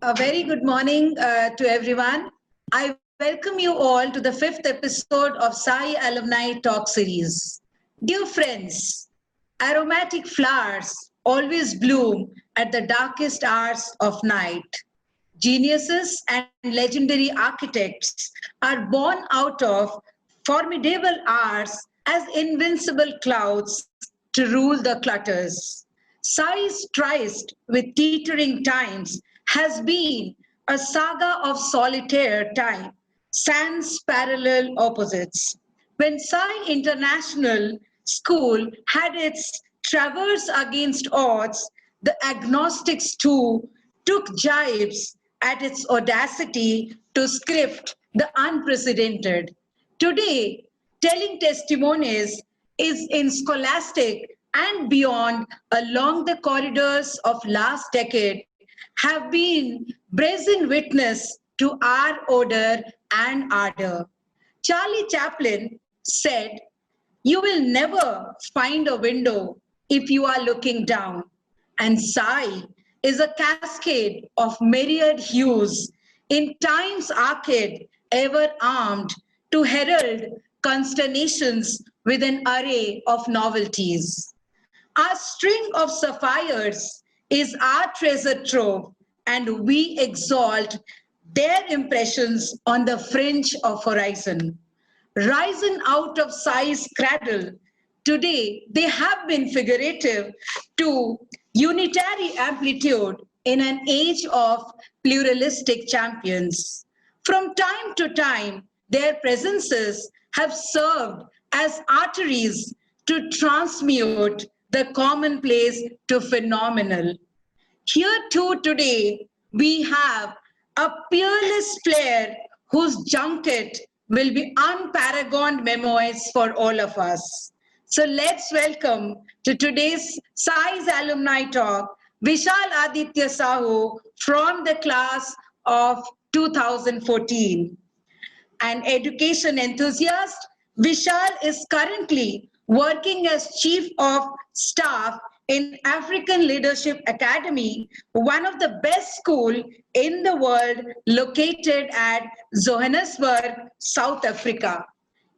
A very good morning to everyone. I welcome you all to the fifth episode of SAI Alumni Talk series. Dear friends, aromatic flowers always bloom at the darkest hours of night. Geniuses and legendary architects are born out of formidable hours as invincible clouds to rule the clutters. Size tryst with teetering times has been a saga of solitaire time, sans parallel opposites. When SAI International School had its traverse against odds, the agnostics too took jibes at its audacity to script the unprecedented. Today, telling testimonies is in scholastic and beyond along the corridors of last decade have been brazen witness to our order and ardor. Charlie Chaplin said, "You will never find a window if you are looking down." And sigh is a cascade of myriad hues in time's arcade, ever armed to herald consternations with an array of novelties. Our string of sapphires is our treasure trove, and we exalt their impressions on the fringe of horizon. Risen out of size cradle, today they have been figurative to unitary amplitude in an age of pluralistic champions. From time to time, their presences have served as arteries to transmute the commonplace to phenomenal. Here too today, we have a peerless player whose junket will be unparagoned memoirs for all of us. So let's welcome to today's SAI's Alumni Talk, Vishal Aditya Sahoo from the class of 2014. An education enthusiast, Vishal is currently working as Chief of Staff in African Leadership Academy, one of the best schools in the world located at Johannesburg, South Africa.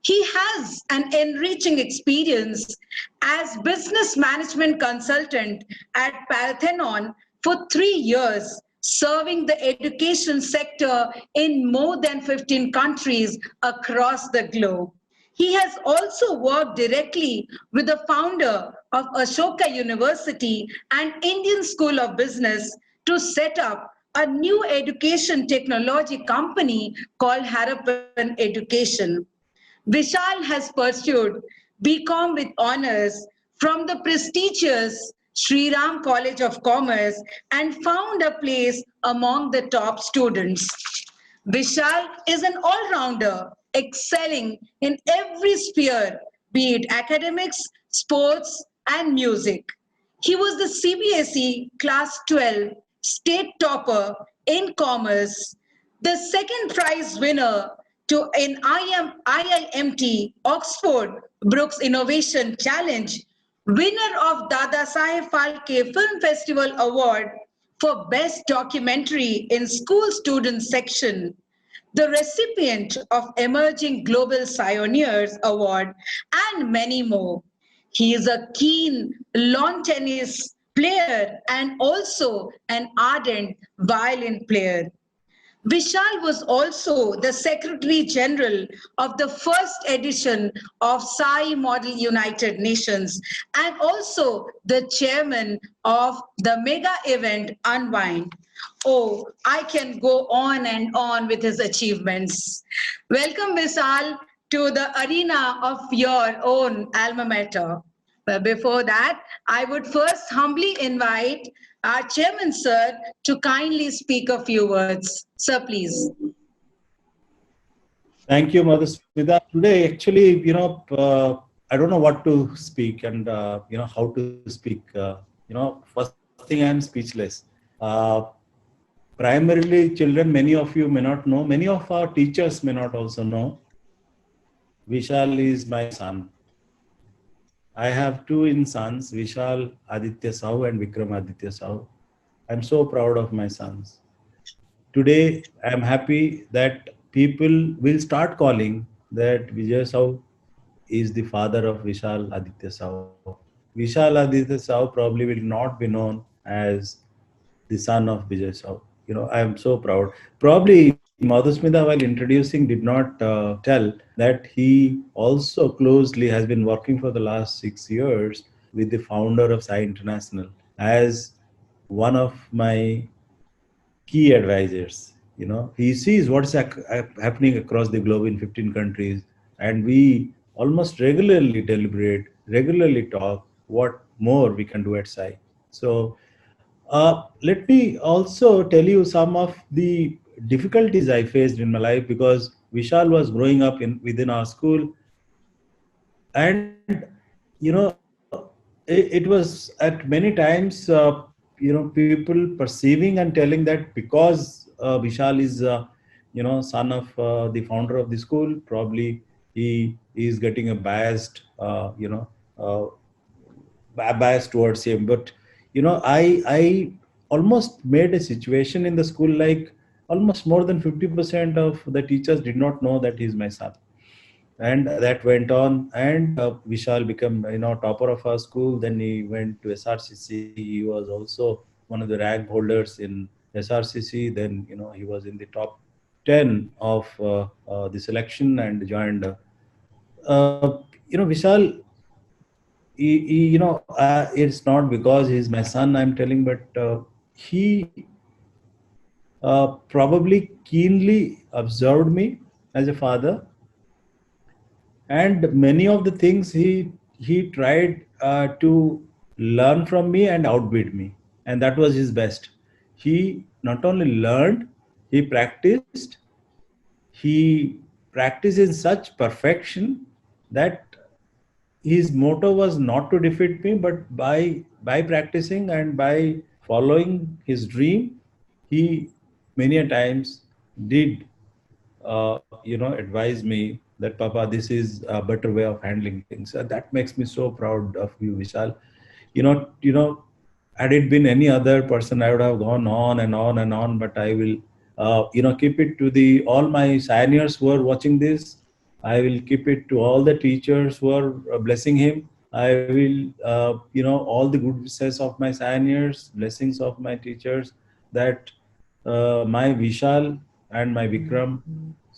He has an enriching experience as business management consultant at Parthenon for 3 years, serving the education sector in more than 15 countries across the globe. He has also worked directly with the founder of Ashoka University and Indian School of Business to set up a new education technology company called Harappan Education. Vishal has pursued BCom with honors from the prestigious Sri Ram College of Commerce and found a place among the top students. Vishal is an all-rounder, excelling in every sphere, be it academics, sports, and music. He was the CBSE Class 12 state topper in commerce, the second prize winner in IIMT Oxford Brooks Innovation Challenge, winner of Dada Saheb Phalke Film Festival Award for Best Documentary in School Student Section, the recipient of Emerging Global Pioneers Award, and many more. He is a keen lawn tennis player and also an ardent violin player. Vishal was also the Secretary General of the first edition of SAI Model United Nations and also the chairman of the mega event Unwind. Oh, I can go on and on with his achievements. Welcome, Vishal, to the arena of your own alma mater. But before that, I would first humbly invite our chairman, sir, to kindly speak a few words. Sir, please. Thank you, Madhusmita. Today, actually, I don't know what to speak and, how to speak. First thing, I'm speechless. Primarily, children, many of you may not know, many of our teachers may not also know. Vishal is my son. I have two sons, Vishal Aditya Sahoo and Vikram Aditya Sahoo. I'm so proud of my sons. today I'm happy that people will start calling that Vijay Sahu is the father of Vishal Aditya Sahu. Vishal Aditya Sahu probably will not be known as the son of Vijay Sahu. I am so proud. Probably Madhusmita, while introducing, did not tell that he also closely has been working for the last 6 years with the founder of SAI International as one of my key advisors. He sees what's happening across the globe in 15 countries, and we almost regularly deliberate, regularly talk what more we can do at SAI. So let me also tell you some of the difficulties I faced in my life, because Vishal was growing up within our school, and it was at many times people perceiving and telling that because Vishal is son of the founder of the school, probably he is getting a uh, bias towards him. But I almost made a situation in the school like almost more than 50% of the teachers did not know that he's my son. And that went on, and Vishal became topper of our school. Then he went to SRCC. He was also one of the rank holders in SRCC. Then he was in the top 10 of the selection and joined Vishal, it's not because he's my son I'm telling, but he probably keenly observed me as a father, and many of the things he tried to learn from me and outbid me, and that was his best. He not only learned, he practiced in such perfection that his motto was not to defeat me, but by practicing and by following his dream, he many a times did advise me that, Papa, this is a better way of handling things. That makes me so proud of you, Vishal. Had it been any other person, I would have gone on and on and on, but I will keep it to the all my seniors who are watching this. I will keep it to all the teachers who are blessing him. I will all the good wishes of my seniors, blessings of my teachers, that my Vishal and my Vikram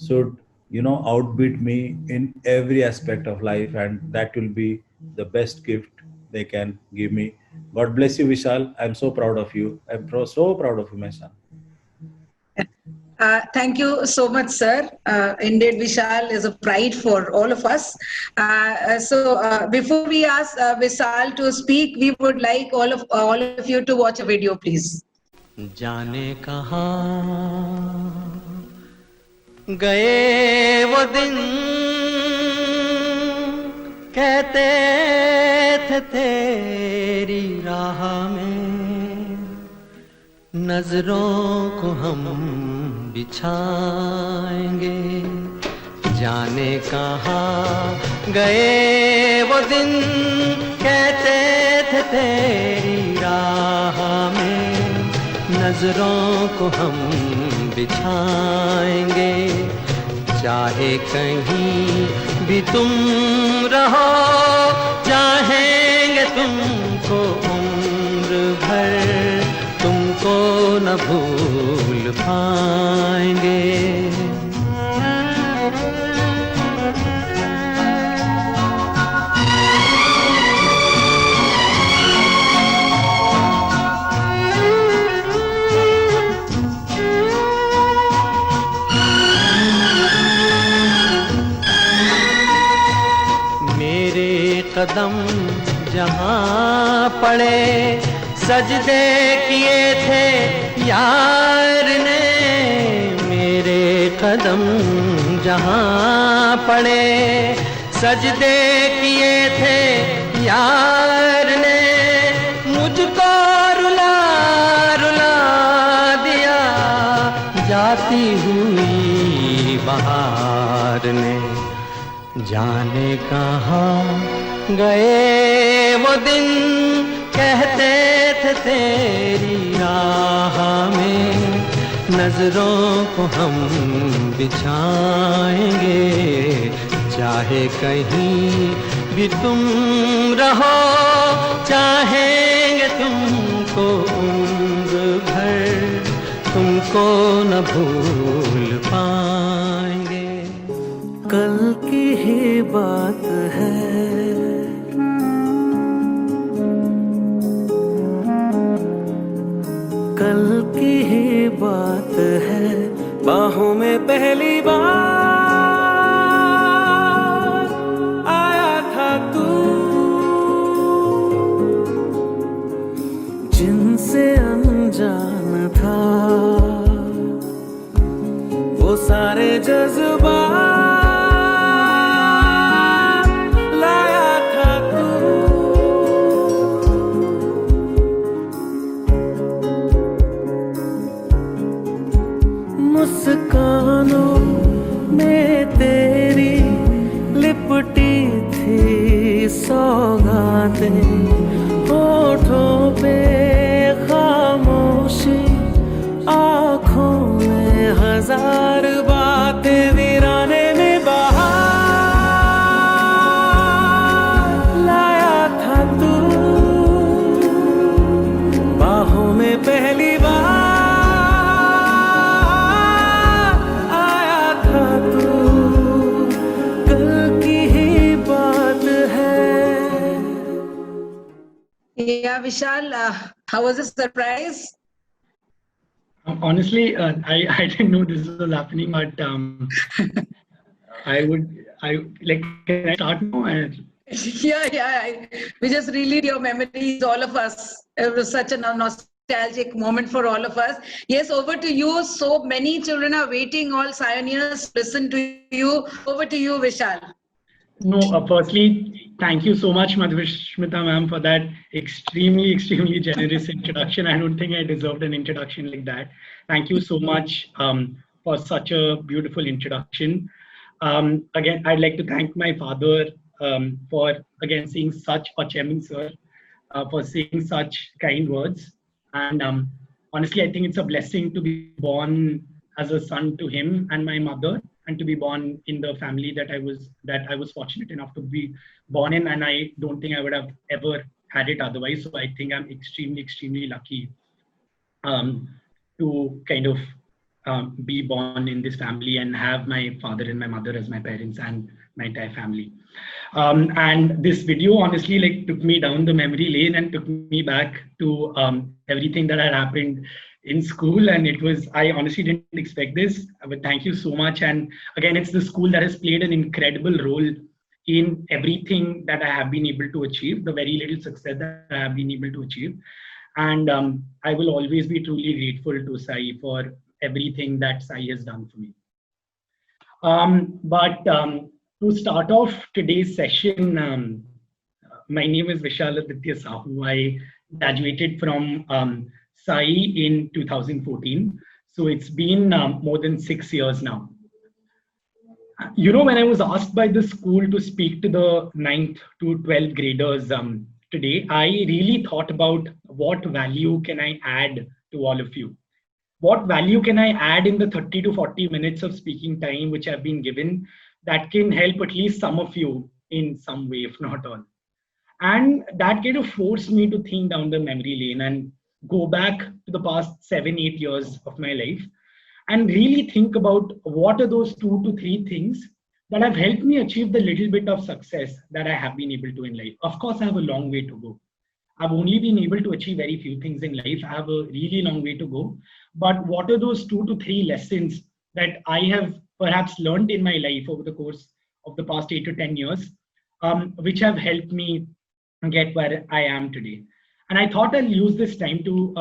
should outbid me in every aspect of life, and that will be the best gift they can give me. God bless you, Vishal. I'm so proud of you. So proud of you, my son. Thank you so much, sir. Indeed, Vishal is a pride for all of us. Before we ask Vishal to speak, we would like all of you to watch a video, please. जाने कहाँ गए वो दिन, कहते थे तेरी राह में नजरों को हम बिछाएंगे। जाने कहाँ गए वो दिन, कहते थे तेरी राह में नजरों को हम बिछाएंगे। चाहे कहीं भी तुम रहो, चाहेंगे तुमको उम्र भर, तुमको न भूल पाएंगे। कदम जहाँ पड़े, सजदे किए थे यार ने। मेरे कदम जहाँ पड़े, सजदे किए थे यार ने। मुझको रुला रुला दिया जाती हुई बहार ने। जाने कहाँ गए वो दिन, कहते थे तेरी राह में नजरों को हम बिछाएंगे, चाहे कहीं भी तुम रहो, चाहेंगे तुमको उम्र भर, तुमको न भूल पाएंगे। कल की ही बात है, कल की ही बात है, बाहों में पहली बार आया था तू, जिनसे अनजान था वो सारे जज्बात लाया था तू। मुस्कानों में तेरी लिपटी थी सौगातें, होठों पे खामोशी, आँखों में हजार बातें, वीराने में बहार लाया था तू, बाहों में पहली बार आया था तू, कल की ही बात है। Yeah, Vishal, how was the surprise? Honestly, I didn't know this was happening, but can I start now? We just relived your memories, all of us. It was such a nostalgic moment for all of us. Yes, over to you. So many children are waiting, all pioneers, listen to you. Over to you, Vishal. No, firstly, thank you so much, Madhusmita ma'am, for that extremely generous introduction. I don't think I deserved an introduction like that. Thank you so much for such a beautiful introduction. Again, I'd like to thank my father for, again, saying such, or Chairman sir, for saying such kind words. And honestly, I think it's a blessing to be born as a son to him and my mother, and to be born in the family that I was fortunate enough to be born in, and I don't think I would have ever had it otherwise. So I think I'm extremely lucky to kind of be born in this family and have my father and my mother as my parents and my entire family. And this video honestly took me down the memory lane and took me back to everything that had happened in school, and I honestly didn't expect this, but thank you so much. And again, it's the school that has played an incredible role in everything that I have been able to achieve, the very little success that I have been able to achieve. And I will always be truly grateful to SAI for everything that SAI has done for me. But to start off today's session, my name is Vishal Aditya Sahoo. I graduated from SAI in 2014. So it's been more than 6 years now. You know, when I was asked by the school to speak to the 9th to 12th graders today, I really thought about what value can I add to all of you? What value can I add in the 30 to 40 minutes of speaking time which I've been given that can help at least some of you in some way, if not all? And that kind of forced me to think down the memory lane and go back to the past 7-8 years of my life and really think about what are those 2 to 3 things that have helped me achieve the little bit of success that I have been able to in life. Of course, I have a long way to go. I've only been able to achieve very few things in life. I have a really long way to go. But what are those 2 to 3 lessons that I have perhaps learned in my life over the course of the past 8 to 10 years, which have helped me get where I am today? And I thought I'll use this time to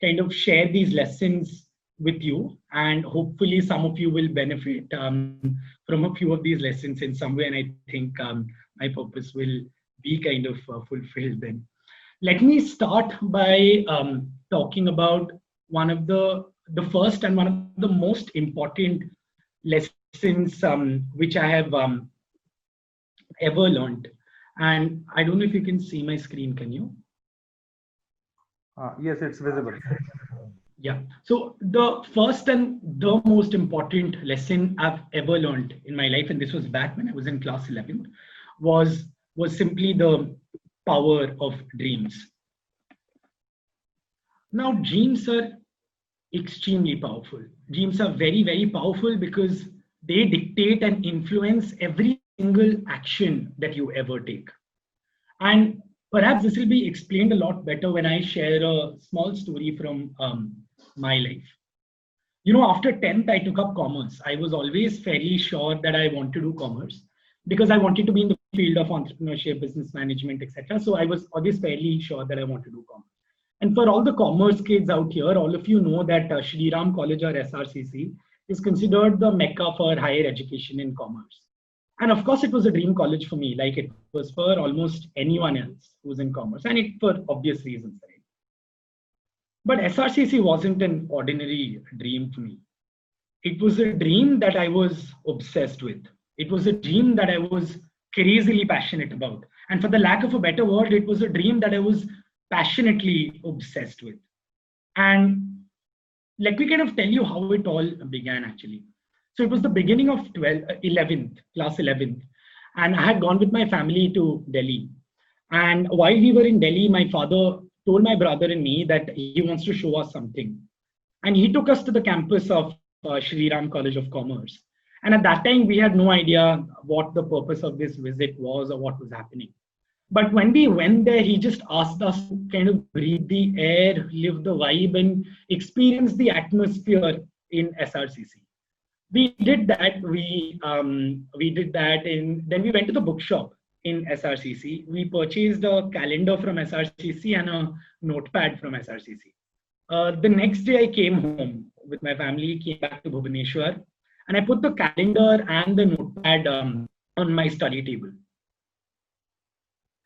kind of share these lessons with you, and hopefully some of you will benefit from a few of these lessons in some way. And I think my purpose will be kind of fulfilled then. Let me start by talking about one of the first and one of the most important lessons which I have ever learned. And I don't know if you can see my screen, can you? Yes, it's visible. Yeah. So the first and the most important lesson I've ever learned in my life, and this was back when I was in class 11th, was was simply the power of dreams. Now, dreams are extremely powerful. Dreams are very, very powerful because they dictate and influence every single action that you ever take. And perhaps this will be explained a lot better when I share a small story from my life. You know, after 10th, I took up commerce. I was always fairly sure that I want to do commerce because I wanted to be in the field of entrepreneurship, business management, etc. So I was always fairly sure that I want to do commerce. And for all the commerce kids out here, all of you know that Shri Ram College or SRCC is considered the mecca for higher education in commerce. And of course, it was a dream college for me, like it was for almost anyone else who's in commerce, and it for obvious reasons. Right? But SRCC wasn't an ordinary dream for me. It was a dream that I was obsessed with. It was a dream that I was crazily passionate about. And for the lack of a better word, it was a dream that I was passionately obsessed with. And let me kind of tell you how it all began actually. So it was the beginning of 11th, class 11th. And I had gone with my family to Delhi. And while we were in Delhi, my father told my brother and me that he wants to show us something. And he took us to the campus of Shri Ram College of Commerce. And at that time, we had no idea what the purpose of this visit was or what was happening. But when we went there, he just asked us to kind of breathe the air, live the vibe, and experience the atmosphere in SRCC. We did that. We did that, and then we went to the bookshop in SRCC. We purchased a calendar from SRCC and a notepad from SRCC. The next day, I came home with my family, came back to Bhubaneswar, and I put the calendar and the notepad on my study table.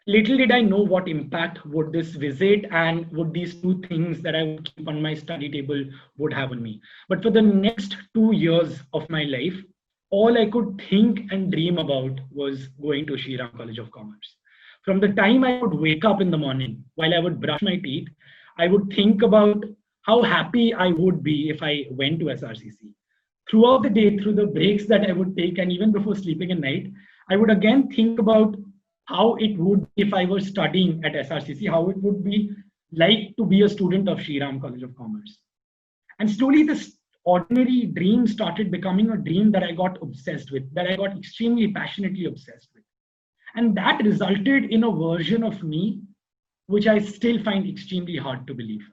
Little did I know what impact would this visit and would these two things that I would keep on my study table would have on me. But for the next 2 years of my life, all I could think and dream about was going to Shri Ram College of Commerce. From the time I would wake up in the morning, while I would brush my teeth, I would think about how happy I would be if I went to SRCC. Throughout the day, through the breaks that I would take, and even before sleeping at night, I would again think about how it would be if I were studying at SRCC, how it would be like to be a student of Shri Ram College of Commerce. And slowly this ordinary dream started becoming a dream that I got obsessed with, that I got extremely passionately obsessed with. And that resulted in a version of me, which I still find extremely hard to believe.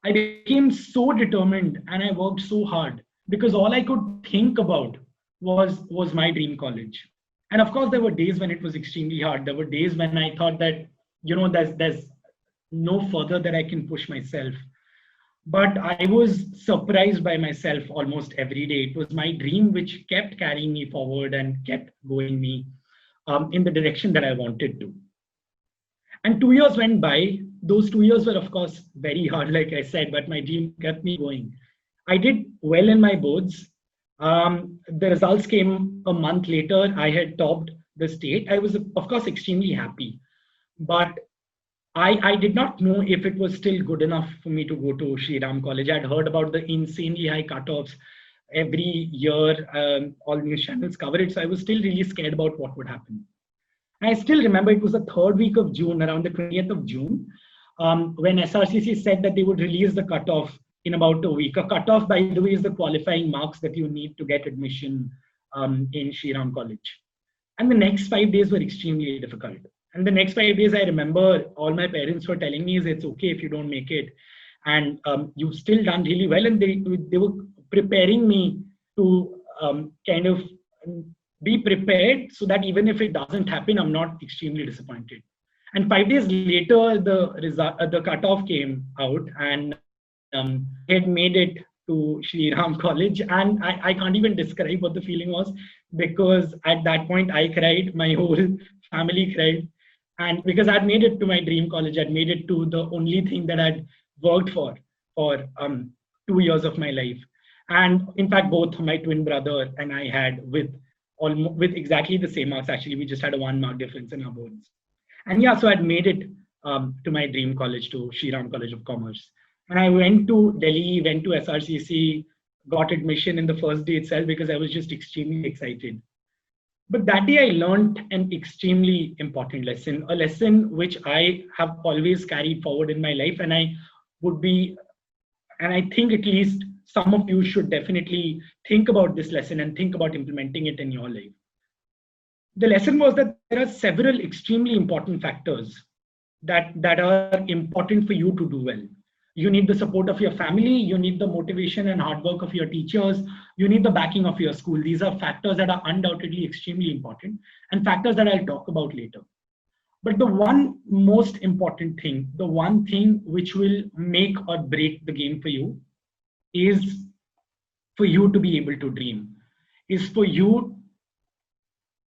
I became so determined and I worked so hard because all I could think about was my dream college. And of course, there were days when it was extremely hard. There were days when I thought that, you know, there's no further that I can push myself. But I was surprised by myself almost every day. It was my dream which kept carrying me forward and kept going me in the direction that I wanted to. And 2 years went by. Those 2 years were, of course, very hard, like I said, but my dream kept me going. I did well in my boards. The results came a month later. I had topped the state. I was, of course, extremely happy. But I did not know if it was still good enough for me to go to Shri Ram College. I'd heard about the insanely high cutoffs every year. All news channels cover it. So I was still really scared about what would happen. And I still remember it was the 3rd week of June, around the 20th of June, when SRCC said that they would release the cutoff in about a week. A cutoff, by the way, is the qualifying marks that you need to get admission in Shri Ram College. And the next 5 days were extremely difficult. And the next 5 days, I remember all my parents were telling me, is it's okay if you don't make it. And you've still done really well. And they were preparing me to kind of be prepared so that even if it doesn't happen, I'm not extremely disappointed. And 5 days later, the cutoff came out and had made it to Shri Ram College. And I can't even describe what the feeling was, because at that point I cried, my whole family cried. And because I'd made it to my dream college, I'd made it to the only thing that I'd worked for 2 years of my life. And in fact, both my twin brother and I had with exactly the same marks. Actually, we just had a 1 mark difference in our boards. And yeah, so I'd made it to my dream college, to Shri Ram College of Commerce. And I went to Delhi, went to SRCC, got admission in the first day itself because I was just extremely excited. But that day I learned an extremely important lesson, a lesson which I have always carried forward in my life. And I think at least some of you should definitely think about this lesson and think about implementing it in your life. The lesson was that there are several extremely important factors that are important for you to do well. You need the support of your family, you need the motivation and hard work of your teachers, you need the backing of your school. These are factors that are undoubtedly extremely important and factors that I'll talk about later. But the one most important thing, the one thing which will make or break the game for you is for you to be able to dream, is for you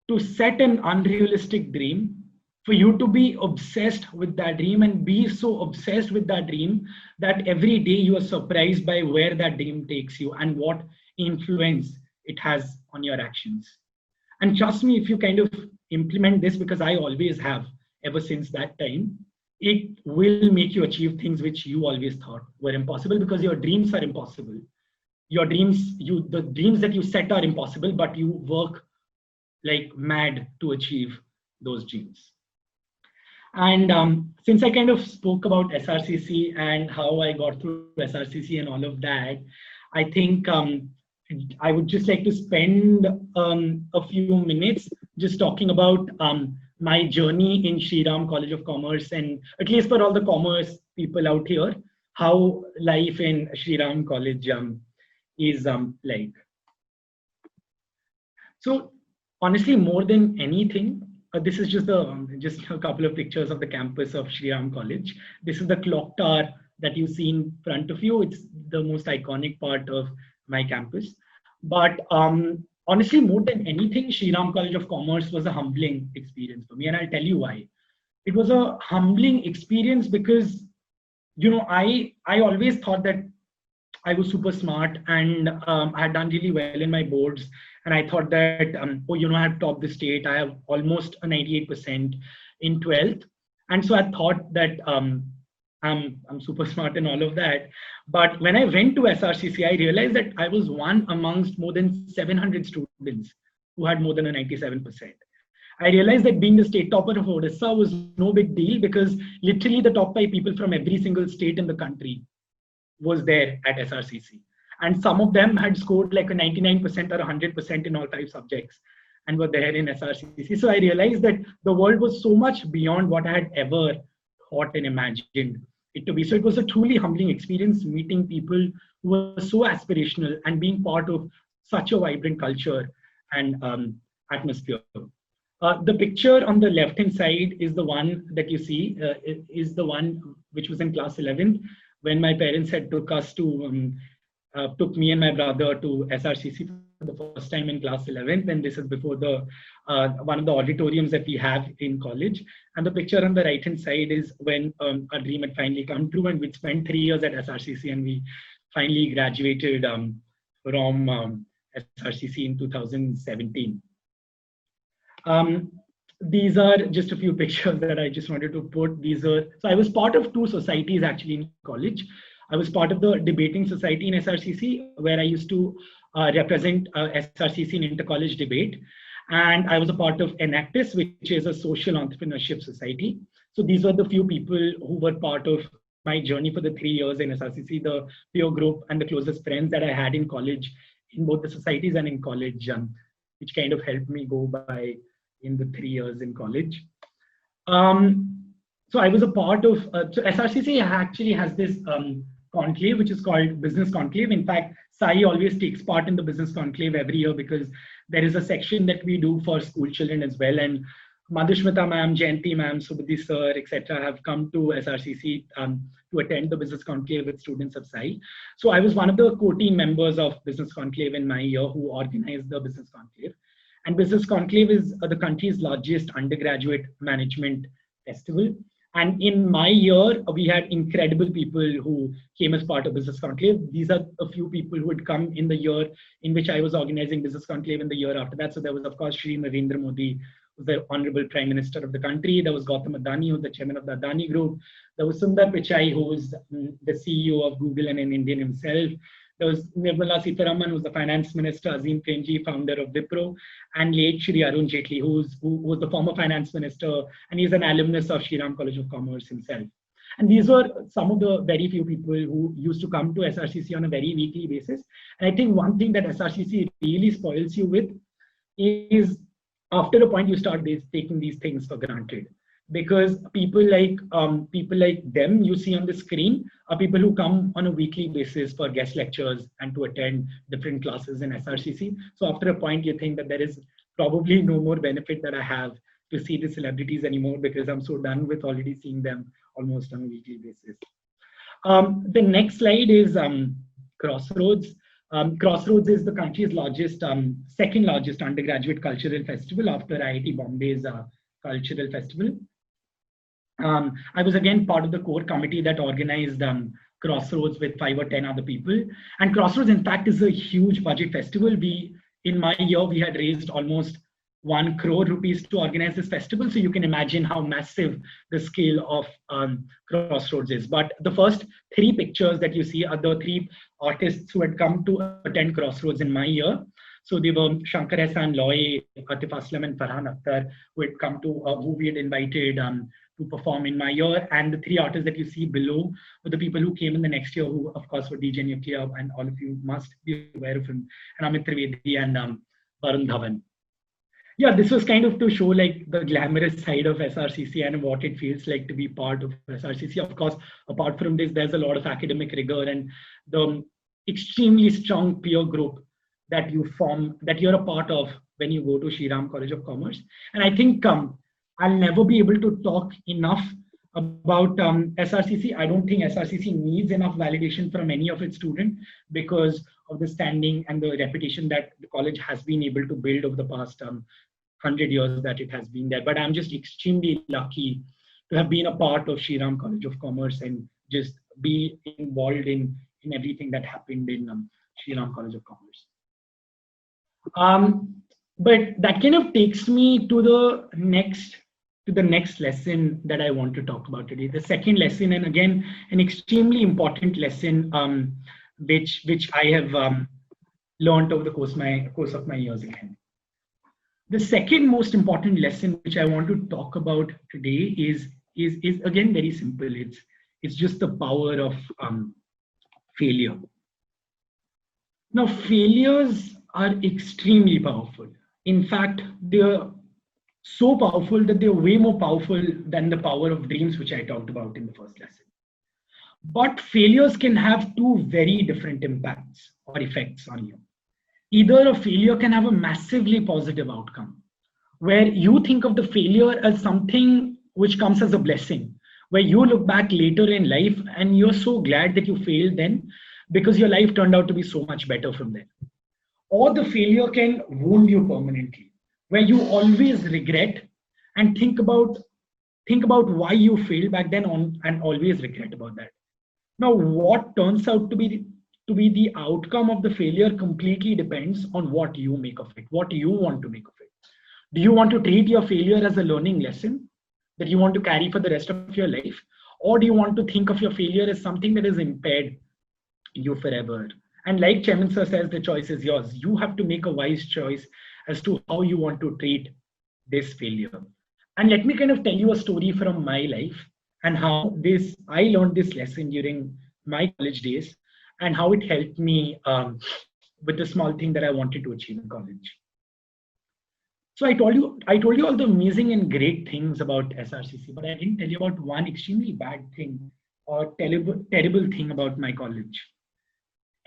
to set an unrealistic dream, for you to be obsessed with that dream and be so obsessed with that dream that every day you are surprised by where that dream takes you and what influence it has on your actions. And trust me, if you kind of implement this, because I always have ever since that time, it will make you achieve things which you always thought were impossible, because your dreams are impossible. Your dreams, the dreams that you set are impossible, but you work like mad to achieve those dreams. And since I kind of spoke about SRCC and how I got through SRCC and all of that, I think I would just like to spend a few minutes just talking about my journey in Shri Ram College of Commerce, and at least for all the commerce people out here, how life in Shri Ram College is like. So honestly, more than anything, this is just a couple of pictures of the campus of Shri Ram College. This is the clock tower that you see in front of you. It's the most iconic part of my campus. But honestly, more than anything, Shri Ram College of Commerce was a humbling experience for me, and I'll tell you why. It was a humbling experience because, you know, I always thought that I was super smart and I had done really well in my boards. And I thought that, I have topped the state. I have almost a 98% in 12th. And so I thought that I'm super smart and all of that. But when I went to SRCC, I realized that I was one amongst more than 700 students who had more than a 97%. I realized that being the state topper of Odisha was no big deal, because literally the top 5 people from every single state in the country was there at SRCC. And some of them had scored like a 99% or 100% in all 5 subjects and were there in SRCC. So I realized that the world was so much beyond what I had ever thought and imagined it to be. So it was a truly humbling experience meeting people who were so aspirational and being part of such a vibrant culture and atmosphere. The picture on the left-hand side is the one that you see, is the one which was in class 11, when my parents had took me and my brother to SRCC for the first time in class 11th. And this is before the one of the auditoriums that we have in college. And the picture on the right hand side is when our dream had finally come true, and we spent 3 years at SRCC, and we finally graduated from SRCC in 2017. These are just a few pictures that I just wanted to put. So I was part of 2 societies actually in college. I was part of the debating society in SRCC, where I used to represent SRCC in inter-college debate. And I was a part of Enactus, which is a social entrepreneurship society. So these were the few people who were part of my journey for the 3 years in SRCC, the peer group and the closest friends that I had in college, in both the societies and in college, which kind of helped me go by in the 3 years in college. So I was a part of, so SRCC actually has this conclave, which is called Business Conclave. In fact, SAI always takes part in the Business Conclave every year, because there is a section that we do for school children as well. And Madhushmita ma'am, Jayanti ma'am, Subhadhi sir, etc. have come to SRCC to attend the Business Conclave with students of SAI. So I was one of the core team members of Business Conclave in my year who organized the Business Conclave. And Business Conclave is the country's largest undergraduate management festival. And in my year, we had incredible people who came as part of Business Conclave. These are a few people who had come in the year in which I was organizing Business Conclave in the year after that. So there was, of course, Shri Narendra Modi, who's the Honorable Prime Minister of the country. There was Gautam Adani, who's the chairman of the Adani Group. There was Sundar Pichai, who was the CEO of Google and an Indian himself. There was Nirmala Sitharaman, who's the finance minister, Azim Premji, founder of Wipro, and late Shri Arun Jaitley, who was the former finance minister, and he's an alumnus of Shri Ram College of Commerce himself. And these were some of the very few people who used to come to SRCC on a very weekly basis. And I think one thing that SRCC really spoils you with is after a point you start taking these things for granted. Because people like them you see on the screen are people who come on a weekly basis for guest lectures and to attend different classes in SRCC. So after a point you think that there is probably no more benefit that I have to see the celebrities anymore, because I'm so done with already seeing them almost on a weekly basis. The next slide is Crossroads. Crossroads is the country's largest, second largest undergraduate cultural festival after IIT Bombay's cultural festival. I was again part of the core committee that organized Crossroads with 5 or 10 other people. And Crossroads, in fact, is a huge budget festival. In my year, we had raised almost 1 crore rupees to organize this festival. So you can imagine how massive the scale of Crossroads is. But the first 3 pictures that you see are the 3 artists who had come to attend Crossroads in my year. So they were Shankar Ehsan Loy, Atif Aslam, and Farhan Akhtar, who had come to, who we had invited to perform in my year. And the 3 artists that you see below were the people who came in the next year, who of course were DJ Nuclear, and all of you must be aware of him, and Amit Trivedi and Varun Dhawan. Yeah, this was kind of to show like the glamorous side of SRCC and what it feels like to be part of SRCC. Of course, apart from this, there's a lot of academic rigor and the extremely strong peer group that you form, that you're a part of when you go to Shri Ram College of Commerce. And I think I'll never be able to talk enough about SRCC. I don't think SRCC needs enough validation from any of its students because of the standing and the reputation that the college has been able to build over the past 100 years that it has been there. But I'm just extremely lucky to have been a part of Shri Ram College of Commerce and just be involved in everything that happened in Shri Ram College of Commerce. But that kind of takes me to the next lesson that I want to talk about today. The second lesson, and again, an extremely important lesson, which I have learned over the course of my years again. The second most important lesson which I want to talk about today is again very simple. It's just the power of failure. Now, failures are extremely powerful. In fact, they're so powerful that they're way more powerful than the power of dreams, which I talked about in the first lesson. But failures can have 2 very different impacts or effects on you. Either a failure can have a massively positive outcome, where you think of the failure as something which comes as a blessing, where you look back later in life and you're so glad that you failed then because your life turned out to be so much better from there. Or the failure can wound you permanently, where you always regret and think about why you failed back then and always regret about that. Now, what turns out to be the outcome of the failure completely depends on what you make of it, what you want to make of it. Do you want to treat your failure as a learning lesson that you want to carry for the rest of your life? Or do you want to think of your failure as something that is impaired you forever? And like Chairman Sir says, the choice is yours. You have to make a wise choice as to how you want to treat this failure. And let me kind of tell you a story from my life and how I learned this lesson during my college days and how it helped me with the small thing that I wanted to achieve in college. So I told you all the amazing and great things about SRCC, but I didn't tell you about one extremely bad thing or terrible thing about my college.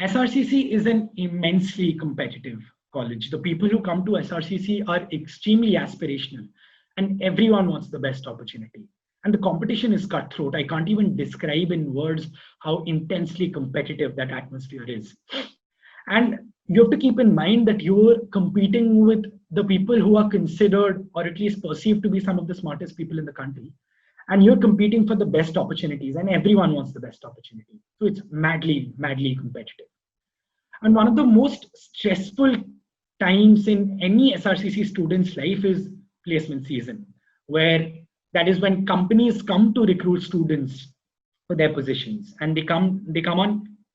SRCC is an immensely competitive college. The people who come to SRCC are extremely aspirational and everyone wants the best opportunity. And the competition is cutthroat. I can't even describe in words how intensely competitive that atmosphere is. And you have to keep in mind that you're competing with the people who are considered or at least perceived to be some of the smartest people in the country. And you're competing for the best opportunities and everyone wants the best opportunity. So it's madly, madly competitive. And one of the most stressful times in any SRCC student's life is placement season, where that is when companies come to recruit students for their positions, and they come on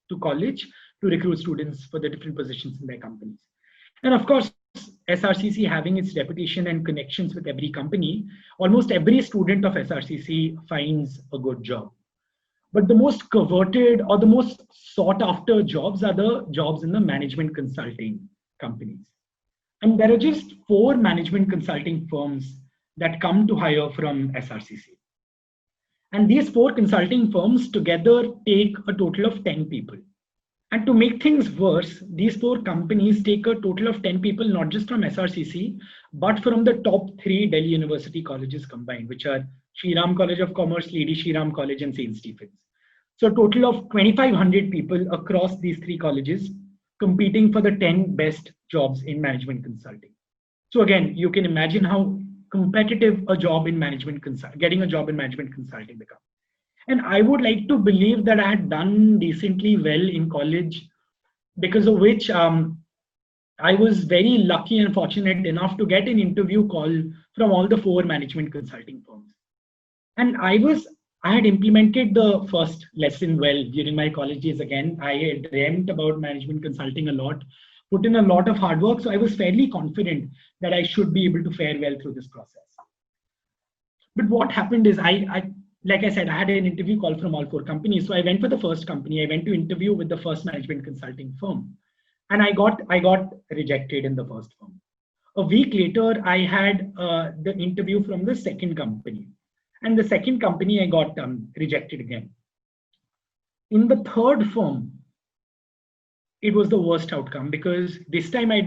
to college to recruit students for the different positions in their companies. And of course, SRCC having its reputation and connections with every company, almost every student of SRCC finds a good job. But the most coveted or the most sought after jobs are the jobs in the management consulting companies. And there are just 4 management consulting firms that come to hire from SRCC. And these 4 consulting firms together take a total of 10 people. And to make things worse, these 4 companies take a total of 10 people, not just from SRCC, but from the top 3 Delhi University colleges combined, which are Shri Ram College of Commerce, Lady Shri Ram College, and St. Stephen's. So a total of 2,500 people across these 3 colleges competing for the 10 best jobs in management consulting. So again, you can imagine how competitive a job in management getting a job in management consulting becomes. And I would like to believe that I had done decently well in college, because of which I was very lucky and fortunate enough to get an interview call from all the 4 management consulting firms. And I had implemented the first lesson well during my college days. Again, I had dreamt about management consulting a lot, put in a lot of hard work. So I was fairly confident that I should be able to fare well through this process. But what happened is like I said, I had an interview call from all 4 companies. So I went for the first company. I went to interview with the first management consulting firm, and I got rejected in the first firm. A week later, I had the interview from the second company, and the second company I got rejected again. In the third firm, it was the worst outcome, because this time I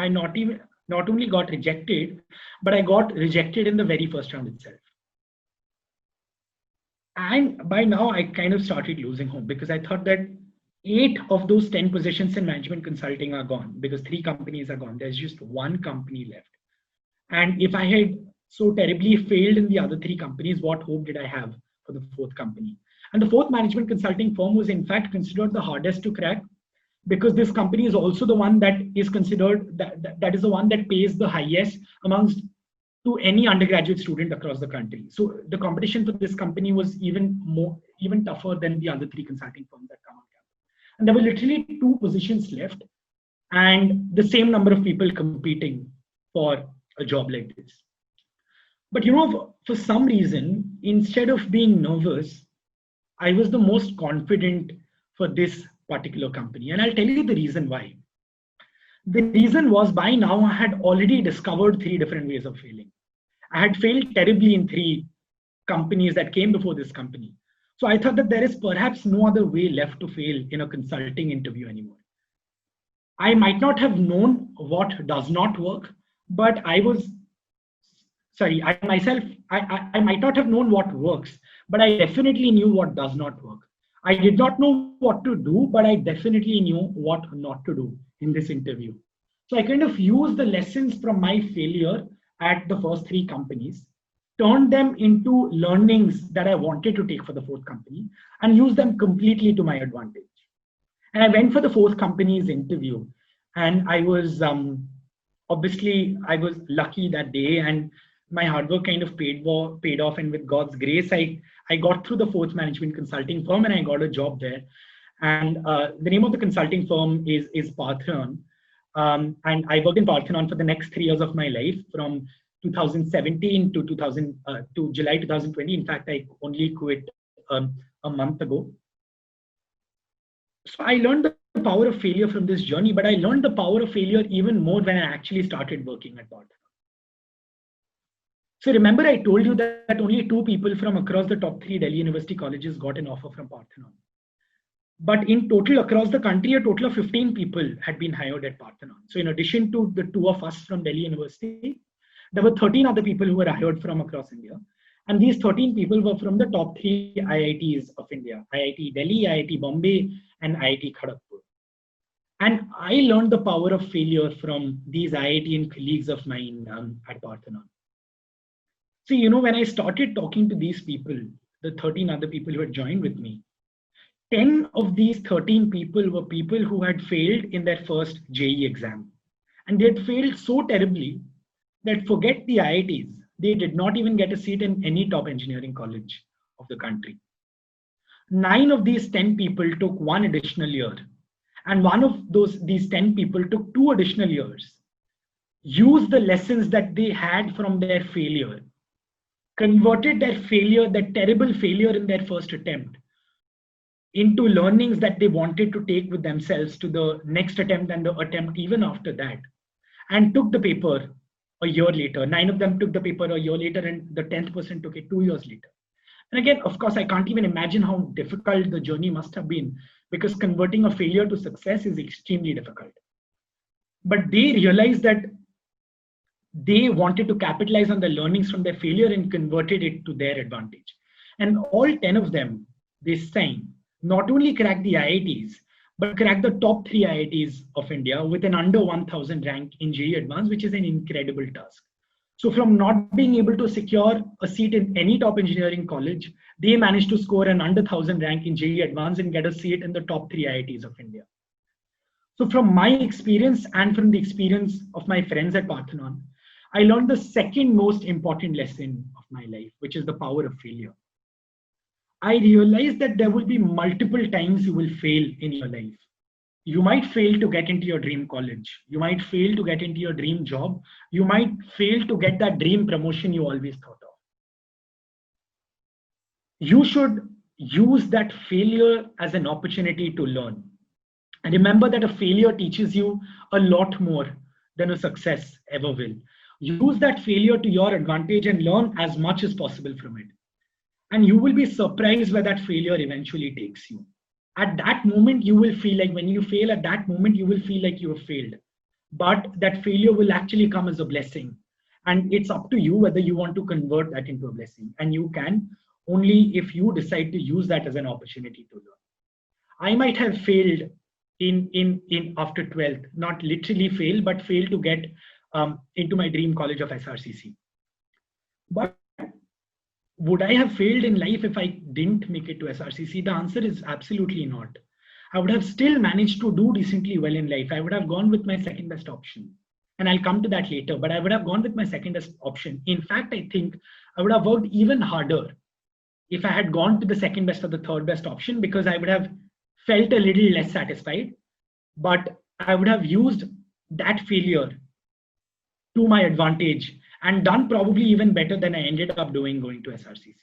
not only got rejected, but I got rejected in the very first round itself. And by now I kind of started losing hope, because I thought that 8 of those 10 positions in management consulting are gone, because 3 companies are gone. There's just 1 company left. And if I had so terribly failed in the other 3 companies, what hope did I have for the 4th company? And the 4th management consulting firm was in fact considered the hardest to crack, because this company is also the one that is considered that is the one that pays the highest amongst to any undergraduate student across the country. So the competition for this company was even tougher than the other 3 consulting firms that come on campus. And there were literally 2 positions left, and the same number of people competing for a job like this. But for some reason, instead of being nervous, I was the most confident for this particular company. And I'll tell you the reason why. The reason was, by now I had already discovered 3 different ways of failing. I had failed terribly in 3 companies that came before this company. So I thought that there is perhaps no other way left to fail in a consulting interview anymore. I might not have known what does not work, but I might not have known what works, but I definitely knew what does not work. I did not know what to do, but I definitely knew what not to do in this interview. So I kind of used the lessons from my failure at the first 3 companies, turned them into learnings that I wanted to take for the 4th company, and used them completely to my advantage. And I went for the 4th company's interview, and I was obviously I was lucky that day, and my hard work kind of paid off. And with God's grace, I got through the 4th management consulting firm, and I got a job there. And the name of the consulting firm is Parthenon. And I worked in Parthenon for the next 3 years of my life, from 2017 to July 2020. In fact, I only quit a month ago. So I learned the power of failure from this journey, but I learned the power of failure even more when I actually started working at Parthenon. So remember, I told you that only 2 people from across the top 3 Delhi University colleges got an offer from Parthenon. But in total, across the country, a total of 15 people had been hired at Parthenon. So in addition to the 2 of us from Delhi University, there were 13 other people who were hired from across India. And these 13 people were from the top 3 IITs of India: IIT Delhi, IIT Bombay, and IIT Kharagpur. And I learned the power of failure from these IIT colleagues of mine at Parthenon. So, when I started talking to these people, the 13 other people who had joined with me, 10 of these 13 people were people who had failed in their first JEE exam. And they had failed so terribly that forget the IITs, they did not even get a seat in any top engineering college of the country. 9 of these 10 people took 1 additional year. And one of these 10 people took 2 additional years, used the lessons that they had from their failure, converted their failure, that terrible failure in their first attempt, into learnings that they wanted to take with themselves to the next attempt and the attempt even after that, and took the paper a year later. 9 of them took the paper a year later, and the 10th person took it 2 years later. And again, of course, I can't even imagine how difficult the journey must have been, because converting a failure to success is extremely difficult. But they realized that they wanted to capitalize on the learnings from their failure and converted it to their advantage. And all 10 of them this time not only cracked the IITs, but cracked the top 3 IITs of India with an under 1000 rank in JEE Advanced, which is an incredible task. So from not being able to secure a seat in any top engineering college, they managed to score an under 1000 rank in JEE Advanced and get a seat in the top 3 IITs of India. So from my experience and from the experience of my friends at Parthenon, I learned the second most important lesson of my life, which is the power of failure. I realized that there will be multiple times you will fail in your life. You might fail to get into your dream college. You might fail to get into your dream job. You might fail to get that dream promotion you always thought of. You should use that failure as an opportunity to learn. And remember that a failure teaches you a lot more than a success ever will. Use that failure to your advantage and learn as much as possible from it. And you will be surprised where that failure eventually takes you. At that moment, you will feel like when you fail, at that moment, you will feel like you have failed. But that failure will actually come as a blessing. And it's up to you whether you want to convert that into a blessing. And you can only if you decide to use that as an opportunity to learn. I might have failed in after 12th, not literally fail, but fail to get into my dream college of SRCC. But would I have failed in life if I didn't make it to SRCC? The answer is absolutely not. I would have still managed to do decently well in life. I would have gone with my second best option. And I'll come to that later, but I would have gone with my second best option. In fact, I think I would have worked even harder if I had gone to the second best or the third best option, because I would have felt a little less satisfied, but I would have used that failure to my advantage and done probably even better than I ended up doing going to SRCC.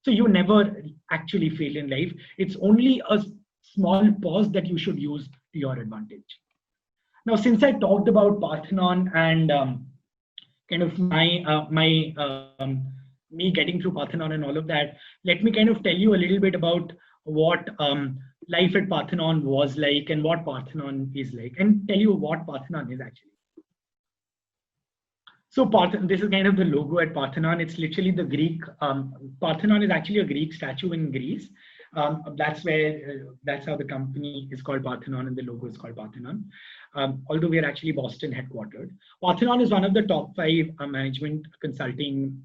So you never actually fail in life. It's only a small pause that you should use to your advantage. Now, since I talked about Parthenon and kind of me getting through Parthenon and all of that, let me kind of tell you a little bit about what life at Parthenon was like and what Parthenon is like, and tell you what Parthenon is actually. So this is kind of the logo at Parthenon. It's literally the Greek. Parthenon is actually a Greek statue in Greece. That's how the company is called Parthenon and the logo is called Parthenon. Although we are actually Boston headquartered. Parthenon is one of the top 5 management consulting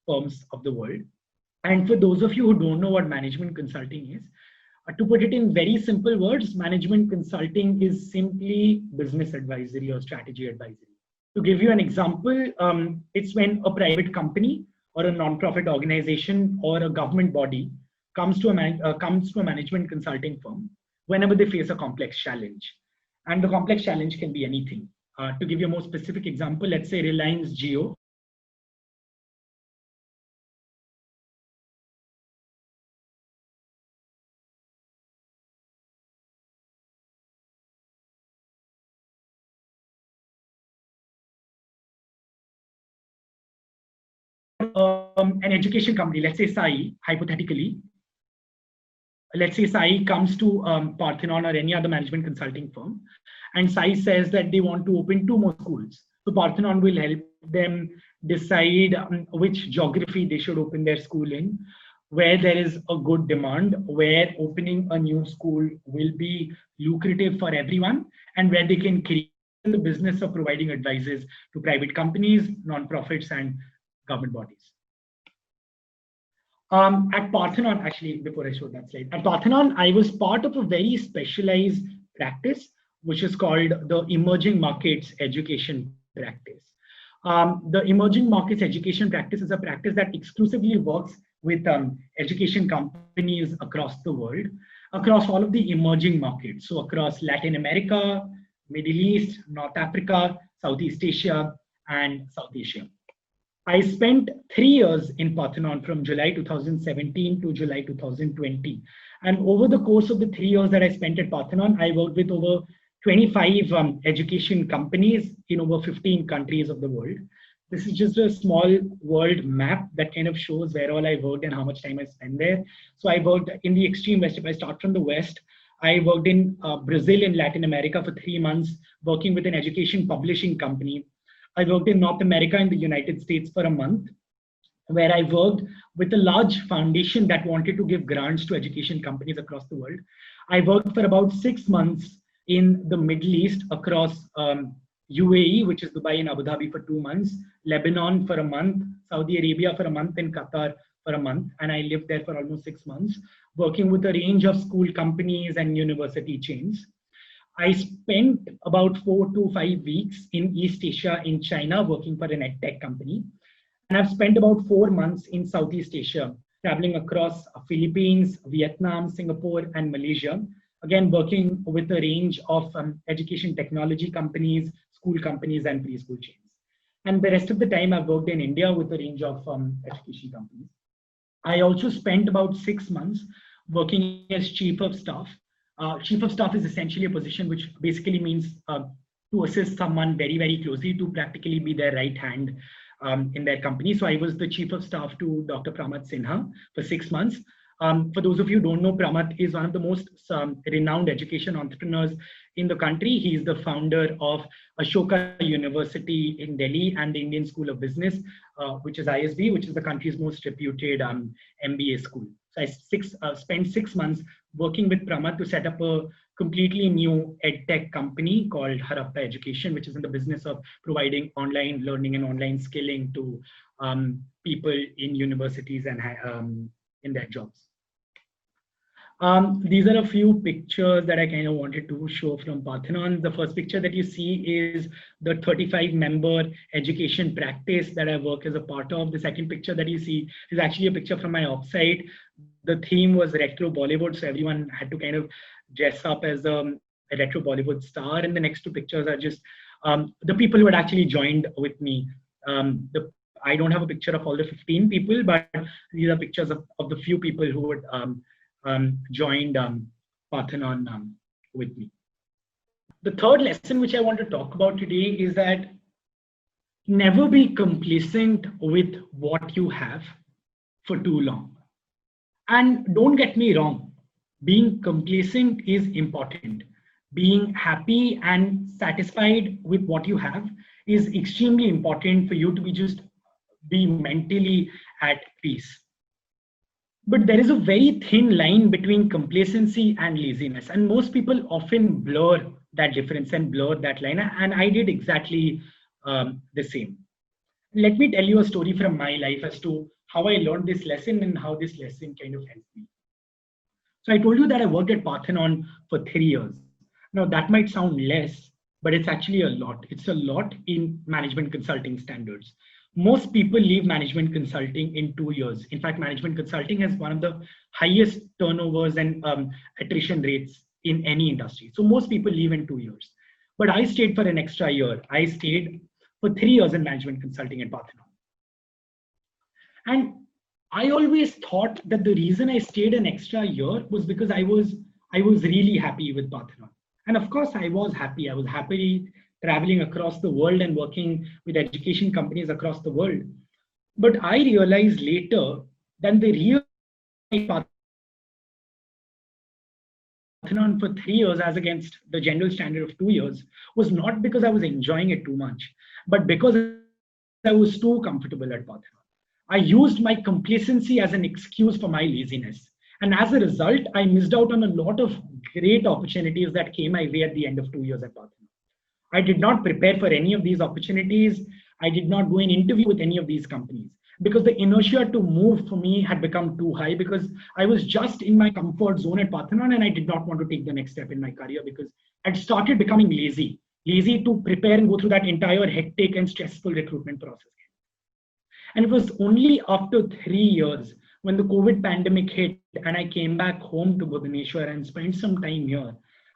firms of the world. And for those of you who don't know what management consulting is, to put it in very simple words, management consulting is simply business advisory or strategy advisory. To give you an example, it's when a private company or a non-profit organization or a government body comes to a management consulting firm whenever they face a complex challenge. And the complex challenge can be anything. To give you a more specific example, let's say Reliance Jio. An education company, let's say SAI, hypothetically, let's say SAI comes to Parthenon or any other management consulting firm, and SAI says that they want to open 2 more schools. So Parthenon will help them decide which geography they should open their school in, where there is a good demand, where opening a new school will be lucrative for everyone, and where they can create the business of providing advices to private companies, non-profits, and government bodies. At Parthenon, actually, before I show that slide, at Parthenon, I was part of a very specialized practice, which is called the Emerging Markets Education Practice. The emerging markets education practice is a practice that exclusively works with education companies across the world, across all of the emerging markets. So across Latin America, Middle East, North Africa, Southeast Asia, and South Asia. I spent 3 years in Parthenon from July 2017 to July 2020. And over the course of the 3 years that I spent at Parthenon, I worked with over 25 education companies in over 15 countries of the world. This is just a small world map that kind of shows where all I worked and how much time I spent there. So I worked in the extreme west. If I start from the west, I worked in Brazil in Latin America for 3 months, working with an education publishing company. I worked in North America in the United States for a month, where I worked with a large foundation that wanted to give grants to education companies across the world. I worked for about 6 months in the Middle East across UAE, which is Dubai and Abu Dhabi for 2 months, Lebanon for a month, Saudi Arabia for a month, and Qatar for a month. And I lived there for almost 6 months, working with a range of school companies and university chains. I spent about 4 to 5 weeks in East Asia in China, working for an edtech company. And I've spent about 4 months in Southeast Asia, traveling across Philippines, Vietnam, Singapore, and Malaysia. Again, working with a range of education technology companies, school companies, and preschool chains. And the rest of the time, I've worked in India with a range of education companies. I also spent about 6 months working as chief of staff. Chief of staff is essentially a position which basically means to assist someone very, very closely, to practically be their right hand in their company. So I was the chief of staff to Dr. Pramath Sinha for 6 months. For those of you who don't know, Pramath is one of the most renowned education entrepreneurs in the country. He is the founder of Ashoka University in Delhi and the Indian School of Business, which is ISB, which is the country's most reputed MBA school. So I spent 6 months working with Pramath to set up a completely new edtech company called Harappa Education, which is in the business of providing online learning and online skilling to people in universities and in their jobs. These are a few pictures that I kind of wanted to show from Parthenon. The first picture that you see is the 35-member education practice that I work as a part of. The second picture that you see is actually a picture from my offsite. The theme was retro Bollywood, so everyone had to kind of dress up as a retro Bollywood star. And the next two pictures are just the people who had actually joined with me. I don't have a picture of all the 15 people, but these are pictures of the few people who would joined Parthenon with me. The third lesson which I want to talk about today is that never be complacent with what you have for too long. And don't get me wrong, being complacent is important. Being happy and satisfied with what you have is extremely important for you to be mentally at peace. But there is a very thin line between complacency and laziness. And most people often blur that difference and blur that line. And I did exactly the same. Let me tell you a story from my life as to how I learned this lesson and how this lesson kind of helped me. So I told you that I worked at Parthenon for 3 years. Now that might sound less, but it's actually a lot. It's a lot in management consulting standards. Most people leave management consulting in 2 years. In fact, management consulting has one of the highest turnovers and attrition rates in any industry. So most people leave in 2 years. But I stayed for an extra year. I stayed for 3 years in management consulting at Parthenon. And I always thought that the reason I stayed an extra year was because I was really happy with Parthenon. And of course, I was happy. I was happy traveling across the world and working with education companies across the world. But I realized later that the real Parthenon for 3 years as against the general standard of 2 years was not because I was enjoying it too much, but because I was too comfortable at Parthenon. I used my complacency as an excuse for my laziness. And as a result, I missed out on a lot of great opportunities that came my way at the end of 2 years at Parthenon. I did not prepare for any of these opportunities. I did not go and interview with any of these companies because the inertia to move for me had become too high because I was just in my comfort zone at Parthenon and I did not want to take the next step in my career because I'd started becoming lazy lazy to prepare and go through that entire hectic and stressful recruitment process. And it was only after 3 years when the COVID pandemic hit and I came back home to Bhubaneswar and spent some time here,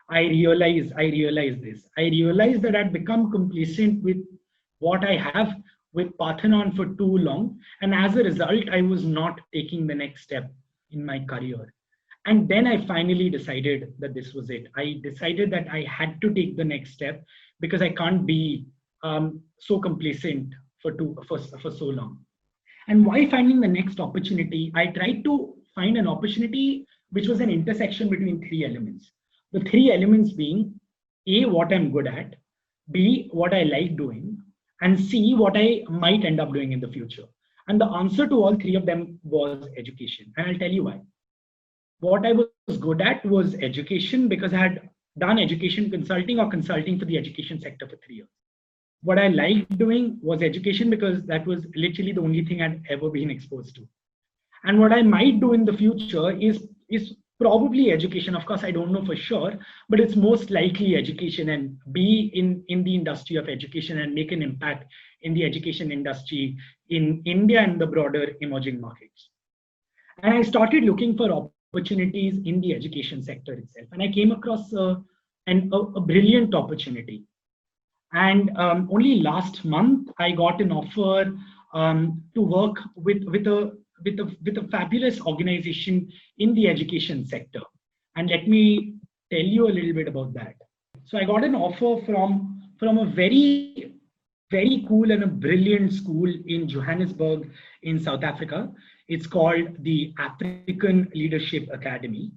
I realized this. I realized that I'd become complacent with what I have with Parthenon for too long. And as a result, I was not taking the next step in my career. And then I finally decided that this was it. I decided that I had to take the next step because I can't be so complacent for so long. And while finding the next opportunity, I tried to find an opportunity which was an intersection between three elements. The three elements being A, what I'm good at, B, what I like doing, and C, what I might end up doing in the future. And the answer to all three of them was education. And I'll tell you why. What I was good at was education because I had done education consulting or consulting for the education sector for 3 years. What I liked doing was education because that was literally the only thing I'd ever been exposed to. And what I might do in the future is probably education. Of course, I don't know for sure, but it's most likely education and be in the industry of education and make an impact in the education industry in India and the broader emerging markets. And I started looking for opportunities in the education sector itself. And I came across a brilliant opportunity. And only last month, I got an offer to work with a fabulous organization in the education sector. And let me tell you a little bit about that. So I got an offer from a very, very cool and a brilliant school in Johannesburg in South Africa. It's called the African Leadership Academy.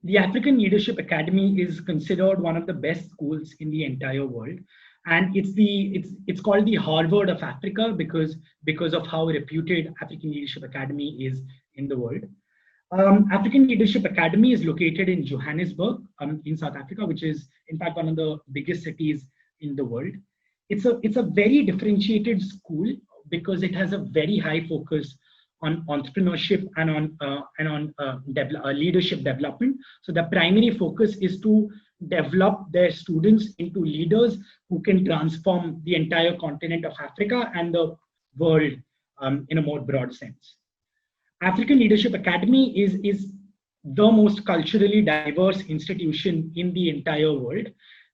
The African Leadership Academy is considered one of the best schools in the entire world. And it's called the Harvard of Africa because of how reputed African Leadership Academy is in the world. African Leadership Academy is located in Johannesburg in South Africa, which is in fact one of the biggest cities in the world. It's a very differentiated school because it has a very high focus on entrepreneurship and on leadership development. So the primary focus is to develop their students into leaders who can transform the entire continent of Africa and the world in a more broad sense. African Leadership Academy is the most culturally diverse institution in the entire world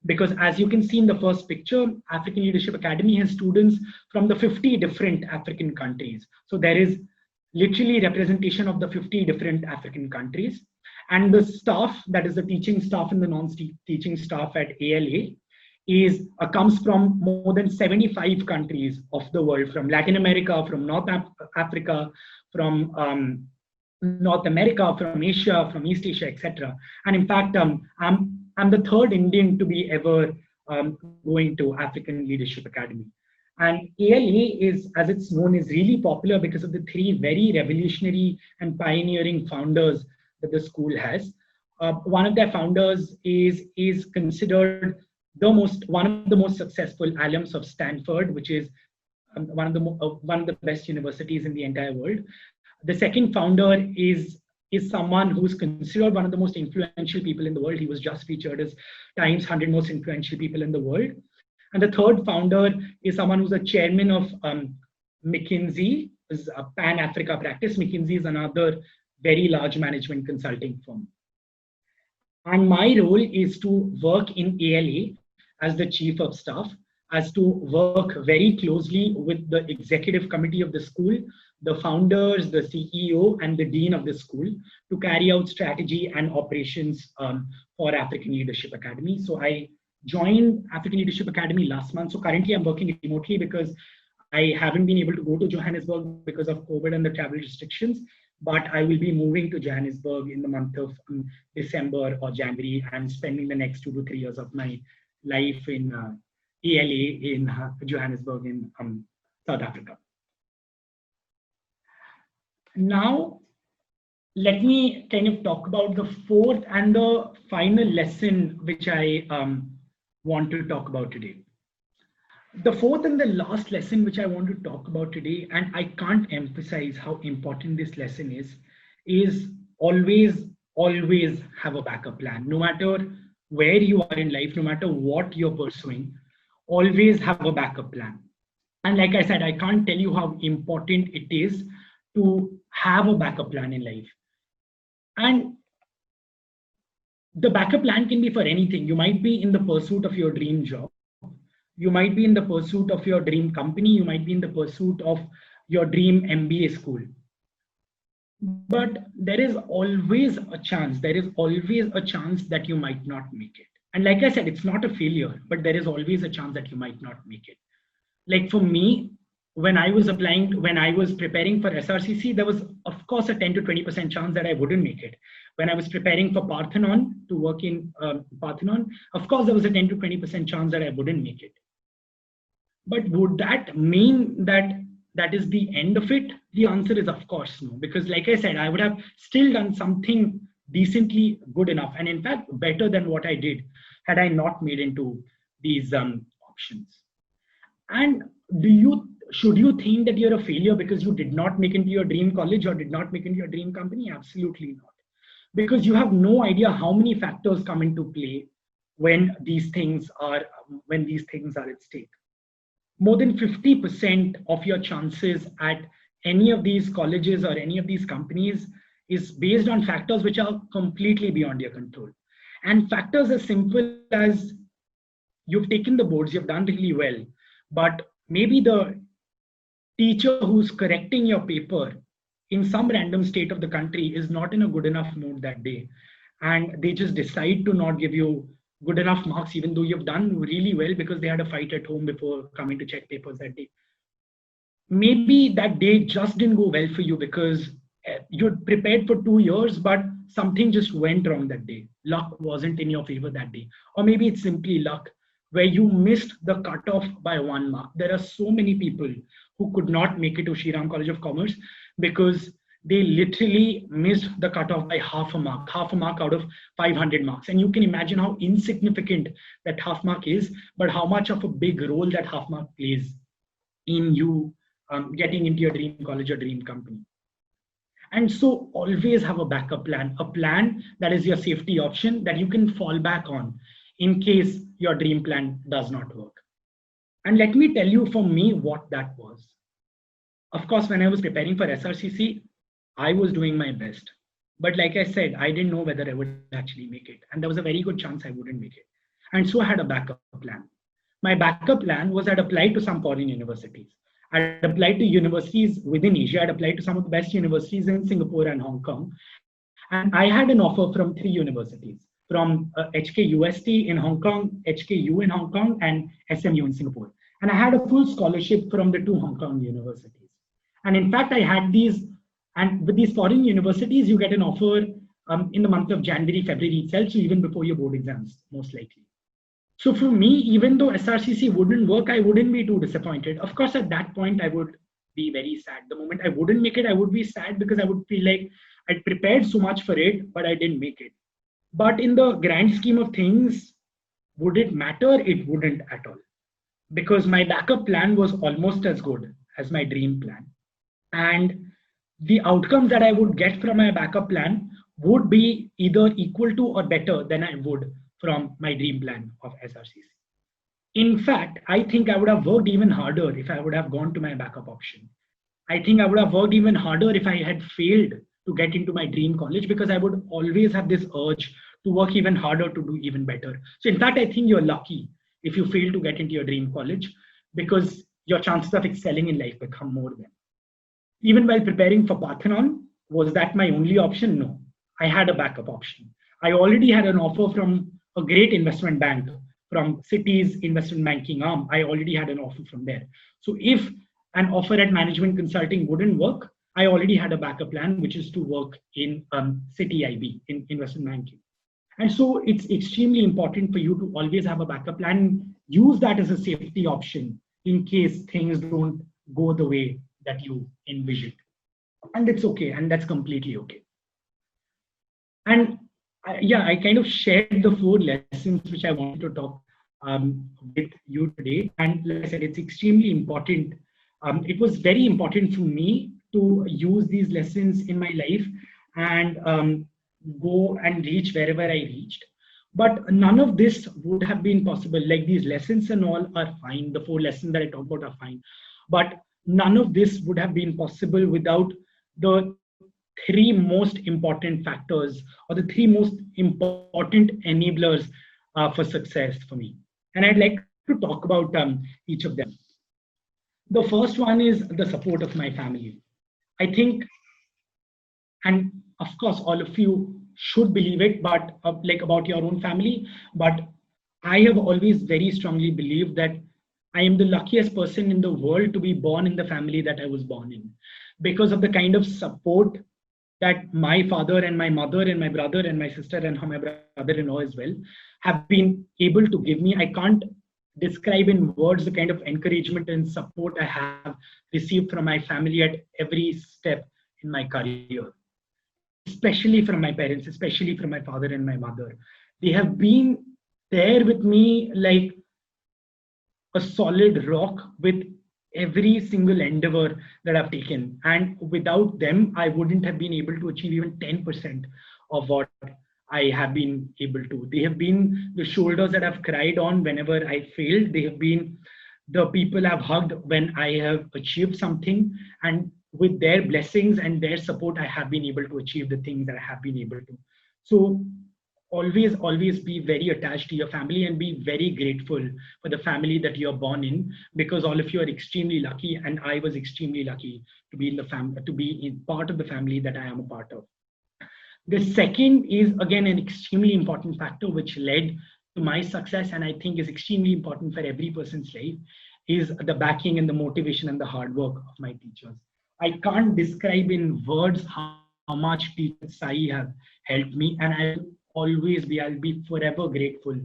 because as you can see in the first picture, African Leadership Academy has students from the 50 different African countries. So there is literally representation of the 50 different African countries. And the staff, that is the teaching staff and the non-teaching staff at ALA, comes from more than 75 countries of the world, from Latin America, from North Africa, from North America, from Asia, from East Asia, etc. And in fact, I'm the third Indian to be ever going to African Leadership Academy. And ALA is, as it's known, is really popular because of the three very revolutionary and pioneering founders that the school has. One of their founders is considered one of the most successful alums of Stanford, which is one of the best universities in the entire world. The second founder is someone who's considered one of the most influential people in the world. He was just featured as Times 100 most influential people in the world. And the third founder is someone who's a chairman of McKinsey, is a Pan-Africa practice. McKinsey is another very large management consulting firm. And my role is to work in ALA as the chief of staff, as to work very closely with the executive committee of the school, the founders, the CEO, and the dean of the school to carry out strategy and operations for African Leadership Academy. So I joined African Leadership Academy last month. So currently I'm working remotely because I haven't been able to go to Johannesburg because of COVID and the travel restrictions. But I will be moving to Johannesburg in the month of December or January and spending the next 2 to 3 years of my life in ALA in Johannesburg in South Africa. Now, let me kind of talk about the fourth and the final lesson which I want to talk about today. The fourth and the last lesson which I want to talk about today, and I can't emphasize how important this lesson is always have a backup plan. No matter where you are in life, no matter what you're pursuing, always have a backup plan. And like I said, I can't tell you how important it is to have a backup plan in life. And the backup plan can be for anything. You might be in the pursuit of your dream job. You might be in the pursuit of your dream company. You might be in the pursuit of your dream MBA school. But there is always a chance. There is always a chance that you might not make it. And like I said, it's not a failure, but there is always a chance that you might not make it. Like for me, when I was preparing for SRCC, there was of course a 10 to 20% chance that I wouldn't make it. When I was preparing for Parthenon to work in Parthenon, of course there was a 10 to 20% chance that I wouldn't make it. But would that mean that that is the end of it? The answer is of course no, because like I said, I would have still done something decently good enough, and in fact better than what I did had I not made into these options. And should you think that you're a failure because you did not make into your dream college or did not make into your dream company? Absolutely not. Because you have no idea how many factors come into play when these things are at stake. More than 50% of your chances at any of these colleges or any of these companies is based on factors which are completely beyond your control. And factors as simple as you've taken the boards, you've done really well, but maybe the teacher who's correcting your paper in some random state of the country is not in a good enough mood that day, and they just decide to not give you good enough marks even though you've done really well because they had a fight at home before coming to check papers that day. Maybe that day just didn't go well for you because you'd prepared for 2 years, but something just went wrong that day. Luck wasn't in your favor that day. Or maybe it's simply luck where you missed the cutoff by 1 mark. There are so many people who could not make it to Shriram College of Commerce because they literally missed the cutoff by half a mark out of 500 marks. And you can imagine how insignificant that half mark is, but how much of a big role that half mark plays in you getting into your dream college or dream company. And so always have a backup plan, a plan that is your safety option that you can fall back on in case your dream plan does not work. And let me tell you for me what that was. Of course, when I was preparing for SRCC, I was doing my best. But like I said, I didn't know whether I would actually make it. And there was a very good chance I wouldn't make it. And so I had a backup plan. My backup plan was I'd applied to some foreign universities. I'd applied to universities within Asia. I'd applied to some of the best universities in Singapore and Hong Kong. And I had an offer from 3 universities, from HKUST in Hong Kong, HKU in Hong Kong, and SMU in Singapore. And I had a full scholarship from the 2 Hong Kong universities. And in fact, I had these, and with these foreign universities, you get an offer in the month of January, February itself, so even before your board exams, most likely. So for me, even though SRCC wouldn't work, I wouldn't be too disappointed. Of course, at that point, I would be very sad. The moment I wouldn't make it, I would be sad because I would feel like I'd prepared so much for it, but I didn't make it. But in the grand scheme of things, would it matter? It wouldn't at all. Because my backup plan was almost as good as my dream plan. And the outcomes that I would get from my backup plan would be either equal to or better than I would from my dream plan of SRCC. In fact, I think I would have worked even harder if I would have gone to my backup option. I think I would have worked even harder if I had failed to get into my dream college, because I would always have this urge to work even harder to do even better. So in fact, I think you're lucky if you fail to get into your dream college, because your chances of excelling in life become more than. Even while preparing for Parthenon, was that my only option? No, I had a backup option. I already had an offer from a great investment bank, from Citi's investment banking arm. I already had an offer from there. So if an offer at management consulting wouldn't work, I already had a backup plan, which is to work in Citi IB, in investment banking. And so it's extremely important for you to always have a backup plan. Use that as a safety option in case things don't go the way that you envisioned. And it's okay, and that's completely okay. And I kind of shared the 4 lessons which I wanted to talk with you today. And like I said, it's extremely important. It was very important for me to use these lessons in my life and go and reach wherever I reached. But none of this would have been possible. Like these lessons and all are fine. The 4 lessons that I talk about are fine. But none of this would have been possible without the 3 most important factors, or the 3 most important enablers for success for me. And I'd like to talk about each of them. The first one is the support of my family. I think, and of course, all of you should believe it, but like about your own family. But I have always very strongly believed that I am the luckiest person in the world to be born in the family that I was born in, because of the kind of support that my father and my mother and my brother and my sister and my brother-in-law as well have been able to give me. I can't describe in words the kind of encouragement and support I have received from my family at every step in my career, especially from my parents, especially from my father and my mother. They have been there with me like a solid rock with every single endeavor that I've taken. And without them, I wouldn't have been able to achieve even 10% of what I have been able to. They have been the shoulders that I've cried on whenever I failed. They have been the people I've hugged when I have achieved something. And with their blessings and their support, I have been able to achieve the things that I have been able to. So always be very attached to your family and be very grateful for the family that you're born in, because all of you are extremely lucky, and I was extremely lucky to be in the family, to be in part of the family that I am a part of. The second is again an extremely important factor which led to my success, and I think is extremely important for every person's life, is the backing and the motivation and the hard work of my teachers. I can't describe in words how much teachers SAI have helped me, and I'll be forever grateful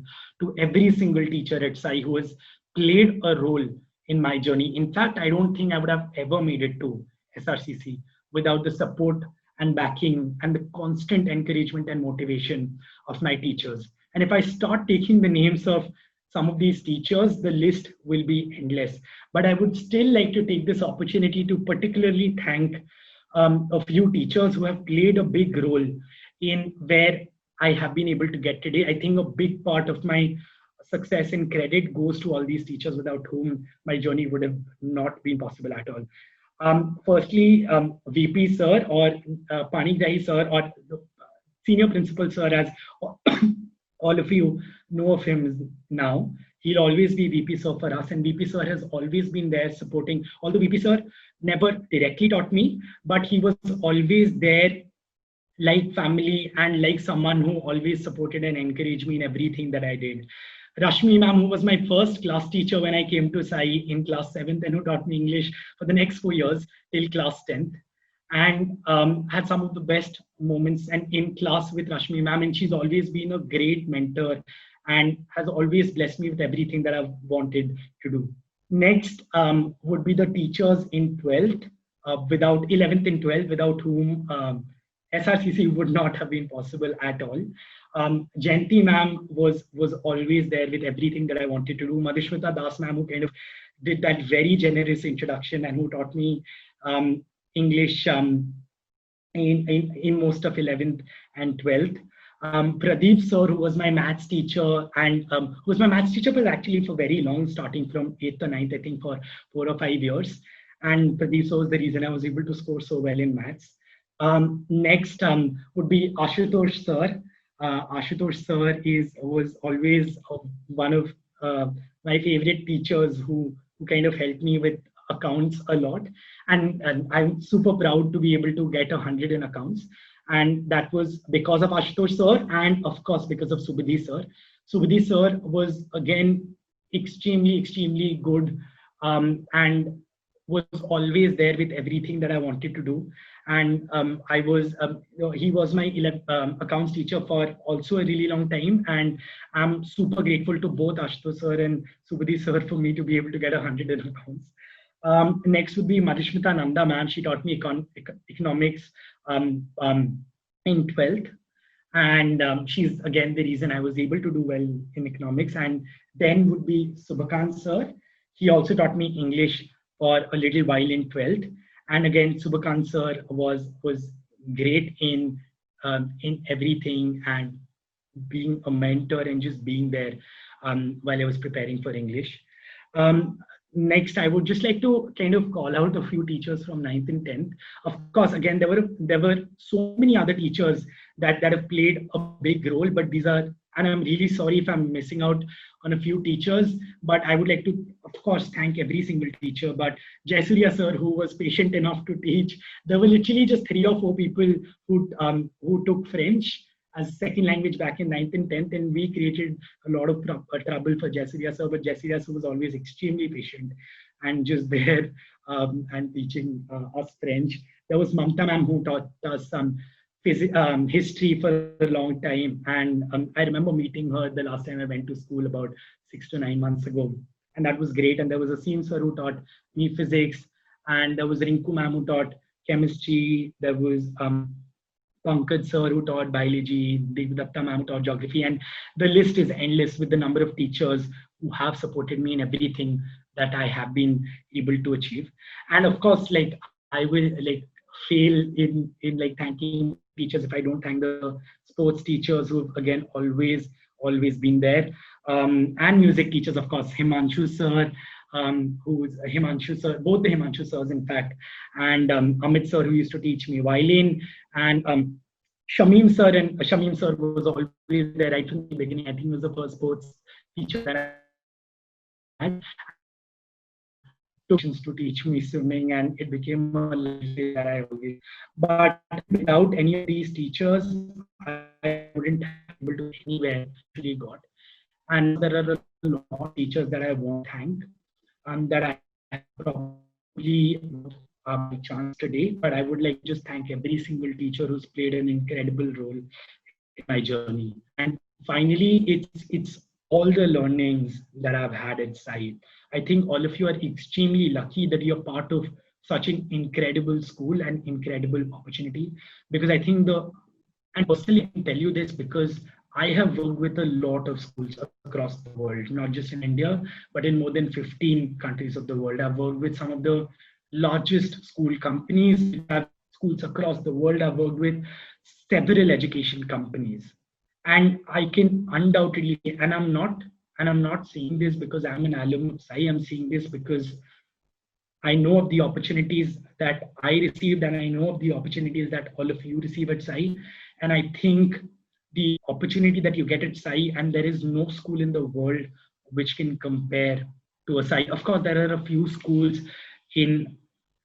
to every single teacher at SAI who has played a role in my journey. In fact, I don't think I would have ever made it to SRCC without the support and backing and the constant encouragement and motivation of my teachers. And if I start taking the names of some of these teachers, the list will be endless. But I would still like to take this opportunity to particularly thank a few teachers who have played a big role in where I have been able to get today. I think a big part of my success and credit goes to all these teachers without whom my journey would have not been possible at all. Firstly, VP sir, or Panigrahi sir, or the senior principal sir, as all of you know of him now. He'll always be VP sir for us, and VP sir has always been there supporting. Although VP sir never directly taught me, but he was always there like family and like someone who always supported and encouraged me in everything that I did. Rashmi ma'am, who was my first class teacher when I came to SAI in class 7th, and who taught me English for the next 4 years till class 10th, and had some of the best moments and in class with Rashmi ma'am, and she's always been a great mentor and has always blessed me with everything that I've wanted to do. Next would be the teachers in 12th, without 11th and 12th, without whom SRCC would not have been possible at all. Jayanti ma'am was always there with everything that I wanted to do. Madhusmita Das ma'am, who kind of did that very generous introduction and who taught me English in most of 11th and 12th. Pradeep sir, who was my maths teacher, and who was my maths teacher but actually for very long, starting from 8th or 9th, I think for 4 or 5 years. And Pradeep sir was the reason I was able to score so well in maths. Next would be Ashutosh sir. Ashutosh sir was always one of my favorite teachers who kind of helped me with accounts a lot, and I'm super proud to be able to get 100 in accounts, and that was because of Ashutosh sir and of course because of Subudhi sir. Subudhi sir was again extremely good and was always there with everything that I wanted to do. And he was my accounts teacher for also a really long time, and I'm super grateful to both Ashutosh sir and Subudhi sir for me to be able to get 100 in accounts. Next would be Madhusmita Nanda ma'am. She taught me economics in 12th, and she's again the reason I was able to do well in economics. And then would be Subhakant sir. He also taught me English for a little while in 12th, and again Subhakant sir was great in everything, and being a mentor and just being there while I was preparing for English. Um, Next, I would just like to kind of call out a few teachers from 9th and 10th. Of course, again, there were so many other teachers that have played a big role, but these are, and I'm really sorry if I'm missing out on a few teachers, but I would like to, of course, thank every single teacher. But Jaisurya sir, who was patient enough to teach, there were literally just 3 or 4 people who took French as second language back in 9th and 10th, and we created a lot of trouble for Jaisurya sir, but Jaisurya sir was always extremely patient and just there and teaching us French. There was Mamta ma'am who taught us some history for a long time, and I remember meeting her the last time I went to school about 6 to 9 months ago, and that was great. And there was a Asim sir who taught me physics, and there was Rinku ma'am who taught chemistry. There was Pankaj sir who taught biology, Devdatta ma'am who taught geography, and the list is endless with the number of teachers who have supported me in everything that I have been able to achieve. And of course, like I will like fail in like thanking teachers if I don't thank the sports teachers who've again always been there, and music teachers, of course, Himanshu sir, who's Himanshu sir, both the Himanshu sirs in fact, and Amit sir who used to teach me violin, and Shamim sir, and Shamim sir was always there right from the beginning. I think he was the first sports teacher that I had. To teach me swimming, and it became a life that I always. But without any of these teachers, I wouldn't have been able to anywhere actually got. And there are a lot of teachers that I want to thank, that I probably by chance today, but I would like to just thank every single teacher who's played an incredible role in my journey. And finally, it's all the learnings that I've had at SAI. I think all of you are extremely lucky that you're part of such an incredible school and incredible opportunity, because I think and personally I can tell you this because I have worked with a lot of schools across the world, not just in India, but in more than 15 countries of the world. I've worked with some of the largest school companies, schools across the world. I've worked with several education companies. And I can undoubtedly, and I'm not saying this because I'm an alumni of SAI, I'm saying this because I know of the opportunities that I received, and I know of the opportunities that all of you receive at SAI. And I think the opportunity that you get at SAI, and there is no school in the world which can compare to a SAI. Of course, there are a few schools in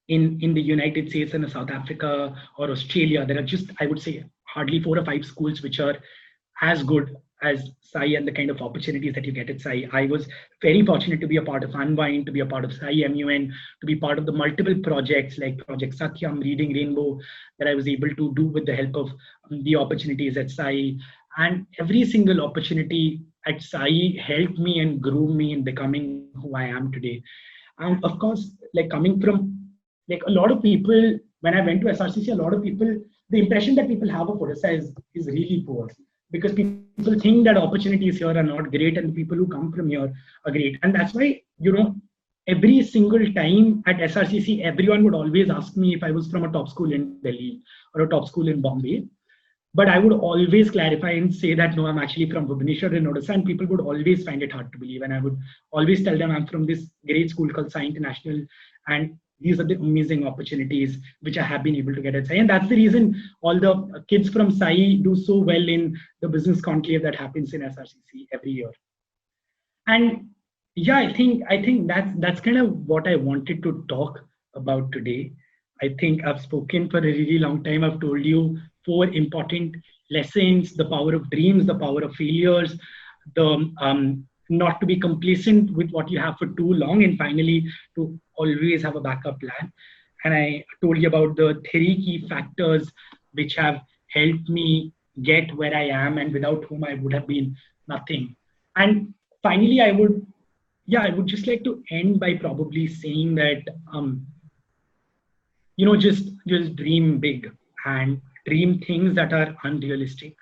the United States and South Africa or Australia. There are just, I would say, hardly 4 or 5 schools which are as good as SAI and the kind of opportunities that you get at SAI. I was very fortunate to be a part of Unwind, to be a part of SAI MUN, to be part of the multiple projects like Project Satyam, Reading Rainbow, that I was able to do with the help of the opportunities at SAI. And every single opportunity at SAI helped me and grew me in becoming who I am today. And of course, like coming from like a lot of people, when I went to SRCC, a lot of people, the impression that people have of Odisha is really poor, because people think that opportunities here are not great and the people who come from here are great. And that's why, every single time at SRCC, everyone would always ask me if I was from a top school in Delhi or a top school in Bombay. But I would always clarify and say that, no, I'm actually from Bhubaneswar in Odisha, and people would always find it hard to believe. And I would always tell them I'm from this great school called SAI International, and these are the amazing opportunities which I have been able to get at SAI. And that's the reason all the kids from SAI do so well in the business conclave that happens in SRCC every year. And yeah, I think that's kind of what I wanted to talk about today. I think I've spoken for a really long time. I've told you 4 important lessons: the power of dreams, the power of failures, the not to be complacent with what you have for too long, and finally to always have a backup plan. And I told you about the 3 key factors which have helped me get where I am, and without whom I would have been nothing. And finally, I would just like to end by probably saying that just dream big and dream things that are unrealistic.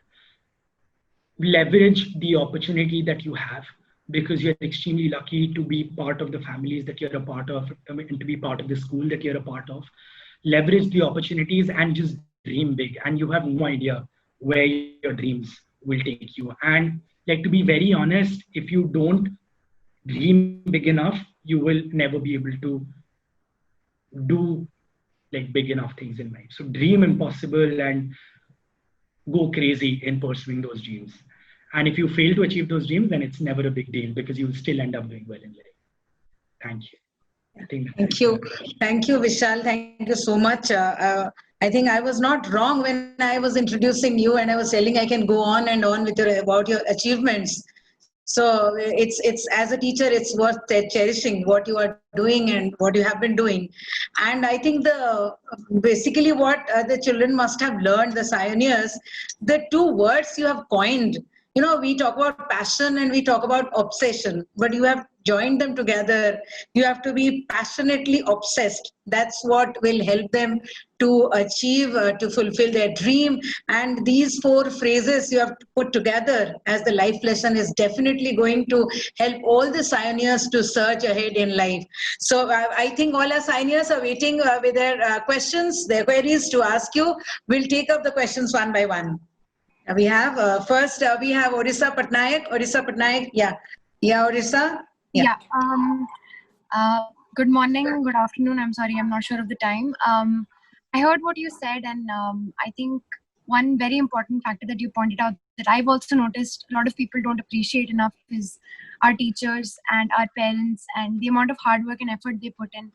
Leverage the opportunity that you have, because you're extremely lucky to be part of the families that you're a part of, and to be part of the school that you're a part of. Leverage the opportunities and just dream big. And you have no idea where your dreams will take you. And like, to be very honest, if you don't dream big enough, you will never be able to do like big enough things in life. So dream impossible and go crazy in pursuing those dreams. And if you fail to achieve those dreams, then it's never a big deal because you'll still end up doing well in life. Thank you. I think Thank you. Thank you, Vishal. Thank you so much. I think I was not wrong when I was introducing you and I was telling I can go on and on with about your achievements. So it's as a teacher, it's worth cherishing what you are doing and what you have been doing. And I think basically what the children must have learned, the pioneers, the two words you have coined. You know, we talk about passion and we talk about obsession, but you have joined them together. You have to be passionately obsessed. That's what will help them to achieve, to fulfill their dream. And these four phrases you have put together as the life lesson is definitely going to help all the pioneers to surge ahead in life. So I think all our pioneers are waiting with their questions, their queries to ask you. We'll take up the questions one by one. We have first we have Orissa Patnaik. Orissa Patnaik, yeah, Orissa. Yeah. Good morning, good afternoon. I'm sorry, I'm not sure of the time. I heard what you said, and I think one very important factor that you pointed out that I've also noticed a lot of people don't appreciate enough is our teachers and our parents and the amount of hard work and effort they put in.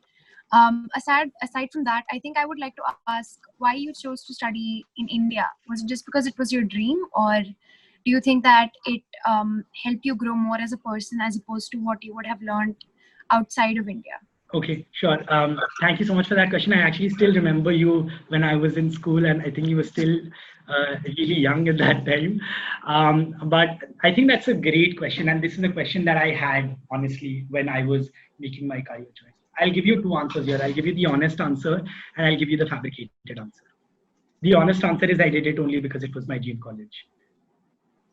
Aside from that, I think I would like to ask why you chose to study in India. Was it just because it was your dream, or do you think that it helped you grow more as a person as opposed to what you would have learned outside of India? Okay, sure. Thank you so much for that question. I actually still remember you when I was in school, and I think you were still really young at that time. But I think that's a great question. And this is a question that I had, honestly, when I was making my career choice. I'll give you two answers here. I'll give you the honest answer, and I'll give you the fabricated answer. The honest answer is I did it only because it was my dream college.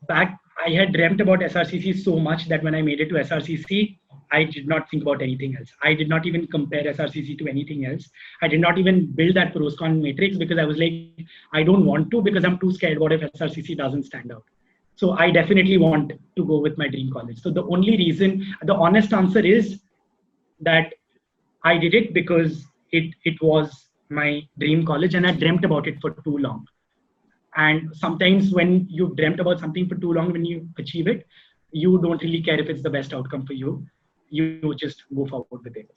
Back, I had dreamt about SRCC so much that when I made it to SRCC, I did not think about anything else. I did not even compare SRCC to anything else. I did not even build that pros con matrix because I was like, I don't want to because I'm too scared. What if SRCC doesn't stand out? So I definitely want to go with my dream college. So the only reason, the honest answer is that I did it because it was my dream college and I dreamt about it for too long. And sometimes when you've dreamt about something for too long, when you achieve it, you don't really care if it's the best outcome for you. You just go forward with it.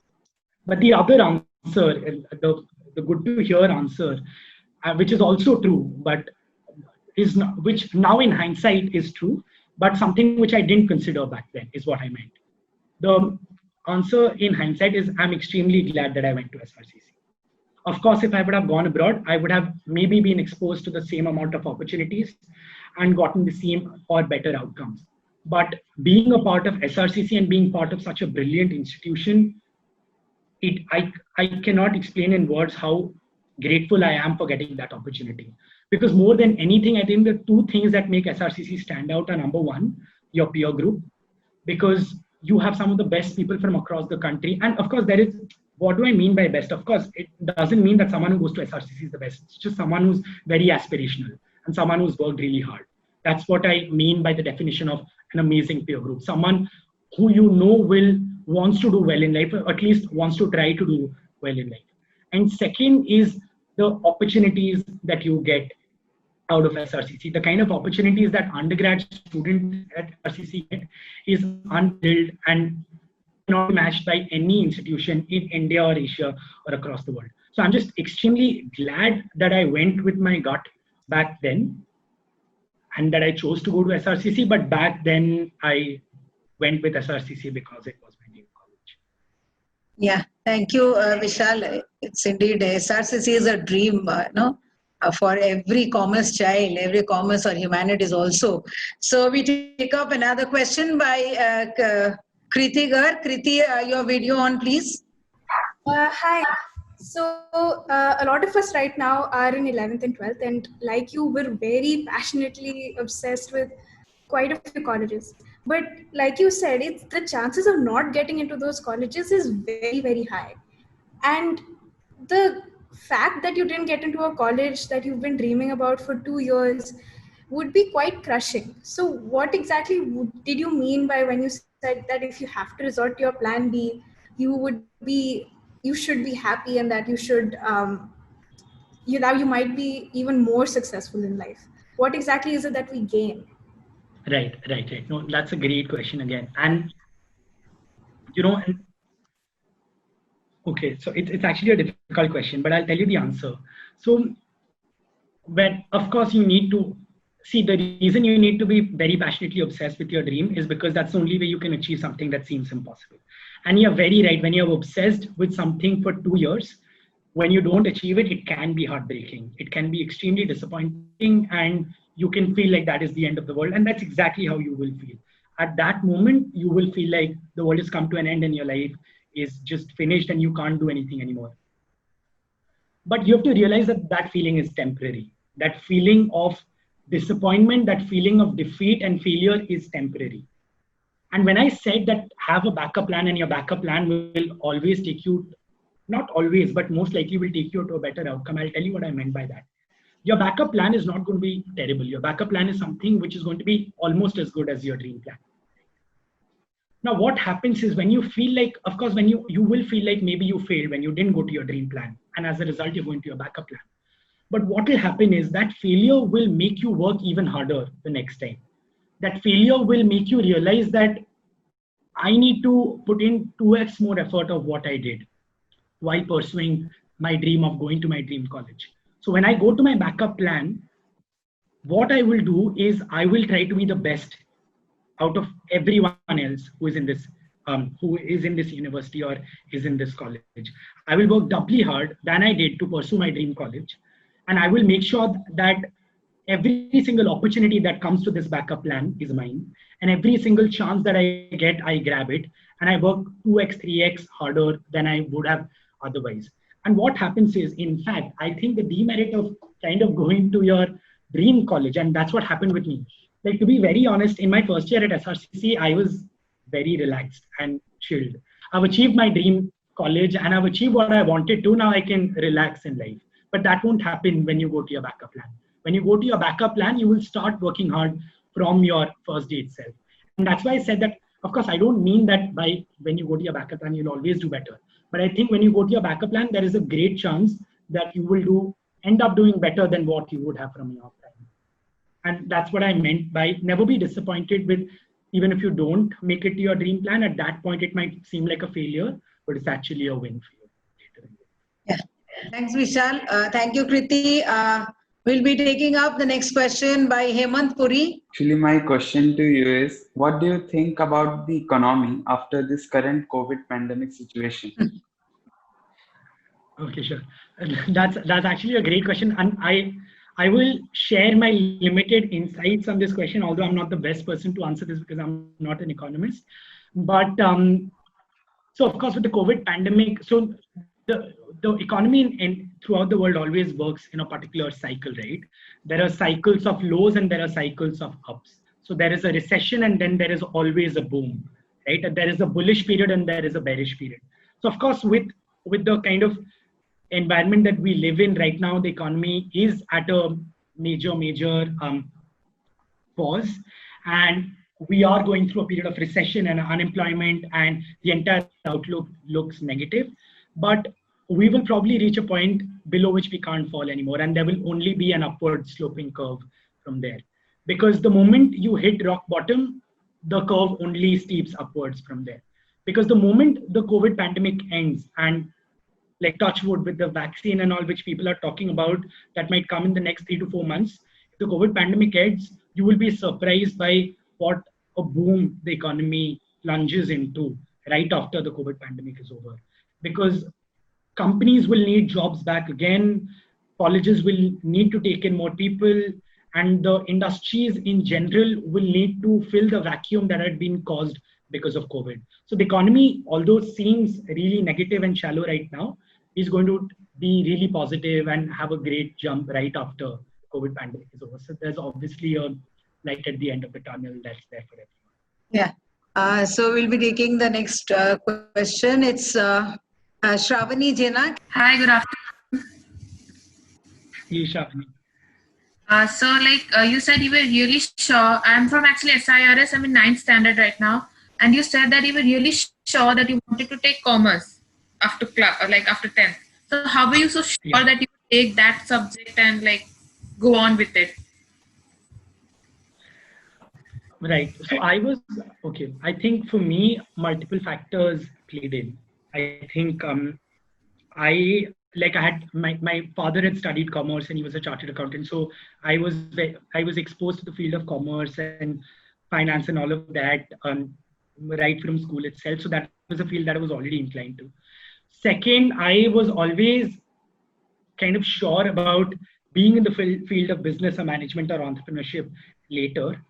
But the other answer, the good to hear answer, which is also true, but is not, which now in hindsight is true, but something which I didn't consider back then is what I meant. The answer in hindsight is I'm extremely glad that I went to SRCC. Of course, if I would have gone abroad, I would have maybe been exposed to the same amount of opportunities and gotten the same or better outcomes. But being a part of SRCC and being part of such a brilliant institution, I cannot explain in words how grateful I am for getting that opportunity. Because more than anything, I think the two things that make SRCC stand out are number one, your peer group, because you have some of the best people from across the country. And of course, there is, what do I mean by best? Of course, it doesn't mean that someone who goes to SRCC is the best. It's just someone who's very aspirational and someone who's worked really hard. That's what I mean by the definition of an amazing peer group. Someone who you know wants to do well in life, or at least wants to try to do well in life. And second is the opportunities that you get out of SRCC. The kind of opportunities that undergrad students at SRCC get is unbuilt and not matched by any institution in India or Asia or across the world. So I'm just extremely glad that I went with my gut back then and that I chose to go to SRCC. But back then I went with SRCC because it was my dream college. Yeah, thank you, Vishal. It's indeed SRCC is a dream, for every commerce child, every commerce or humanities also. So we take up another question by Kriti Gar. Kriti, your video on, please. Hi. So a lot of us right now are in 11th and 12th, and like you, we're very passionately obsessed with quite a few colleges. But like you said, the chances of not getting into those colleges is very, very high. And the fact that you didn't get into a college that you've been dreaming about for 2 years would be quite crushing. So what exactly did you mean by when you said that if you have to resort to your plan B, you should be happy, and that you should, you might be even more successful in life? What exactly is it that we gain? Right. No, that's a great question again. And, and okay, so it's actually a difficult question, but I'll tell you the answer. So when, of course, you need to see, the reason you need to be very passionately obsessed with your dream is because that's the only way you can achieve something that seems impossible. And you're very right. When you're obsessed with something for 2 years, when you don't achieve it, it can be heartbreaking. It can be extremely disappointing, and you can feel like that is the end of the world. And that's exactly how you will feel. At that moment, you will feel like the world has come to an end and your life is just finished and you can't do anything anymore. But you have to realize that that feeling is temporary. That feeling of disappointment, that feeling of defeat and failure is temporary. And when I said that have a backup plan, and your backup plan will always take you, not always, but most likely will take you to a better outcome, I'll tell you what I meant by that. Your backup plan is not going to be terrible. Your backup plan is something which is going to be almost as good as your dream plan. Now, what happens is when you feel like, of course, when you will feel like maybe you failed when you didn't go to your dream plan. And as a result, you're going to your backup plan. But what will happen is that failure will make you work even harder the next time. That failure will make you realize that I need to put in 2x more effort of what I did while pursuing my dream of going to my dream college. So when I go to my backup plan, what I will do is I will try to be the best out of everyone else who is in this university or is in this college. I will work doubly hard than I did to pursue my dream college. And I will make sure that every single opportunity that comes to this backup plan is mine. And every single chance that I get, I grab it. And I work 2x, 3x harder than I would have otherwise. And what happens is, in fact, I think the demerit of kind of going to your dream college, and that's what happened with me. Like, to be very honest, in my first year at SRCC, I was very relaxed and chilled. I've achieved my dream college and I've achieved what I wanted to. Now I can relax in life. But that won't happen when you go to your backup plan. When you go to your backup plan, you will start working hard from your first day itself. And that's why I said that, of course, I don't mean that when you go to your backup plan, you'll always do better. But I think when you go to your backup plan, there is a great chance that you will end up doing better than what you would have from your plan. And that's what I meant by never be disappointed with, even if you don't make it to your dream plan. At that point, it might seem like a failure, but it's actually a win for you. Yeah. Thanks, Vishal. Thank you, Kriti. We'll be taking up the next question by Hemant Puri. Actually, my question to you is, what do you think about the economy after this current COVID pandemic situation? Okay, sure. That's actually a great question. And I will share my limited insights on this question, although I'm not the best person to answer this because I'm not an economist. But so, of course, with the COVID pandemic, so the economy throughout the world always works in a particular cycle, right? There are cycles of lows and there are cycles of ups. So there is a recession and then there is always a boom, right? There is a bullish period and there is a bearish period. So, of course, with the kind of environment that we live in right now, the economy is at a major pause, and we are going through a period of recession and unemployment, and the entire outlook looks negative. But we will probably reach a point below which we can't fall anymore, and there will only be an upward sloping curve from there. Because the moment you hit rock bottom, the curve only steeps upwards from there. Because the moment the COVID pandemic ends, and like touch wood with the vaccine and all which people are talking about that might come in the next 3 to 4 months, if the COVID pandemic ends, you will be surprised by what a boom the economy plunges into right after the COVID pandemic is over. Because companies will need jobs back again, colleges will need to take in more people, and the industries in general will need to fill the vacuum that had been caused because of COVID. So the economy, although seems really negative and shallow right now, is going to be really positive and have a great jump right after COVID pandemic is over. So there's obviously a light at the end of the tunnel that's there for everyone. Yeah. So we'll be taking the next question. It's Shravani Jena. Hi, good afternoon. Hey, Shravani. So like you said, you were really sure. I'm from actually SIRS. I'm in 9th standard right now, and you said that you were really sure that you wanted to take commerce after like after 10th. So how were you so sure Yeah. that you would take that subject and like go on with it? Right. So I was okay. I think for me, multiple factors played in. I think I had my father had studied commerce and he was a chartered accountant. So I was exposed to the field of commerce and finance and all of that right from school itself. So that was a field that I was already inclined to. Second, I was always kind of sure about being in the field of business or management or entrepreneurship later,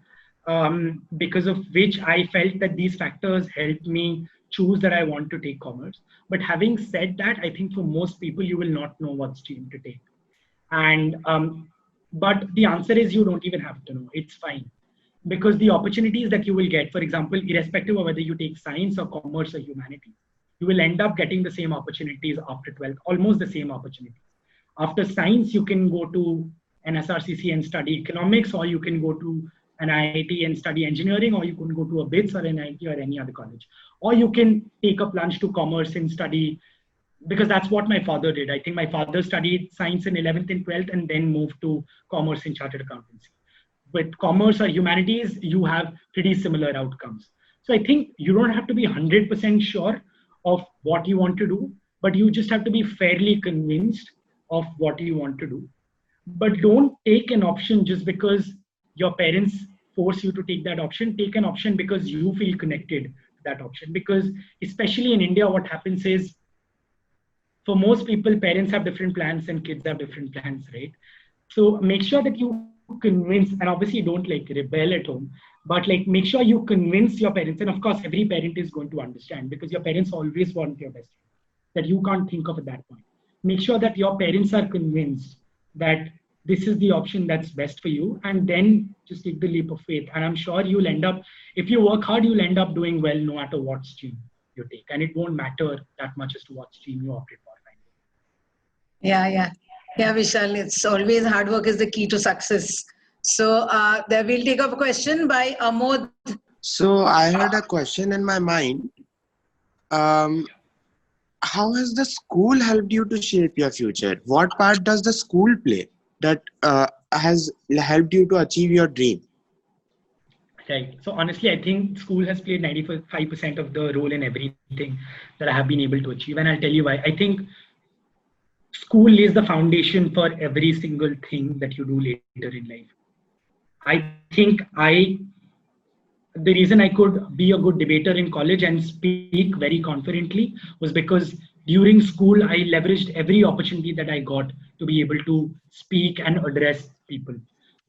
because of which I felt that these factors helped me choose that I want to take commerce. But having said that, I think for most people, you will not know what stream to take. And but the answer is you don't even have to know. It's fine because the opportunities that you will get, for example, irrespective of whether you take science or commerce or humanities, you will end up getting the same opportunities after 12th, almost the same opportunities. After science, you can go to an SRCC and study economics, or you can go to an IIT and study engineering, or you can go to a BITS or an IIT or any other college. Or you can take a plunge to commerce and study, because that's what my father did. I think my father studied science in 11th and 12th and then moved to commerce and chartered accountancy. With commerce or humanities, you have pretty similar outcomes. So I think you don't have to be 100% sure of what you want to do, but you just have to be fairly convinced of what you want to do. But don't take an option just because your parents force you to take that option. Take an option because you feel connected to that option. Because especially in India, what happens is for most people, parents have different plans and kids have different plans, right? So make sure that you convince, and obviously don't like rebel at home, but like make sure you convince your parents. And of course, every parent is going to understand because your parents always want your best, that you can't think of at that point. Make sure that your parents are convinced that this is the option that's best for you, and then just take the leap of faith. And I'm sure you'll end up, if you work hard, you'll end up doing well no matter what stream you take. And it won't matter that much as to what stream you opt for. Yeah, yeah. Yeah, Vishal, it's always hard work is the key to success. So there we'll take up a question by Amod. So I had a question in my mind. Um, how has the school helped you to shape your future? What part does the school play that has helped you to achieve your dream? Right. So honestly, I think school has played 95% of the role in everything that I have been able to achieve. And I'll tell you why. I think school lays the foundation for every single thing that you do later in life. I think the reason I could be a good debater in college and speak very confidently was because during school, I leveraged every opportunity that I got to be able to speak and address people.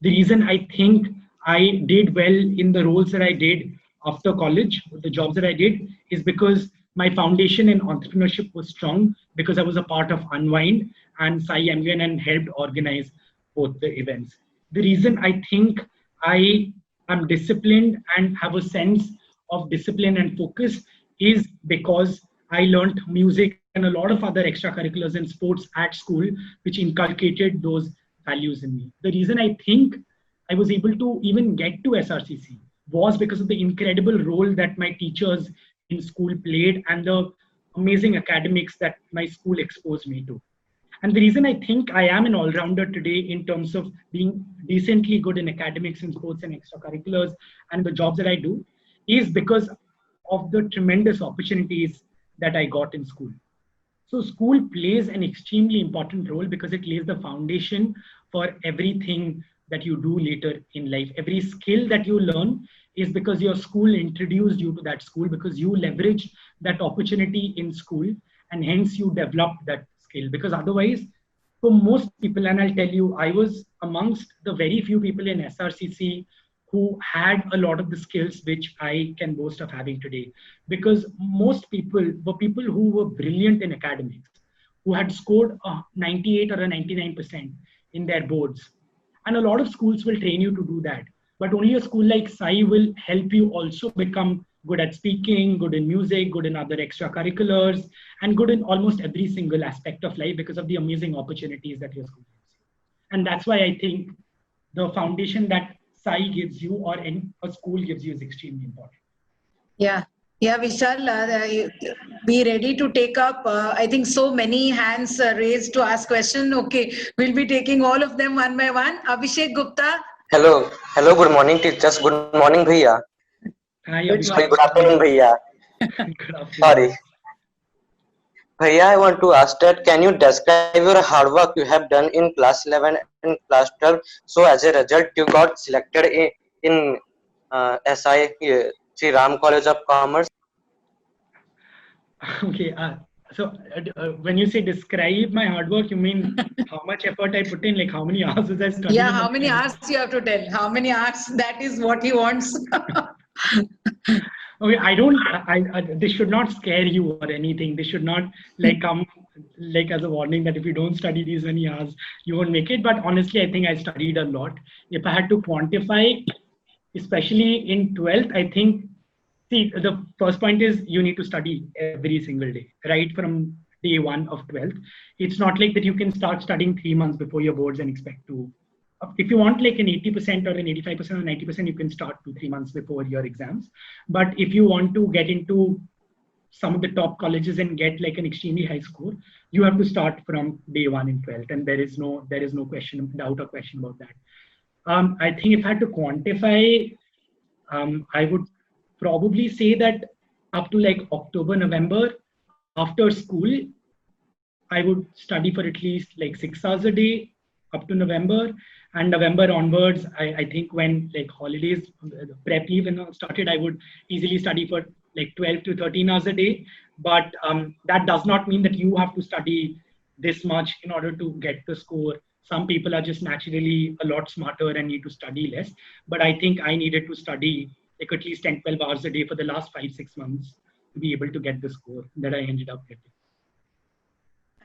The reason I think I did well in the roles that I did after college, the jobs that I did, is because my foundation in entrepreneurship was strong because I was a part of Unwind and SAI MUN and helped organize both the events. The reason I think I am disciplined and have a sense of discipline and focus is because I learned music and a lot of other extracurriculars and sports at school, which inculcated those values in me. The reason I think I was able to even get to SRCC was because of the incredible role that my teachers in school played and the amazing academics that my school exposed me to. And the reason I think I am an all-rounder today in terms of being decently good in academics and sports and extracurriculars and the jobs that I do is because of the tremendous opportunities that I got in school. So school plays an extremely important role because it lays the foundation for everything that you do later in life. Every skill that you learn is because your school introduced you to that school, because you leveraged that opportunity in school, and hence you developed that skill. Because otherwise, for most people, and I'll tell you, I was amongst the very few people in SRCC who had a lot of the skills which I can boast of having today. Because most people were people who were brilliant in academics, who had scored a 98 or a 99% in their boards. And a lot of schools will train you to do that. But only a school like SAI will help you also become good at speaking, good in music, good in other extracurriculars, and good in almost every single aspect of life because of the amazing opportunities that your school gives you. And that's why I think the foundation that SAI gives you or a school gives you is extremely important. Yeah. Yeah, Vishal, be ready to take up. I think so many hands raised to ask question. Okay, we'll be taking all of them one by one. Abhishek Gupta. Hello, good morning, teachers. Good morning, Bhaiya. Hi, Good Sorry, Abhishek. good afternoon, Bhaiya. Good afternoon. Sorry. Bhaiya, I want to ask that can you describe your hard work you have done in class 11 and class 12? So, as a result, you got selected in SI, Sri Ram College of Commerce. Okay. So when you say describe my hard work, you mean how much effort I put in, like how many hours I studied? Yeah, how many hours you have to tell? How many hours? That is what he wants. Okay, I this should not scare you or anything. This should not like come like as a warning that if you don't study these many hours, you won't make it. But honestly, I think I studied a lot. If I had to quantify, especially in 12th, I think, see, the first point is you need to study every single day, right from day one of 12th. It's not like that you can start studying 3 months before your boards and expect to. If you want like an 80% or an 85% or 90%, you can start 2-3 months before your exams. But if you want to get into some of the top colleges and get like an extremely high score, you have to start from day one in 12th, and there is no doubt or question about that. I think if I had to quantify, I would probably say that up to like October, November, after school, I would study for at least like 6 hours a day up to November. And November onwards, I think when like holidays, prep leave started, I would easily study for like 12 to 13 hours a day. But that does not mean that you have to study this much in order to get the score. Some people are just naturally a lot smarter and need to study less. But I think I needed to study like at least 10-12 hours a day for the last 5-6 months to be able to get the score that I ended up getting.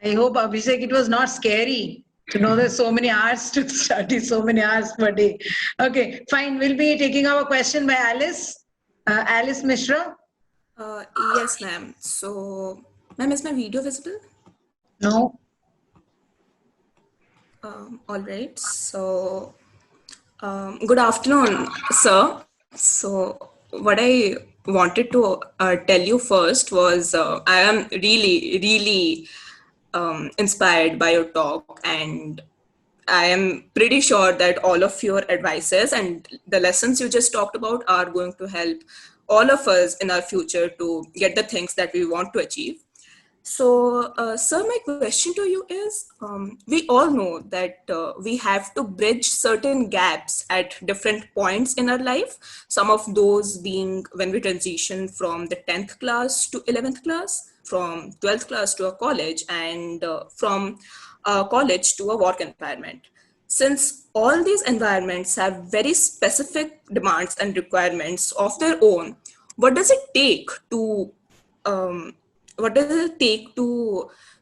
I hope, Abhishek, it was not scary to know there's so many hours to study, so many hours per day. Okay, fine. We'll be taking our question by Alice. Alice Mishra. Yes, ma'am. So, ma'am, is my video visible? No. All right. So, good afternoon, sir. So, what I wanted to tell you first was I am really inspired by your talk, and I am pretty sure that all of your advices and the lessons you just talked about are going to help all of us in our future to get the things that we want to achieve. So, sir, my question to you is, we all know that we have to bridge certain gaps at different points in our life. Some of those being when we transition from the 10th class to 11th class, from 12th class to a college, and from a college to a work environment. Since all these environments have very specific demands and requirements of their own, what does it take to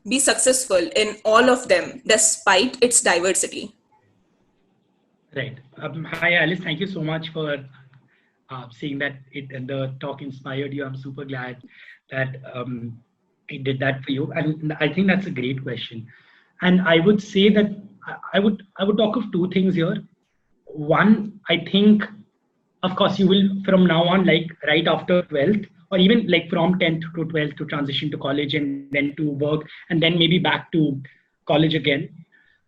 be successful in all of them despite its diversity? Right. Hi, Alice. Thank you so much for saying that the talk inspired you. I'm super glad that it did that for you. And I think that's a great question. And I would say that I would talk of two things here. One, I think, of course, you will from now on, like right after 12th, or even like from 10th to 12th to transition to college and then to work and then maybe back to college again.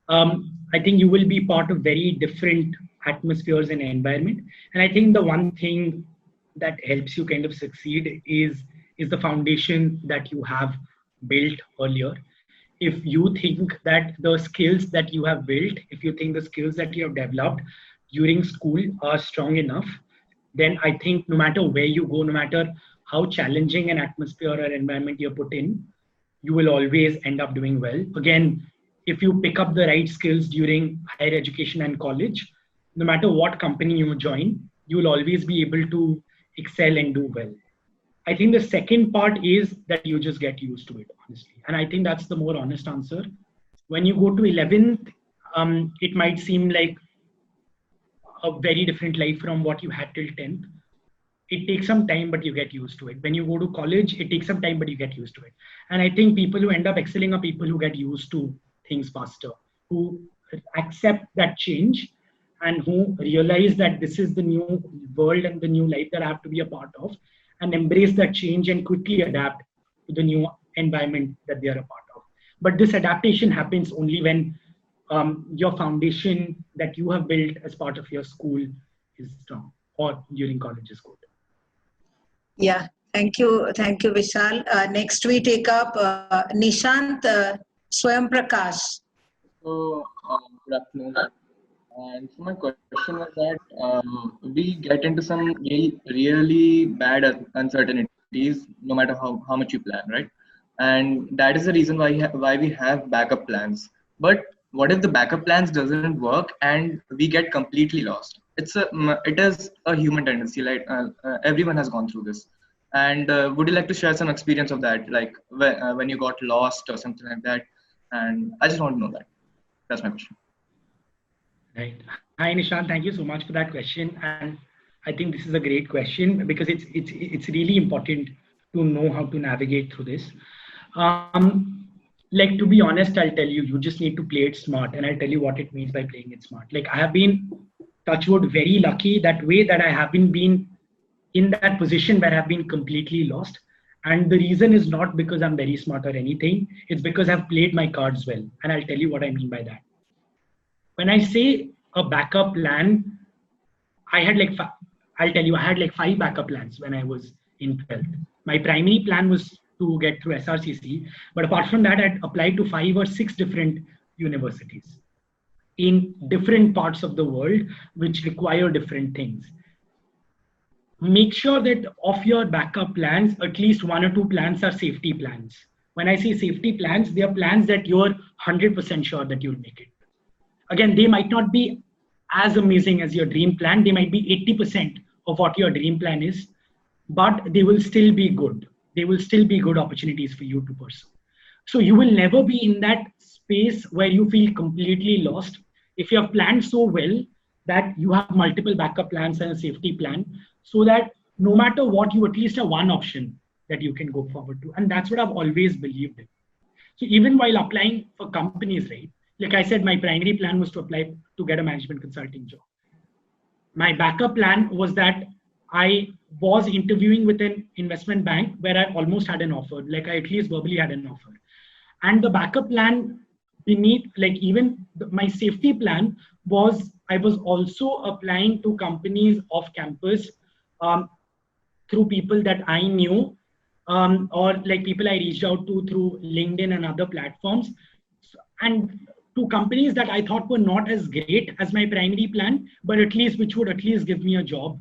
I think you will be part of very different atmospheres and environment. And I think the one thing that helps you kind of succeed is the foundation that you have built earlier. If you think that the skills that you have built, if you think the skills that you have developed during school are strong enough, then I think no matter where you go, no matter how challenging an atmosphere or environment you're put in, you will always end up doing well. Again, if you pick up the right skills during higher education and college, no matter what company you join, you will always be able to excel and do well. I think the second part is that you just get used to it, honestly. And I think that's the more honest answer. When you go to 11th, it might seem like a very different life from what you had till 10th. It takes some time, but you get used to it. When you go to college, it takes some time, but you get used to it. And I think people who end up excelling are people who get used to things faster, who accept that change and who realize that this is the new world and the new life that I have to be a part of, and embrace that change and quickly adapt to the new environment that they are a part of. But this adaptation happens only when your foundation that you have built as part of your school is strong, or during college is good. Yeah, thank you, Vishal. Next we take up Nishant Swayam Prakash. So, good afternoon. And so my question was that we get into some really bad uncertainties no matter how much you plan, right? And that is the reason why we have backup plans. But what if the backup plans doesn't work and we get completely lost? It is a human tendency, like everyone has gone through this. And would you like to share some experience of that, like when you got lost or something like that? And I just want to know that. That's my question. Right. Hi, Nishant. Thank you so much for that question. And I think this is a great question because it's really important to know how to navigate through this. Like, to be honest, I'll tell you, you just need to play it smart, and I'll tell you what it means by playing it smart. Like, I have been, touchwood, very lucky that way that I haven't been in that position where I've been completely lost. And the reason is not because I'm very smart or anything. It's because I've played my cards well. And I'll tell you what I mean by that. When I say a backup plan, I had like, I'll tell you, I had like 5 backup plans when I was in 12th. My primary plan was to get through SRCC. But apart from that, I'd applied to 5 or 6 different universities in different parts of the world, which require different things. Make sure that of your backup plans, at least 1 or 2 plans are safety plans. When I say safety plans, they are plans that you're 100% sure that you'll make it. Again, they might not be as amazing as your dream plan. They might be 80% of what your dream plan is, but they will still be good. They will still be good opportunities for you to pursue. So you will never be in that space where you feel completely lost. If you have planned so well that you have multiple backup plans and a safety plan, so that no matter what, you at least have one option that you can go forward to. And that's what I've always believed in. So even while applying for companies, right? Like I said, my primary plan was to apply to get a management consulting job. My backup plan was that I was interviewing with an investment bank where I almost had an offer, like I at least verbally had an offer. And the backup plan beneath, like even my safety plan was, I was also applying to companies off campus through people that I knew, or like people I reached out to through LinkedIn and other platforms. And to companies that I thought were not as great as my primary plan, but at least which would at least give me a job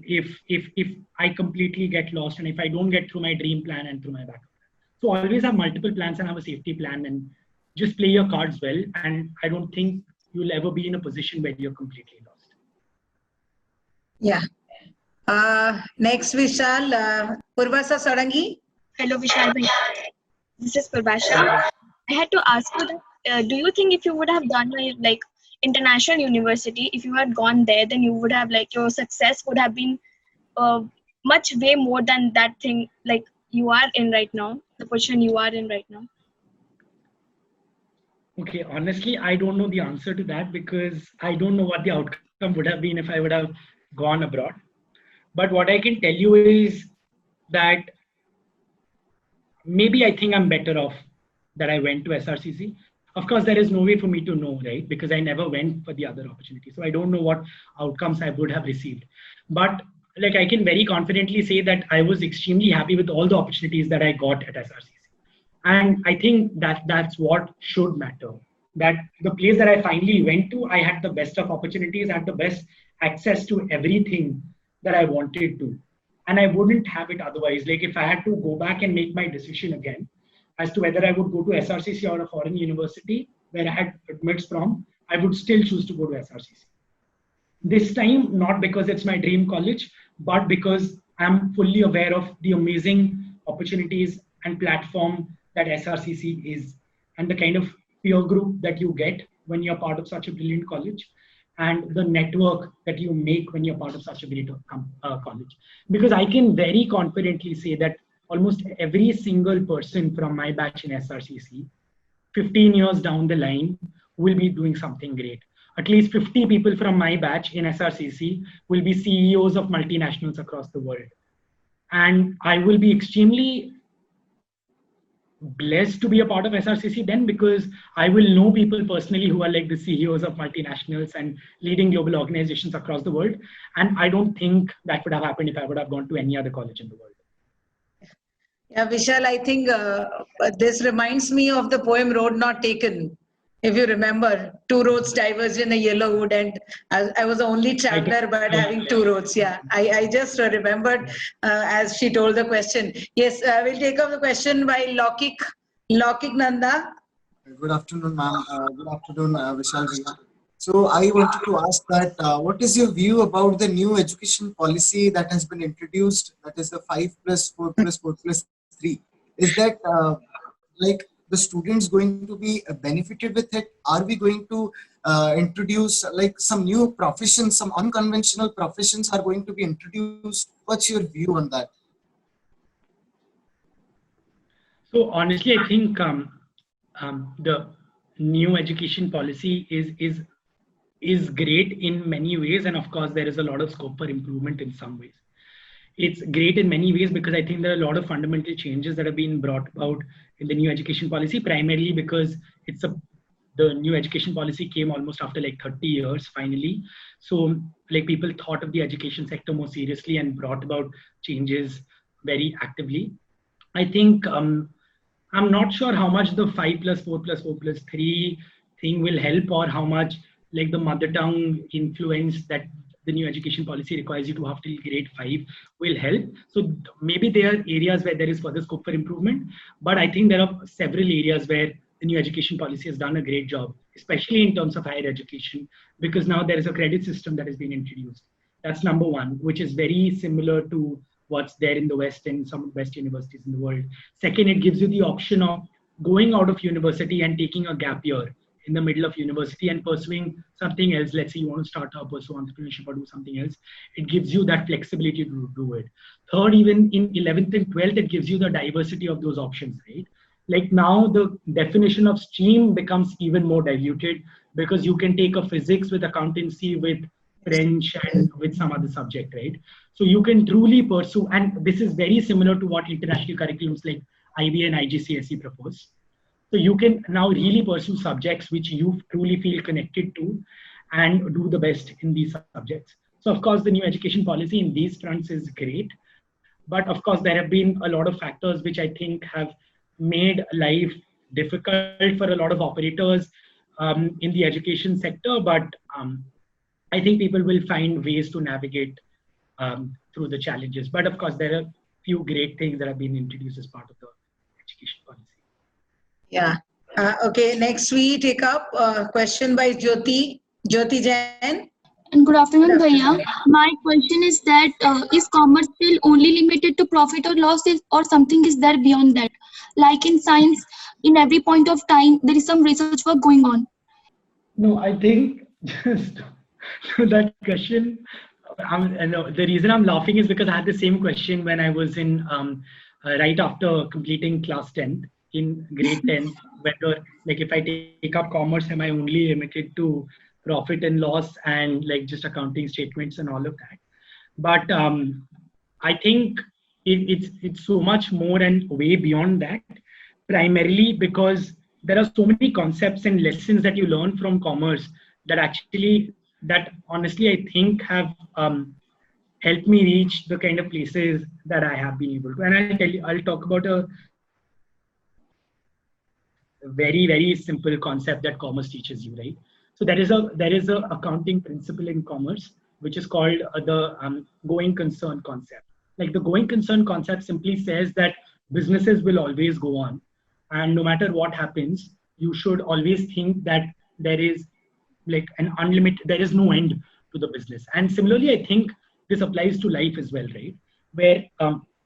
if I completely get lost and if I don't get through my dream plan and through my backup plan. So always have multiple plans and have a safety plan, and just play your cards well. And I don't think you'll ever be in a position where you're completely lost. Yeah. Next, Vishal, Purvasa Sarangi. Hello, Vishal. This is Purvasha. I had to ask you that, do you think if you would have done like international university, if you had gone there, then you would have like your success would have been much way more than that thing like you are in right now, the position you are in right now? Okay, honestly, I don't know the answer to that because I don't know what the outcome would have been if I would have gone abroad. But what I can tell you is that maybe I think I'm better off that I went to SRCC. Of course, there is no way for me to know, right? Because I never went for the other opportunity. So I don't know what outcomes I would have received. But like I can very confidently say that I was extremely happy with all the opportunities that I got at SRCC. And I think that that's what should matter. That the place that I finally went to, I had the best of opportunities, I had the best access to everything that I wanted to. And I wouldn't have it otherwise. Like if I had to go back and make my decision again as to whether I would go to SRCC or a foreign university where I had admits from, I would still choose to go to SRCC. This time, not because it's my dream college, but because I'm fully aware of the amazing opportunities and platform that SRCC is, and the kind of peer group that you get when you're part of such a brilliant college, and the network that you make when you're part of such a great college. Because I can very confidently say that almost every single person from my batch in SRCC, 15 years down the line, will be doing something great. at least 50 people from my batch in SRCC will be CEOs of multinationals across the world. And I will be extremely blessed to be a part of SRCC then, because I will know people personally who are like the CEOs of multinationals and leading global organizations across the world. And I don't think that would have happened if I would have gone to any other college in the world. Yeah, Vishal, I think this reminds me of the poem Road Not Taken. If you remember, two roads diverged in a yellow wood, and I was the only traveler but having two roads. Yeah, I just remembered as she told the question. Yes, we'll take up the question by Lokik Nanda. Good afternoon, ma'am. Good afternoon, Vishal Bhaiya. So I wanted to ask that what is your view about the new education policy that has been introduced, that is the 5+4+4+3? Is that like the students going to be benefited with it? Are we going to introduce like some new professions, some unconventional professions are going to be introduced? What's your view on that? So honestly, I think the new education policy is great in many ways, and of course there is a lot of scope for improvement in some ways. It's great in many ways because I think there are a lot of fundamental changes that have been brought about in the new education policy, primarily because the new education policy came almost after like 30 years finally. So like people thought of the education sector more seriously and brought about changes very actively. I think I'm not sure how much the 5+4+4+3 thing will help, or how much like the mother tongue influence that the new education policy requires you to have till grade 5 will help. So maybe there are areas where there is further scope for improvement, but I think there are several areas where the new education policy has done a great job, especially in terms of higher education, because now there is a credit system that has been introduced. That's number one, which is very similar to what's there in the West and some of the best universities in the world. Second, it gives you the option of going out of university and taking a gap year in the middle of university and pursuing something else. Let's say you want to start up, pursue entrepreneurship or do something else. It gives you that flexibility to do it. Third, even in 11th and 12th, it gives you the diversity of those options, right? Like now the definition of stream becomes even more diluted because you can take a physics with accountancy, with French and with some other subject, right? So you can truly pursue, and this is very similar to what international curriculums like IB and IGCSE propose. So you can now really pursue subjects which you truly feel connected to and do the best in these subjects. So of course, the new education policy in these fronts is great. But of course, there have been a lot of factors which I think have made life difficult for a lot of operators in the education sector. But I think people will find ways to navigate through the challenges. But of course, there are a few great things that have been introduced as part of the education policy. Yeah. Okay. Next, we take up a question by Jyoti Jain. And good afternoon, Bhaiya. My question is that is commerce still only limited to profit or loss, or something is there beyond that? Like in science, in every point of time, there is some research work going on. No, I think just that question. The reason I'm laughing is because I had the same question when I was in right after completing class 10 in grade 10. Whether like if I take up commerce, am I only limited to profit and loss and like just accounting statements and all of that? But I think it's so much more and way beyond that, primarily because there are so many concepts and lessons that you learn from commerce that honestly I think have helped me reach the kind of places that I have been able to. And I'll talk about a very, very simple concept that commerce teaches you, right? So there is a accounting principle in commerce, which is called the going concern concept. Like the going concern concept simply says that businesses will always go on. And no matter what happens, you should always think that there is like an unlimited, there is no end to the business. And similarly, I think this applies to life as well, right? Where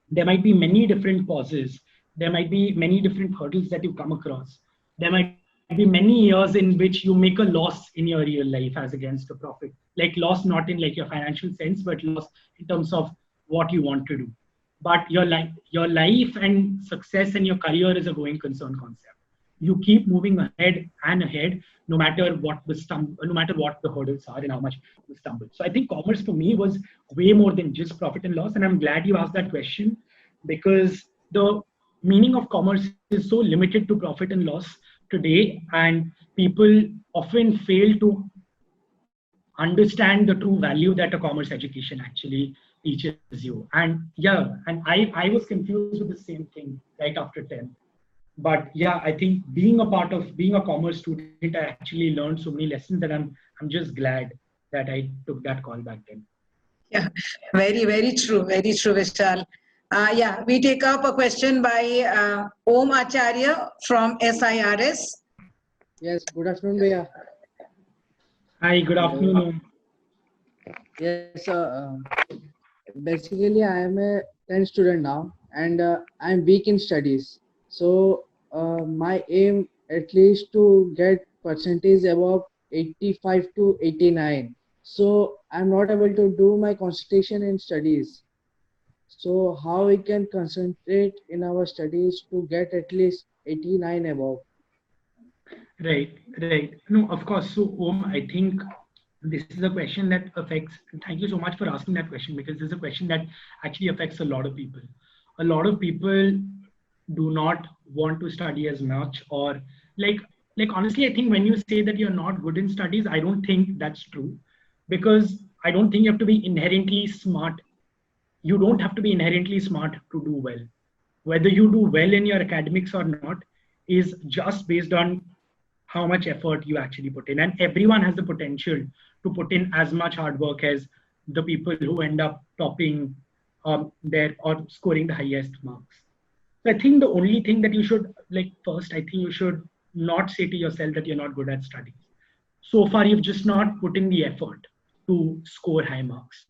there might be many different pauses. There might be many different hurdles that you come across. There might be many years in which you make a loss in your real life as against a profit. Like loss not in like your financial sense, but loss in terms of what you want to do. But your life and success and your career is a going concern concept. you keep moving ahead and ahead, no matter what the hurdles are and how much you stumble. So I think commerce for me was way more than just profit and loss. And I'm glad you asked that question, because the meaning of commerce is so limited to profit and loss today, and people often fail to understand the true value that a commerce education actually teaches you. And yeah, and I was confused with the same thing right after 10th. But yeah, I think being a commerce student, I actually learned so many lessons that I'm just glad that I took that call back then. Yeah, very true, Vishal. Yeah, we take up a question by Om Acharya from SIRS. Yes, good afternoon, Bhaiya. Hi, good afternoon, Om. Yes, basically I am a 10th student now, and I am weak in studies. So my aim at least to get percentage above 85 to 89. So I'm not able to do my concentration in studies. So how we can concentrate in our studies to get at least 89 above? Right. No, of course. So, Om, I think this is a question that affects, thank you so much for asking that question, because this is a question that actually affects a lot of people. A lot of people do not want to study as much, or like honestly, I think when you say that you're not good in studies, I don't think that's true, because I don't think you have to be inherently smart. You don't have to be inherently smart to do well. Whether you do well in your academics or not is just based on how much effort you actually put in. And everyone has the potential to put in as much hard work as the people who end up topping there or scoring the highest marks. So I think the only thing that you should, first, I think you should not say to yourself that you're not good at studies. So far, you've just not put in the effort to score high marks.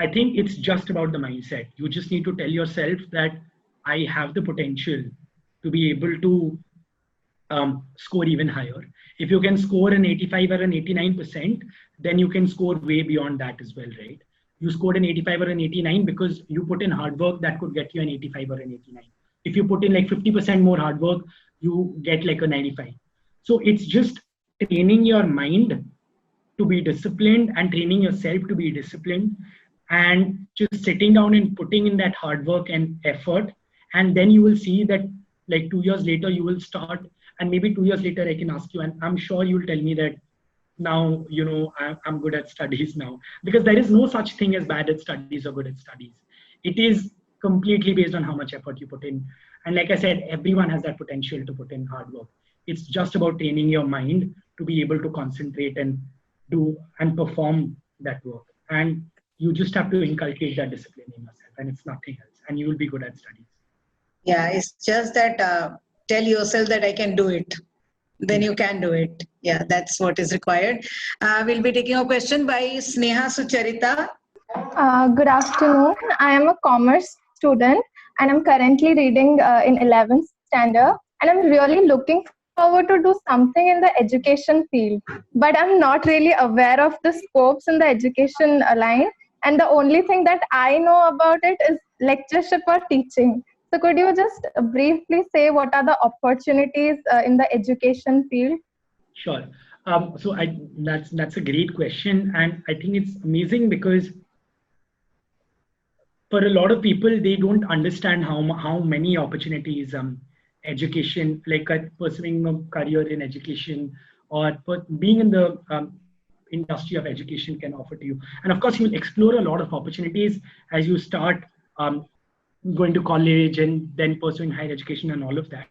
I think it's just about the mindset. You just need to tell yourself that I have the potential to be able to score even higher. If you can score an 85 or an 89%, then you can score way beyond that as well, right? You scored an 85 or an 89 because you put in hard work that could get you an 85 or an 89. If you put in like 50% more hard work, you get like a 95. So it's just training your mind to be disciplined and training yourself to be disciplined, and just sitting down and putting in that hard work and effort. And then you will see that like 2 years later, you will start, and maybe 2 years later, I can ask you, and I'm sure you'll tell me that now, I'm good at studies now, because there is no such thing as bad at studies or good at studies. It is completely based on how much effort you put in. And like I said, everyone has that potential to put in hard work. It's just about training your mind to be able to concentrate and do and perform that work. And you just have to inculcate that discipline in yourself, and it's nothing else. And you will be good at studies. Yeah, it's just that tell yourself that I can do it. Then you can do it. Yeah, that's what is required. We'll be taking a question by Sneha Sucharita. Good afternoon. I am a commerce student and I'm currently reading in 11th standard, and I'm really looking forward to do something in the education field. But I'm not really aware of the scopes in the education line. And the only thing that I know about it is lectureship or teaching. So could you just briefly say what are the opportunities in the education field? Sure. So that's a great question. And I think it's amazing because for a lot of people, they don't understand how many opportunities education, like pursuing a career in education or being in the industry of education can offer to you. And of course, you'll explore a lot of opportunities as you start going to college and then pursuing higher education and all of that.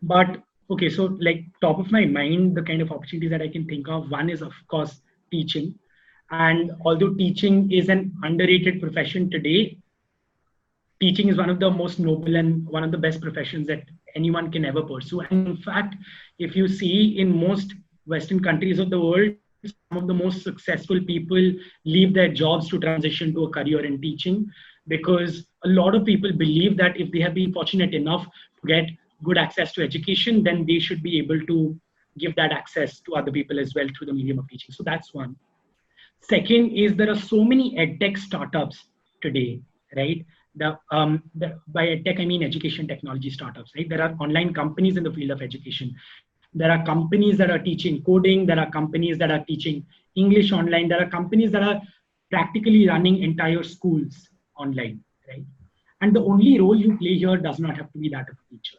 But okay, so like top of my mind, the kind of opportunities that I can think of, one is of course teaching. And although teaching is an underrated profession today, teaching is one of the most noble and one of the best professions that anyone can ever pursue. And in fact, if you see in most Western countries of the world, some of the most successful people leave their jobs to transition to a career in teaching, because a lot of people believe that if they have been fortunate enough to get good access to education, then they should be able to give that access to other people as well through the medium of teaching. So that's one. Second is there are so many edtech startups today, right? By tech, I mean education technology startups, right? There are online companies in the field of education. There are companies that are teaching coding. There are companies that are teaching English online. There are companies that are practically running entire schools online, right? And the only role you play here does not have to be that of a teacher.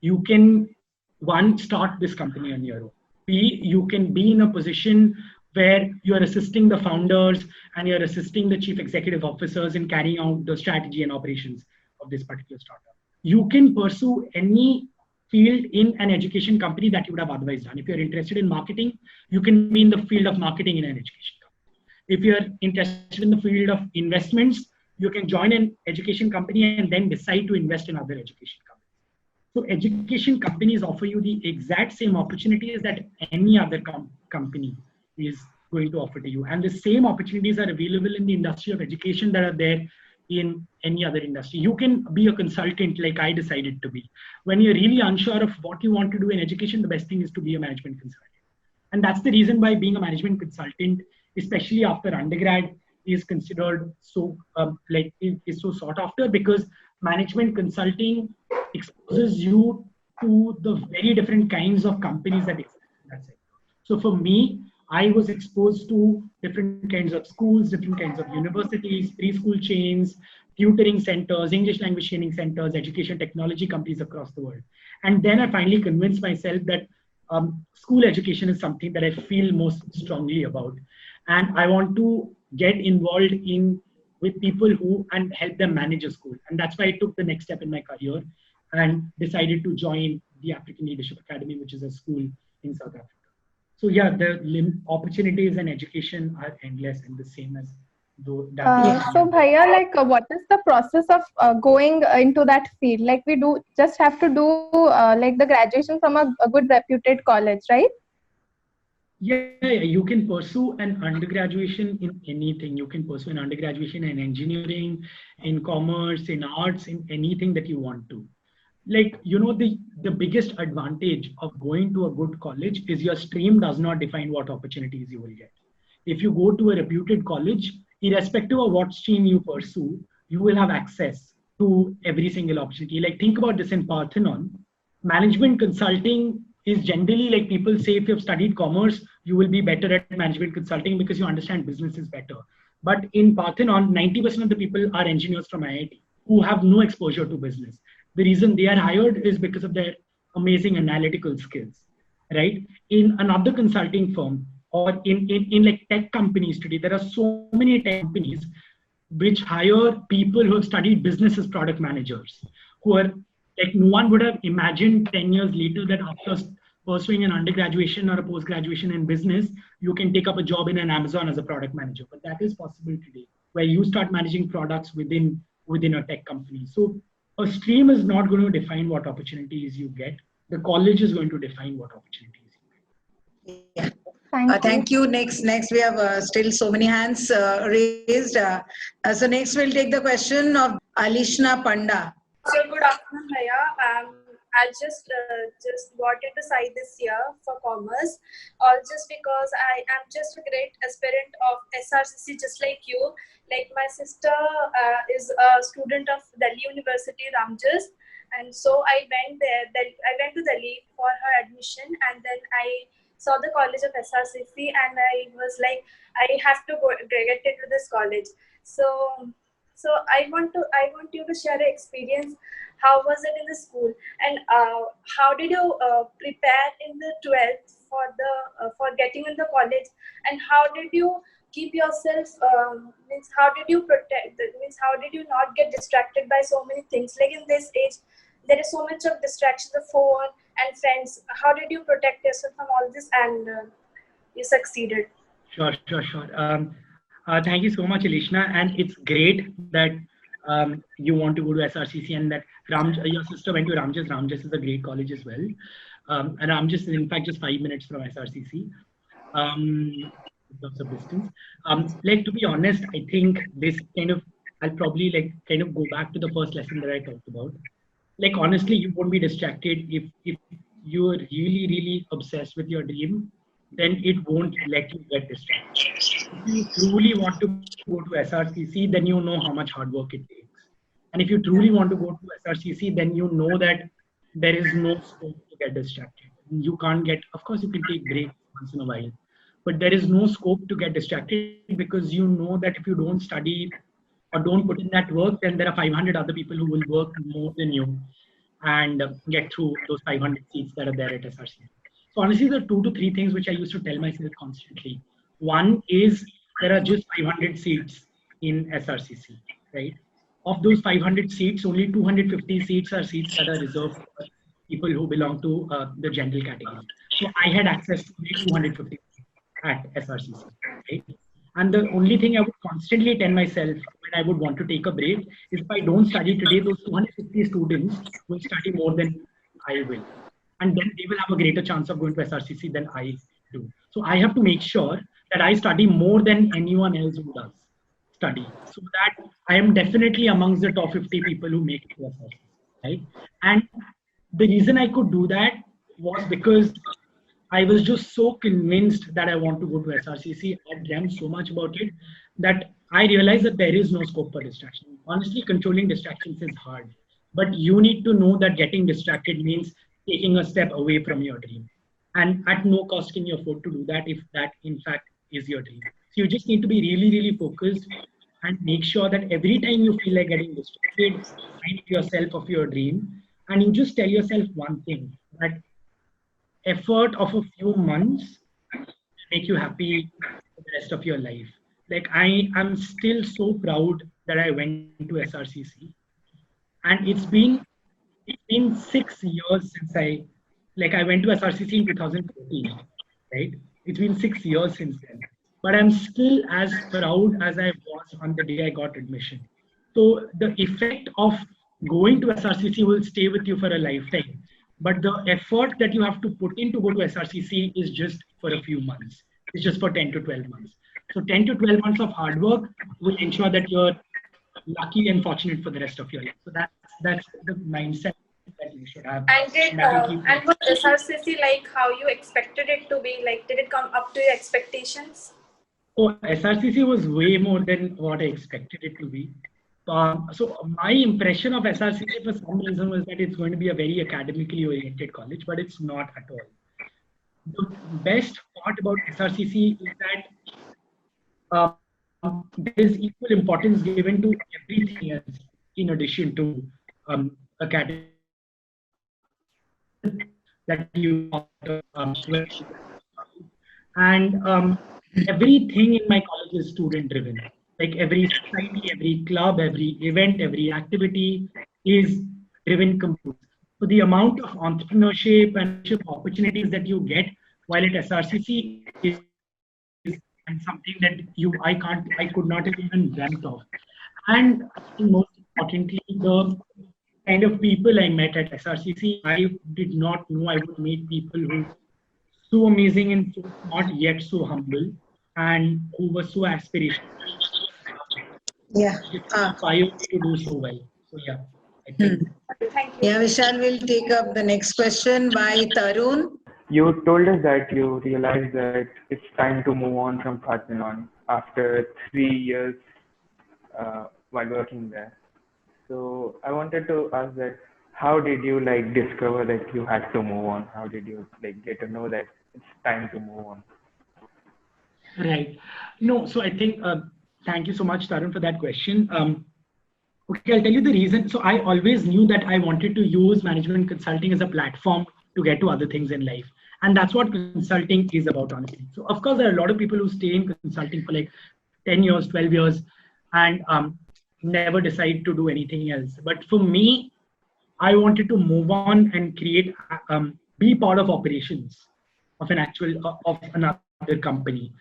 You can, one, start this company on your own. B, you can be in a position where you are assisting the founders and you're assisting the chief executive officers in carrying out the strategy and operations of this particular startup. You can pursue any field in an education company that you would have otherwise done. If you're interested in marketing, you can be in the field of marketing in an education company. If you're interested in the field of investments, you can join an education company and then decide to invest in other education companies. So education companies offer you the exact same opportunities that any other company is going to offer to you. And the same opportunities are available in the industry of education that are there in any other industry. You can be a consultant like I decided to be. When you're really unsure of what you want to do in education, the best thing is to be a management consultant. And that's the reason why being a management consultant, especially after undergrad, is considered so is so sought after, because management consulting exposes you to the very different kinds of companies that exist in that sector. So for me, I was exposed to different kinds of schools, different kinds of universities, preschool chains, tutoring centers, English language training centers, education technology companies across the world. And then I finally convinced myself that school education is something that I feel most strongly about. And I want to get involved with people who and help them manage a school. And that's why I took the next step in my career and decided to join the African Leadership Academy, which is a school in South Africa. So yeah, the opportunities in education are endless and the same as though that. So Bhaiya, like what is the process of going into that field? Like we do just have to do like the graduation from a good reputed college, right? Yeah, you can pursue an undergraduation in anything. You can pursue an undergraduation in engineering, in commerce, in arts, in anything that you want to. Like, you know, the biggest advantage of going to a good college is your stream does not define what opportunities you will get. If you go to a reputed college, irrespective of what stream you pursue, you will have access to every single opportunity. Like, think about this in Parthenon. Management consulting is generally, like, people say, if you've studied commerce, you will be better at management consulting because you understand business is better. But in Parthenon, 90% of the people are engineers from IIT who have no exposure to business. The reason they are hired is because of their amazing analytical skills, right? In another consulting firm or in like tech companies today, there are so many tech companies which hire people who have studied business as product managers, who are like, no one would have imagined 10 years later that after pursuing an undergraduation or a post-graduation in business, you can take up a job in an Amazon as a product manager. But that is possible today, where you start managing products within a tech company. So a stream is not going to define what opportunities you get. The college is going to define what opportunities you get. Thank you. Next, we have still so many hands raised. So next, we'll take the question of Alishna Panda. So good afternoon, Bhaiya. I just got into SAI this year for commerce, just because I am just a great aspirant of SRCC, just like you. Like my sister is a student of Delhi University, Ramjas, and so I went there. I went to Delhi for her admission, and then I saw the college of SRCC, and I was like, I have to get into this college. So I want you to share your experience. How was it in the school, and how did you prepare in the 12th for getting in the college, and how did you keep yourself? How did you protect? How did you not get distracted by so many things? Like in this age, there is so much of distraction, the phone and friends. How did you protect yourself from all this, and you succeeded? Sure. Thank you so much, Alishna. And it's great that you want to go to SRCC and that your sister went to Ramjas. Ramjas is a great college as well. And Ramjas is in fact just 5 minutes from SRCC. In terms of distance. Like, to be honest, I think this I'll probably go back to the first lesson that I talked about. Like, honestly, you won't be distracted if you're really obsessed with your dream, then it won't let you get distracted. If you truly want to go to SRCC, then you know how much hard work it takes. And if you truly want to go to SRCC, then you know that there is no scope to get distracted. You can't get, of course, you can take breaks once in a while, but there is no scope to get distracted because you know that if you don't study or don't put in that work, then there are 500 other people who will work more than you and get through those 500 seats that are there at SRCC. So honestly, the 2 to 3 things which I used to tell myself constantly. One is there are just 500 seats in SRCC, right? Of those 500 seats, only 250 seats are seats that are reserved for people who belong to the general category. So I had access to only 250 at SRCC, right? And the only thing I would constantly tell myself when I would want to take a break is if I don't study today, those 250 students will study more than I will. And then they will have a greater chance of going to SRCC than I do. So I have to make sure that I study more than anyone else who does study, so that I am definitely amongst the top 50 people who make it to SRCC, right? And the reason I could do that was because I was just so convinced that I want to go to SRCC. I dreamt so much about it that I realized that there is no scope for distraction. Honestly, controlling distractions is hard, but you need to know that getting distracted means taking a step away from your dream. And at no cost can you afford to do that if that in fact is your dream. So you just need to be really, really focused and make sure that every time you feel like getting distracted, remind yourself of your dream and you just tell yourself one thing, that effort of a few months make you happy for the rest of your life. Like I am still so proud that I went to SRCC, and it's been 6 years since I went to SRCC in 2014, right? It's been 6 years since then, but I'm still as proud as I was on the day I got admission. So the effect of going to SRCC will stay with you for a lifetime. But the effort that you have to put in to go to SRCC is just for a few months. It's just for 10 to 12 months. So 10 to 12 months of hard work will ensure that you're lucky and fortunate for the rest of your life. So that's the mindset that you should have. And was SRCC like how you expected it to be? Like, did it come up to your expectations? So SRCC was way more than what I expected it to be. So my impression of SRCC for some reason was that it's going to be a very academically oriented college, but it's not at all. The best part about SRCC is that there is equal importance given to everything else in addition to academic that you and everything in my college is student driven. Like every society, every club, every event, every activity is driven completely. So the amount of entrepreneurship and opportunities that you get while at SRCC is something that I could not have even dreamt of. And most importantly, the kind of people I met at SRCC, I did not know I would meet people who were so amazing and so smart yet so humble, and who were so aspirational. Yeah. Inspired to do so well. So yeah, I think. Yeah, Vishal will take up the next question by Tarun. You told us that you realized that it's time to move on from Fatminon after 3 years while working there. So I wanted to ask that how did you discover that you had to move on? How did you get to know that it's time to move on? Right. No, so I think thank you so much, Tarun, for that question. Okay, I'll tell you the reason. So I always knew that I wanted to use management consulting as a platform to get to other things in life. And that's what consulting is about, honestly. So of course, there are a lot of people who stay in consulting for 10 years, 12 years, and never decide to do anything else. But for me, I wanted to move on and create, be part of operations of another company.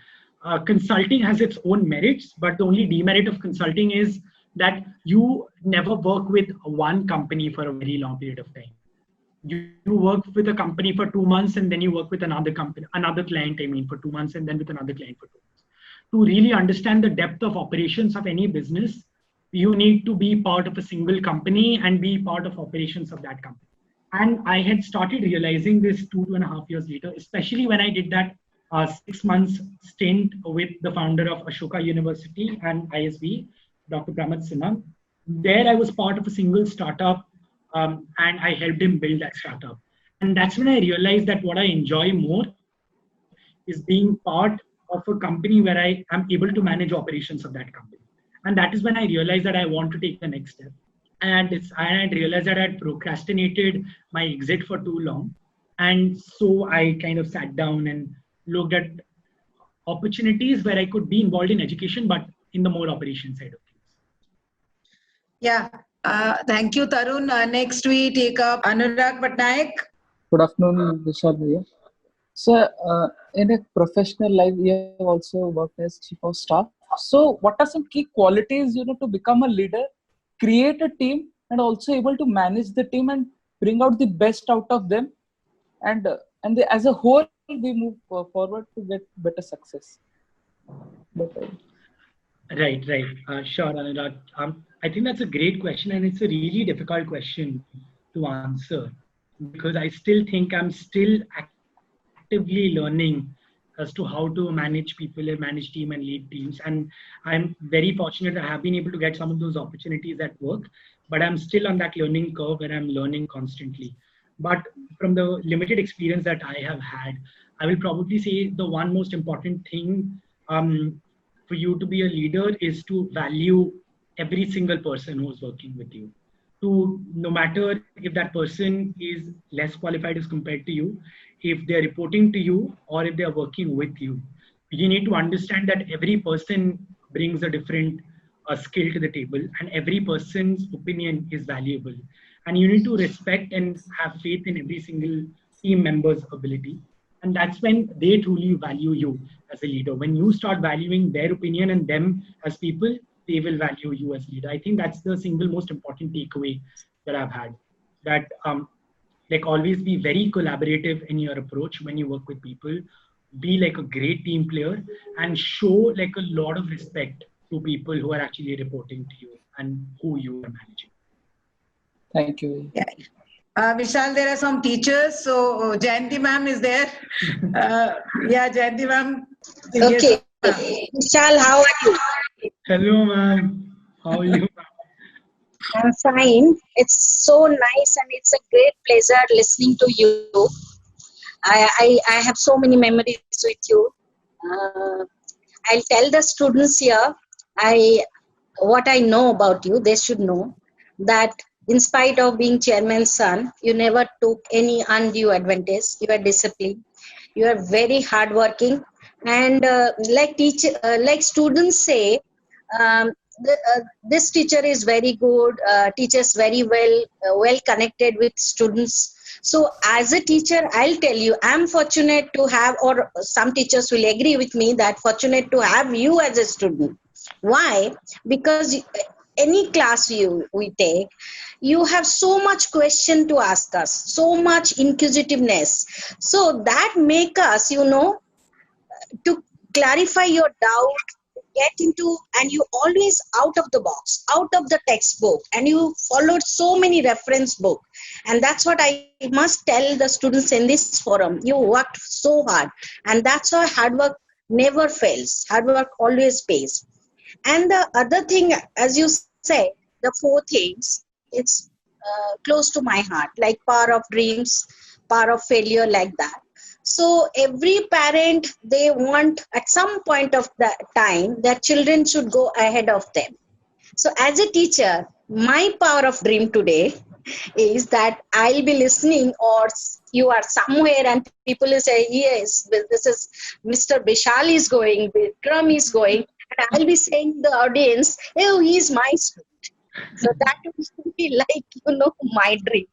Consulting has its own merits, but the only demerit of consulting is that you never work with one company for a very long period of time. You work with a company for 2 months and then you work with another company, another client, for 2 months, and then with another client for 2 months. To really understand the depth of operations of any business, you need to be part of a single company and be part of operations of that company. And I had started realizing this 2.5 years later, especially when I did that 6 months stint with the founder of Ashoka University and ISB, Dr. Pramod Sinha, There I was part of a single startup, and I helped him build that startup. And that's when I realized that what I enjoy more is being part of a company where I am able to manage operations of that company. And that is when I realized that I want to take the next step. And I had realized that I had procrastinated my exit for too long. And so I kind of sat down and looked at opportunities where I could be involved in education, but in the more operation side of things. Yeah. Thank you, Tarun. Next we take up Anurag Patnaik. Good afternoon, Vishal Bhaiya. So, in a professional life, you have also worked as chief of staff. So, what are some key qualities to become a leader, create a team, and also able to manage the team and bring out the best out of them, and as a whole, we move forward to get better success. Right. Sure, Anurag. I think that's a great question, and it's a really difficult question to answer because I still think I'm still actively learning as to how to manage people and manage team and lead teams. And I'm very fortunate I have been able to get some of those opportunities at work, but I'm still on that learning curve where I'm learning constantly. But from the limited experience that I have had, I will probably say the one most important thing for you to be a leader is to value every single person who's working with you. To no matter if that person is less qualified as compared to you, if they're reporting to you or if they're working with you, you need to understand that every person brings a different skill to the table and every person's opinion is valuable. And you need to respect and have faith in every single team member's ability. And that's when they truly value you as a leader. When you start valuing their opinion and them as people, they will value you as leader. I think that's the single most important takeaway that I've had. That like always be very collaborative in your approach when you work with people. Be like a great team player and show like a lot of respect to people who are actually reporting to you and who you are managing. Thank you. Yeah. Vishal, there are some teachers. So Jayanti ma'am is there. Yeah, Jayanti ma'am. Okay. Yes, Vishal, how are you? Hello, ma'am. How are you? I'm fine. It's so nice and it's a great pleasure listening to you. I have so many memories with you. I'll tell the students here what I know about you. They should know that in spite of being chairman's son, you never took any undue advantage. You are disciplined. You are very hardworking, and like students say, this teacher is very good. Teaches very well connected with students. So as a teacher, I'll tell you, I'm fortunate to have, or some teachers will agree with me that fortunate to have you as a student. Why? Because any class we take, you have so much question to ask us, so much inquisitiveness. So that make us, to clarify your doubt, get into, and you always out of the box, out of the textbook, and you followed so many reference book. And that's what I must tell the students in this forum. You worked so hard, and that's why hard work never fails. Hard work always pays. And the other thing, as you said, the four things, it's close to my heart, like power of dreams, power of failure, like that. So every parent, they want at some point of the time their children should go ahead of them. So as a teacher, my power of dream today is that I'll be listening, or you are somewhere and people will say, yes, this is Mr. Vishal is going, Vikram is going, and I'll be saying to the audience, oh, he's my student. So that will be like, my dream,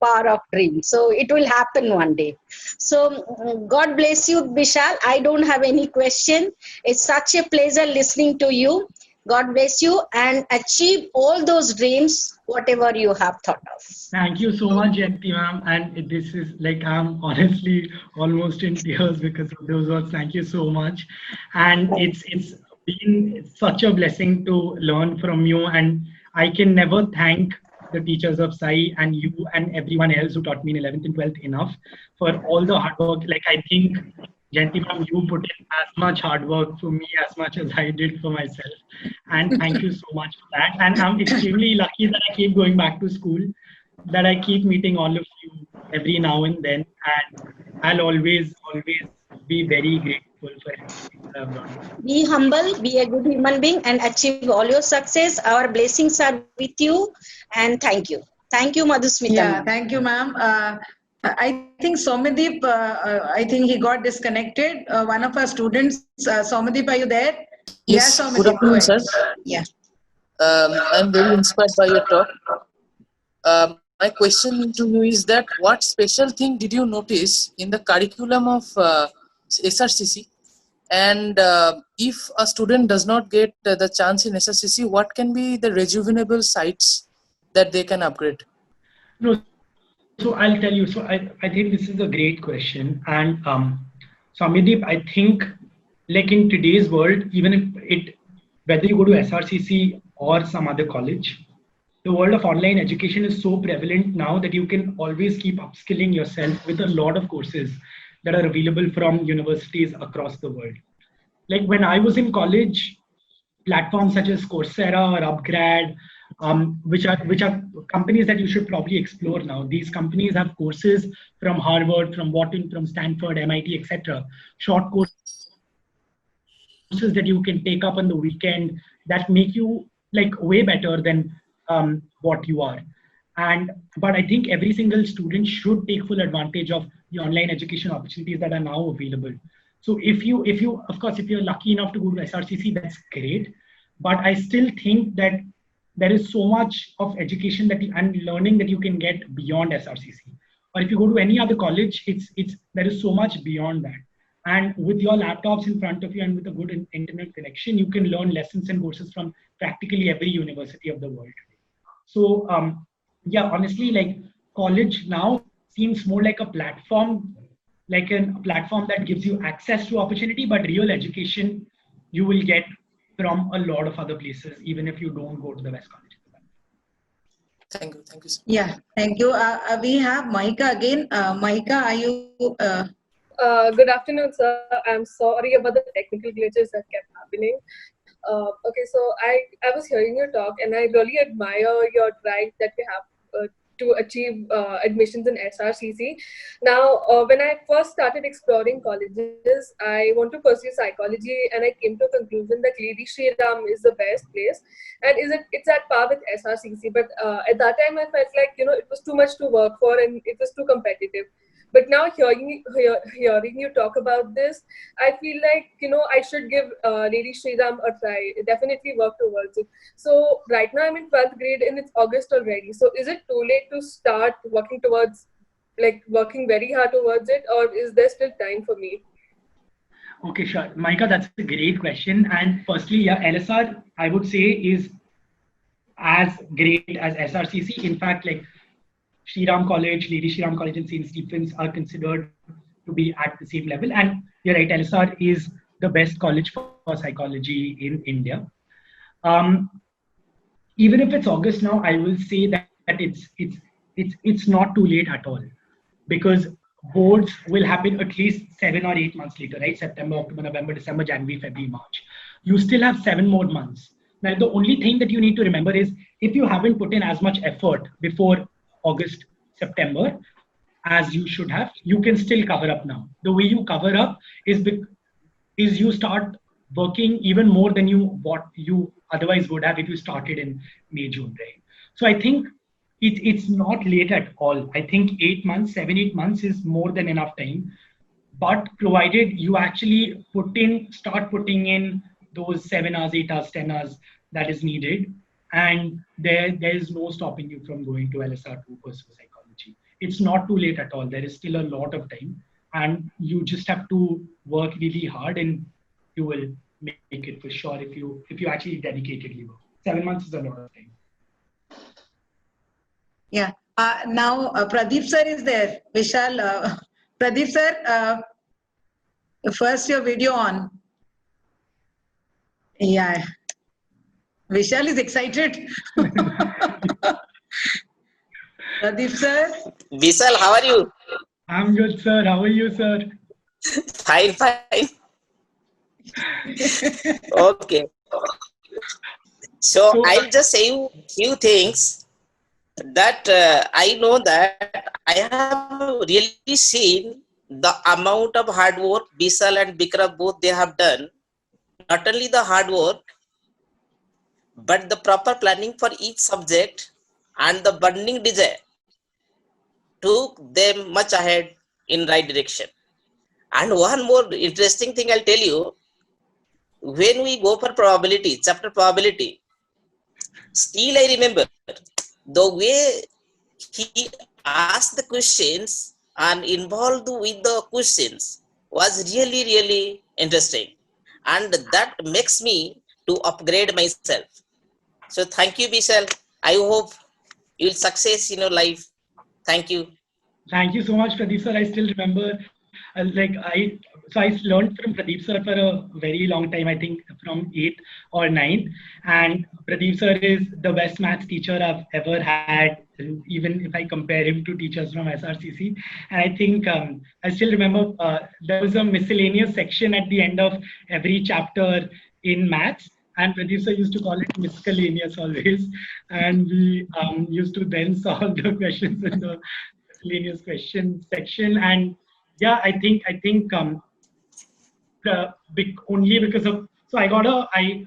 power of dream. So it will happen one day. So God bless you, Vishal. I don't have any question. It's such a pleasure listening to you. God bless you and achieve all those dreams, whatever you have thought of. Thank you so much, Jayanti ma'am. And this is like, I'm honestly almost in tears because of those words. Thank you so much. And it's been such a blessing to learn from you. And I can never thank the teachers of SAI and you and everyone else who taught me in 11th and 12th enough for all the hard work. Like, I think Jayanti ma'am, you put in as much hard work for me as much as I did for myself. And thank you so much for that. And I'm extremely lucky that I keep going back to school, that I keep meeting all of you every now and then. And I'll always be very grateful for everything that I've done. Be humble, be a good human being, and achieve all your success. Our blessings are with you, and thank you. Thank you, Madhusmita. Yeah, ma'am. thank you, ma'am. I think Somadeep, I think he got disconnected. One of our students, Somadeep, are you there? Yes, Yeah, good Somadeep, go afternoon, sir. ahead. Yeah. I'm very inspired by your talk. My question to you is that what special thing did you notice in the curriculum of SRCC? And if a student does not get the chance in SRCC, what can be the rejuvenable sites that they can upgrade? No, so I'll tell you. So I think this is a great question. And so Amirdeep, I think like in today's world, even if whether you go to SRCC or some other college, the world of online education is so prevalent now that you can always keep upskilling yourself with a lot of courses that are available from universities across the world. Like when I was in college, platforms such as Coursera or Upgrad, which are companies that you should probably explore now. These companies have courses from Harvard, from Wharton, from Stanford, MIT, etc. Short courses that you can take up on the weekend that make you like way better than what you are. But I think every single student should take full advantage of the online education opportunities that are now available. So if you of course if you're lucky enough to go to SRCC, that's great. But I still think that there is so much of education and learning that you can get beyond SRCC. Or if you go to any other college, there is so much beyond that. And with your laptops in front of you and with a good internet connection, you can learn lessons and courses from practically every university of the world. So yeah, honestly, like college now seems more like a platform, like a platform that gives you access to opportunity, but real education you will get from a lot of other places, even if you don't go to the best college. Thank you, sir. Yeah, thank you. We have Maika again. Maika, are you? Good afternoon, sir. I'm sorry about the technical glitches that kept happening. Okay, so I was hearing your talk, and I really admire your drive that you have to achieve admissions in SRCC. Now, when I first started exploring colleges, I want to pursue psychology, and I came to a conclusion that Lady Shri Ram is the best place, and it's at par with SRCC. But at that time, I felt like it was too much to work for, and it was too competitive. But now hearing you talk about this, I feel like I should give Lady Shri Ram a try. Definitely work towards it. So right now I'm in 12th grade and it's August already. So is it too late to start working very hard towards it, or is there still time for me? Okay, sure. Maika, that's a great question. And firstly, yeah, LSR, I would say, is as great as SRCC. In fact, like Shri Ram College, Lady Shri Ram College and St. Stephen's are considered to be at the same level. And you're right, LSR is the best college for psychology in India. Even if it's August now, I will say that it's not too late at all, because boards will happen at least 7 or 8 months later, right? September, October, November, December, January, February, March. You still have 7 more months. Now, the only thing that you need to remember is if you haven't put in as much effort before August, September as you should have, you can still cover up now. The way you cover up is you start working even more than what you otherwise would have if you started in May, June, right? So I think it's not late at all. I think 7, 8 months is more than enough time. But provided you actually start putting in those 7 hours, 8 hours, 10 hours that is needed, and there is no stopping you from going to LSR to pursue psychology. It's not too late at all. There is still a lot of time, and you just have to work really hard, and you will make it for sure if you actually dedicatedly work. 7 months is a lot of time. Yeah. Now Pradeep sir is there. Vishal, Pradeep sir, first your video on. Yeah. Vishal is excited. Pradeep sir. Vishal, how are you? I'm good, sir. How are you, sir? Fine, fine. Okay. So I'll just say you few things that I know that I have really seen the amount of hard work Vishal and Bikram both they have done. Not only the hard work, but the proper planning for each subject and the burning desire took them much ahead in right direction. And one more interesting thing I'll tell you, when we go for probability, chapter probability, still I remember the way he asked the questions and involved with the questions was really, really interesting. And that makes me to upgrade myself. So thank you, Vishal. I hope you'll success in your life. Thank you. Thank you so much, Pradeep sir. I still remember, I learned from Pradeep sir for a very long time. I think from 8th or 9th, and Pradeep sir is the best maths teacher I've ever had. Even if I compare him to teachers from SRCC, and I think I still remember there was a miscellaneous section at the end of every chapter in maths. And Pradeep sir used to call it miscellaneous always. And we used to then solve the questions in the miscellaneous question section. And yeah, I think only because of, so I got I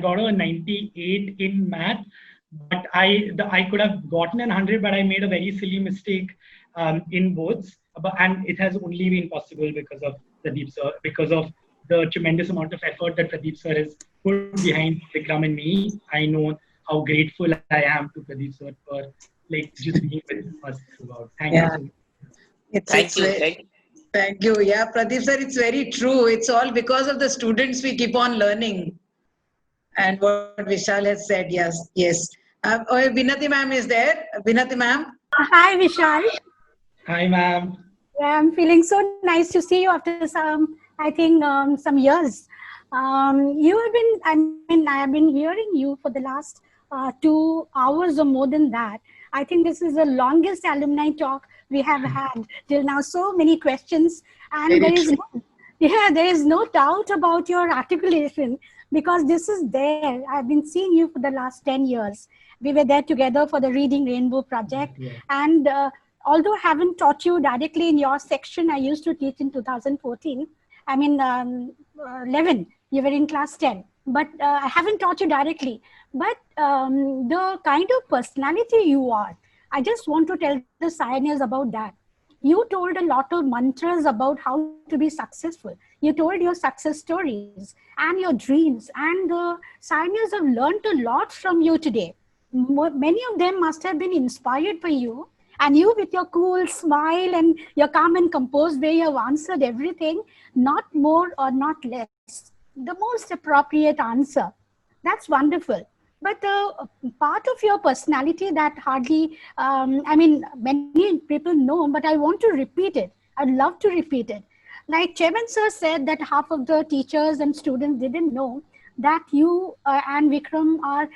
got a 98 in math, but I could have gotten an 100, but I made a very silly mistake in both. And it has only been possible because of Pradeep sir, because of the tremendous amount of effort that Pradeep sir has put behind Vikram and me. I know how grateful I am to Pradeep sir for just being with us throughout. Thank you so much. Thank you. Yeah, Pradeep sir, it's very true. It's all because of the students we keep on learning. And what Vishal has said, yes. Vinati ma'am is there. Vinati ma'am. Hi, Vishal. Hi, ma'am. I'm feeling so nice to see you after some years. I have been hearing you for the last 2 hours or more than that. I think this is the longest alumni talk we have had till now. So many questions, and there is no doubt about your articulation, because this is there. I've been seeing you for the last 10 years. We were there together for the Reading Rainbow project, and although I haven't taught you directly in your section, I used to teach in 2014. 11. You were in class 10, but I haven't taught you directly. But the kind of personality you are, I just want to tell the scientists about that. You told a lot of mantras about how to be successful. You told your success stories and your dreams, and the scientists have learned a lot from you today. Many of them must have been inspired by you, and you, with your cool smile and your calm and composed way, you have answered everything, not more or not less. The most appropriate answer. That's wonderful. But part of your personality that hardly, many people know, but I want to repeat it. I'd love to repeat it. Like Chairman Sir said that half of the teachers and students didn't know that you and Vikram are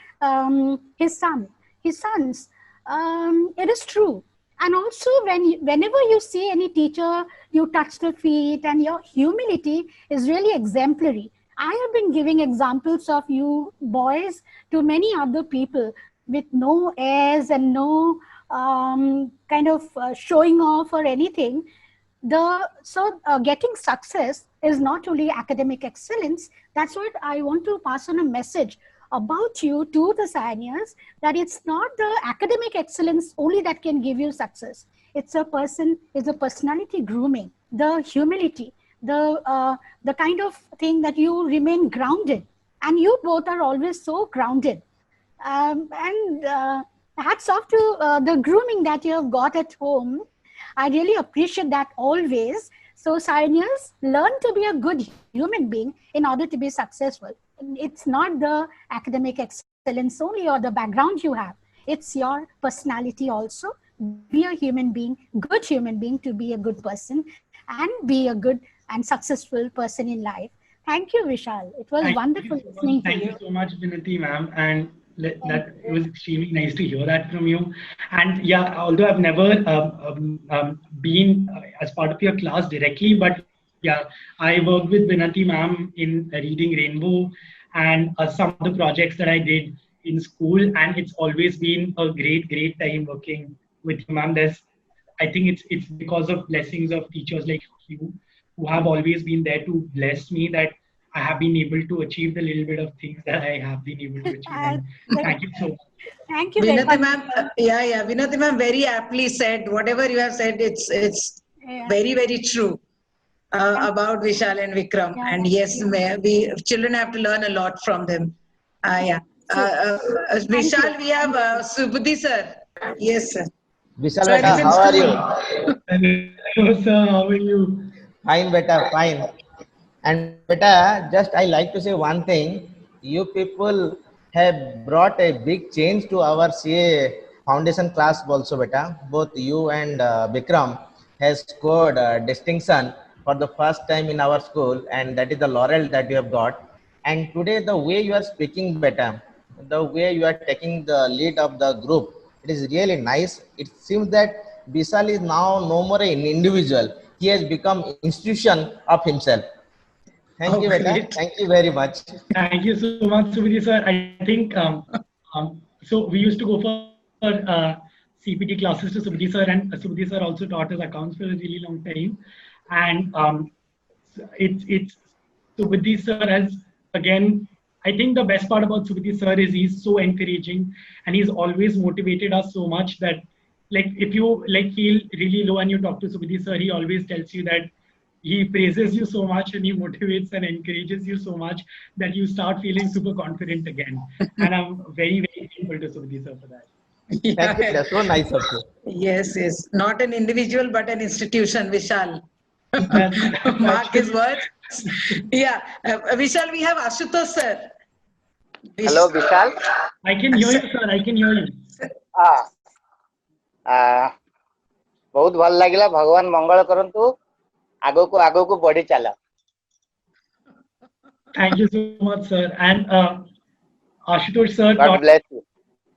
his sons. It is true. And also, whenever you see any teacher, you touch their feet, and your humility is really exemplary. I have been giving examples of you boys to many other people with no airs and no showing off or anything. Getting success is not only academic excellence. That's what I want to pass on a message about you to the seniors, that it's not the academic excellence only that can give you success. It's a personality grooming, the humility, the kind of thing that you remain grounded, and you both are always so grounded. Hats off to the grooming that you have got at home. I really appreciate that always. So seniors, learn to be a good human being in order to be successful. It's not the academic excellence only or the background you have. It's your personality also. Be a human being, good human being, to be a good person and be a good and successful person in life. Thank you, Vishal. It was wonderful listening to you. Thank you so much, Vinati ma'am. And That it was extremely nice to hear that from you. And yeah, although I've never been as part of your class directly, but yeah, I worked with Vinati ma'am in Reading Rainbow and some of the projects that I did in school, and it's always been a great time working with you, ma'am. I think it's because of blessings of teachers like you who have always been there to bless me that I have been able to achieve the little bit of things that I have been able to achieve. And thank you so much. Thank you very Vinati much. ma'am, Vinati ma'am very aptly said, whatever you have said, it's very true about Vishal and Vikram. And yes, we children have to learn a lot from them. Vishal, we have Subudhi sir. Yes, sir. Vishal Sir beta, is in how are school. you? Hello, sir. How are you? Fine, beta, fine. And beta, just I like to say one thing. You people have brought a big change to our CA foundation class also, beta. Both you and Bikram has scored distinction for the first time in our school, and that is the laurel that you have got. And today, the way you are speaking, beta, the way you are taking the lead of the group, it is really nice. It seems that Vishal is now no more an individual. He has become institution of himself. Thank you, beta. Great. Thank you very much. Thank you so much, Subudhi sir. I think so. We used to go for CPT classes to Subudhi sir, and Subudhi sir also taught us accounts for a really long time. And it's Subudhi sir has again. I think the best part about Subudhi sir is he's so encouraging, and he's always motivated us so much that like if you like feel really low and you talk to Subudhi sir, he always tells you that he praises you so much and he motivates and encourages you so much that you start feeling super confident again. And I'm very thankful to Subudhi sir for that. Thank you. That's so nice of you. Yes. Not an individual, but an institution, Vishal. Mark his words. Vishal, we have Ashutosh sir. Hello, Vishal. I can hear you, sir. I can hear you. बहुत भल लगिला भगवान मंगल करंतु आगो को बढ़ी चला. Thank you so much, sir. And Ashutosh sir. God bless you.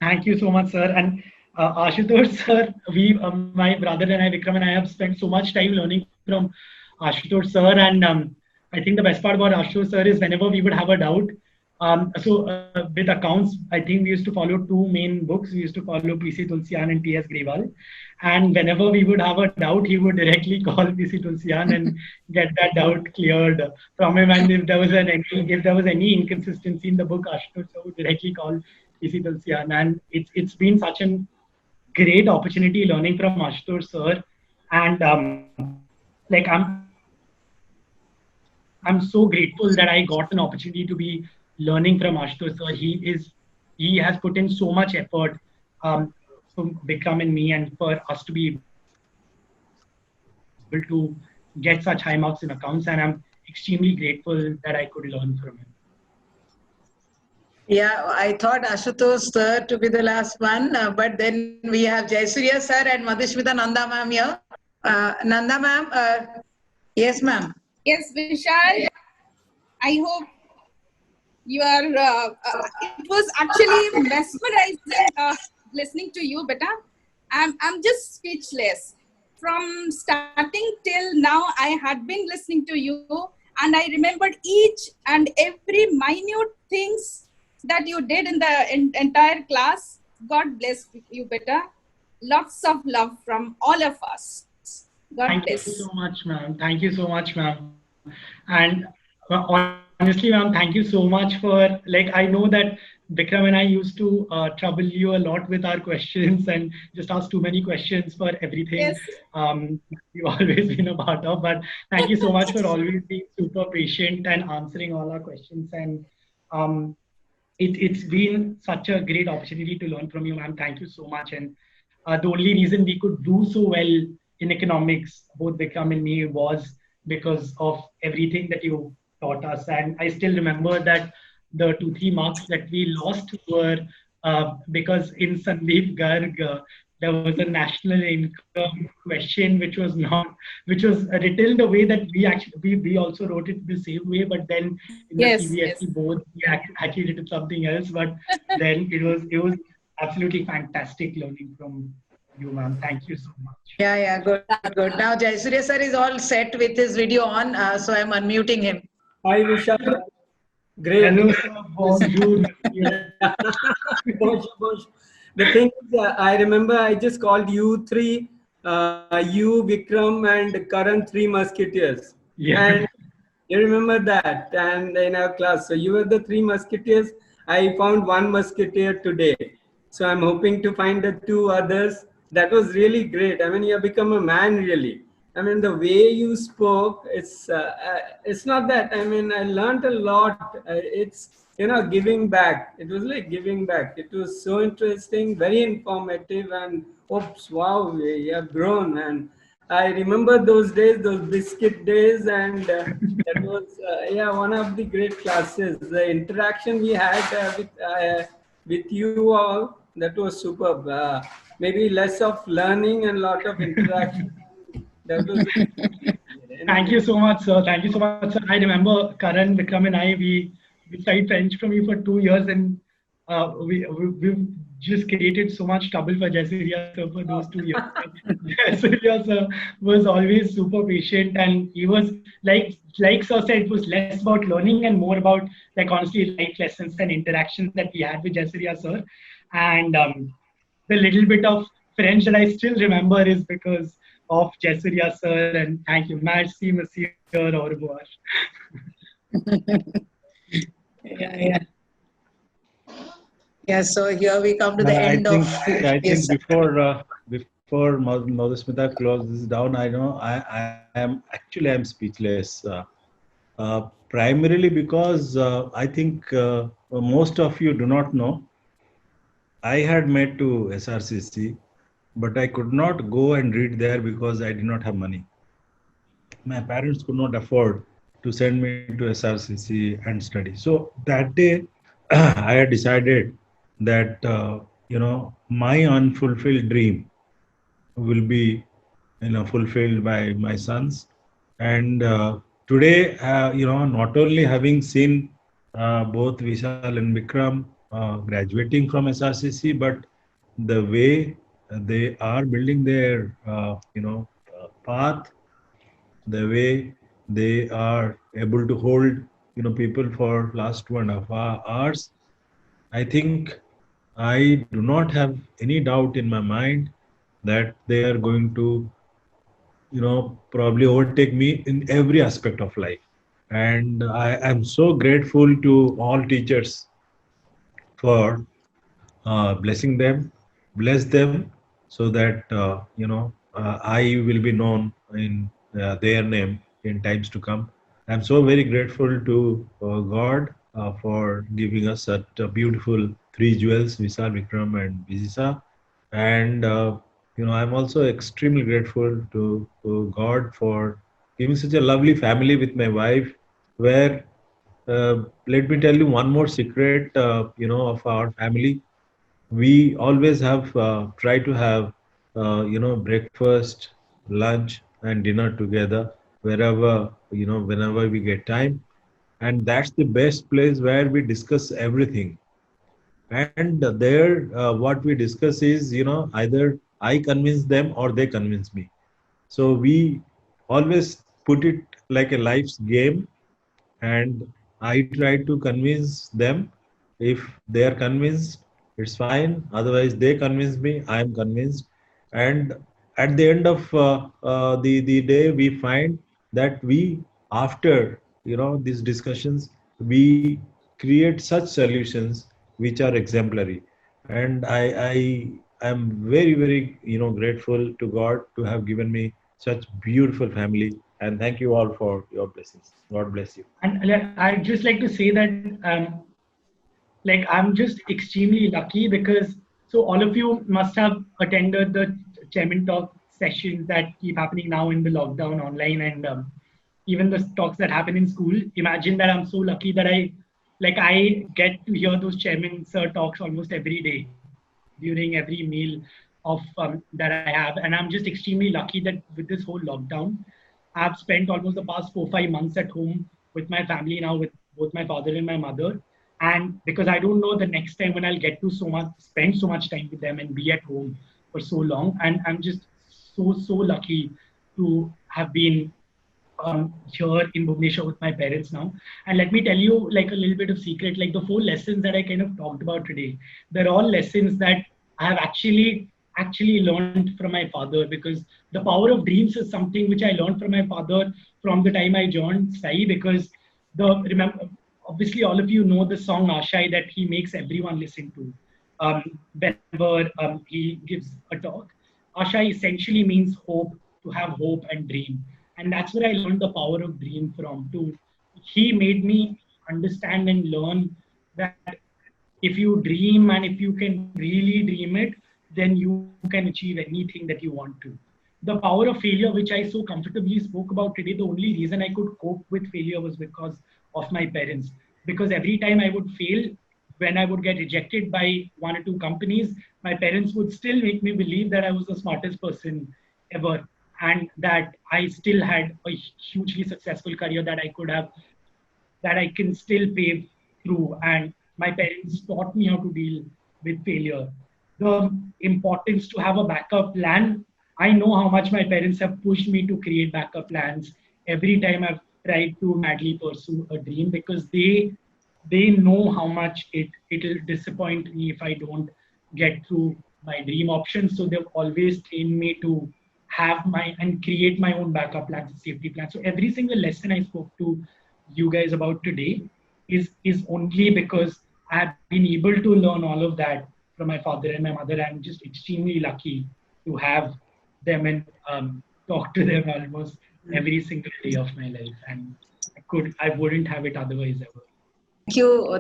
Thank you so much, sir. And Ashutosh sir, my brother and I, Vikram and I, have spent so much time learning from Ashutosh sir. And I think the best part about Ashutosh sir is whenever we would have a doubt. With accounts, I think we used to follow two main books. We used to follow P.C. Tulsian and T.S. Grewal. And whenever we would have a doubt, he would directly call P.C. Tulsian and get that doubt cleared from him. And if there was any inconsistency in the book, Ashutosh sir would directly call P.C. Tulsian. And it's been such a great opportunity learning from Ashutosh sir. And I'm so grateful that I got an opportunity to be learning from Ashutosh sir. He has put in so much effort for Vikram and me, and for us to be able to get such high marks in accounts, and I'm extremely grateful that I could learn from him. Yeah, I thought Ashutosh sir to be the last one, but then we have Jaisurya sir and Madhushmita Nanda ma'am here. Nanda ma'am, yes ma'am. Yes, Vishal, I hope you are, it was actually mesmerizing listening to you, beta. I'm just speechless. From starting till now, I had been listening to you and I remembered each and every minute things that you did in the entire class. God bless you, beta. Lots of love from all of us. God bless. Thank you so much, ma'am. Thank you so much, ma'am. And honestly, ma'am, thank you so much for, I know that Vikram and I used to trouble you a lot with our questions and just ask too many questions for everything. Yes. You've always been a part of, but thank you so much for always being super patient and answering all our questions. And it's been such a great opportunity to learn from you, ma'am. Thank you so much. And the only reason we could do so well in economics, both Vikram and me, was because of everything that you taught us. And I still remember that the 2-3 marks that we lost were because in Sandeep Garg, there was a national income question which was written the way that we also wrote it the same way, but then in the Yes, CBSE yes. board we actually did something else. But then it was absolutely fantastic learning from you, ma'am. Thank you so much. Yeah, good, good. Now Jaisurya sir is all set with his video on, so I'm unmuting him. Hi, Vishal. Great. Hello, sir. Bonjour. Bonjour, bonjour. The thing is, I remember I just called you three, you, Vikram, and Karan, three musketeers. Yeah. And you remember that, and in our class. So you were the three musketeers. I found one musketeer today. So I'm hoping to find the two others. That was really great. I mean, you have become a man, really. I mean, the way you spoke, it's not that. I mean, I learned a lot. It's, giving back. It was like giving back. It was so interesting, very informative, and oops, wow, you have grown. And I remember those days, those biscuit days, and that was, one of the great classes. The interaction we had with you all, that was superb. Maybe less of learning and lot of interaction. That was. Thank you so much, sir. Thank you so much, sir. I remember Karan, Vikram, and we studied French from you for 2 years, and we've just created so much trouble for Jaisurya sir for those 2 years. Jaisurya sir was always super patient, and he was like sir said, it was less about learning and more about like honestly life lessons and interactions that we had with Jaisurya sir. And the little bit of French that I still remember is because of Jaisurya sir, and thank you. Merci, monsieur, au revoir. Yeah. Yeah, so here we come to the I end think, of. I Yes, think before Madhusmita closes down, I am speechless. Primarily because I think most of you do not know. I had made to SRCC, but I could not go and read there because I did not have money. My parents could not afford to send me to SRCC and study. So that day, I had decided that my unfulfilled dream will be fulfilled by my sons. And today, not only having seen both Vishal and Vikram graduating from SRCC, but the way they are building their path, the way they are able to hold people for last 2.5 hours, I think I do not have any doubt in my mind that they are going to probably overtake me in every aspect of life. And I am so grateful to all teachers for blessing them, bless them, so that I will be known in their name in times to come. I'm so very grateful to God for giving us such beautiful three jewels, Vishal, Vikram, and Vijisa. And I'm also extremely grateful to God for giving such a lovely family with my wife, where let me tell you one more secret, of our family. We always have try to have breakfast, lunch, and dinner together wherever whenever we get time, and that's the best place where we discuss everything. And there, what we discuss is either I convince them or they convince me. So we always put it like a life's game, and I try to convince them. If they are convinced, it's fine. Otherwise, they convince me, I am convinced. And at the end of the day, we find that we, after these discussions, we create such solutions which are exemplary. And I am very very grateful to God to have given me such beautiful family. And thank you all for your blessings. God bless you. And I'd just like to say that I'm just extremely lucky because so all of you must have attended the chairman talk sessions that keep happening now in the lockdown online, and even the talks that happen in school. Imagine that I'm so lucky that I get to hear those chairman sir talks almost every day during every meal. of that I have, and I'm just extremely lucky that with this whole lockdown, I've spent almost the past 4-5 months at home with my family now, with both my father and my mother. And because I don't know the next time when I'll get to spend so much time with them and be at home for so long, and I'm just so lucky to have been here in Bhubaneswar with my parents now. And let me tell you like a little bit of secret, like the 4 lessons that I kind of talked about today, they're all lessons that I have actually learned from my father, because the power of dreams is something which I learned from my father from the time I joined SAI. Because remember, obviously all of you know the song Ashai that he makes everyone listen to whenever he gives a talk. Ashai essentially means hope, to have hope and dream. And that's where I learned the power of dream from. He made me understand and learn that if you dream and if you can really dream it, then you can achieve anything that you want to. The power of failure, which I so comfortably spoke about today, the only reason I could cope with failure was because of my parents. Because every time I would fail, when I would get rejected by 1 or 2 companies, my parents would still make me believe that I was the smartest person ever, and that I still had a hugely successful career that I can still pave through. And my parents taught me how to deal with failure. The importance to have a backup plan. I know how much my parents have pushed me to create backup plans every time I've tried to madly pursue a dream, because they know how much it'll disappoint me if I don't get through my dream options. So they've always trained me to have my and create my own backup plans and safety plans. So every single lesson I spoke to you guys about today is only because I've been able to learn all of that from my father and my mother. I'm just extremely lucky to have them and talk to them almost every single day of my life. And I wouldn't have it otherwise ever.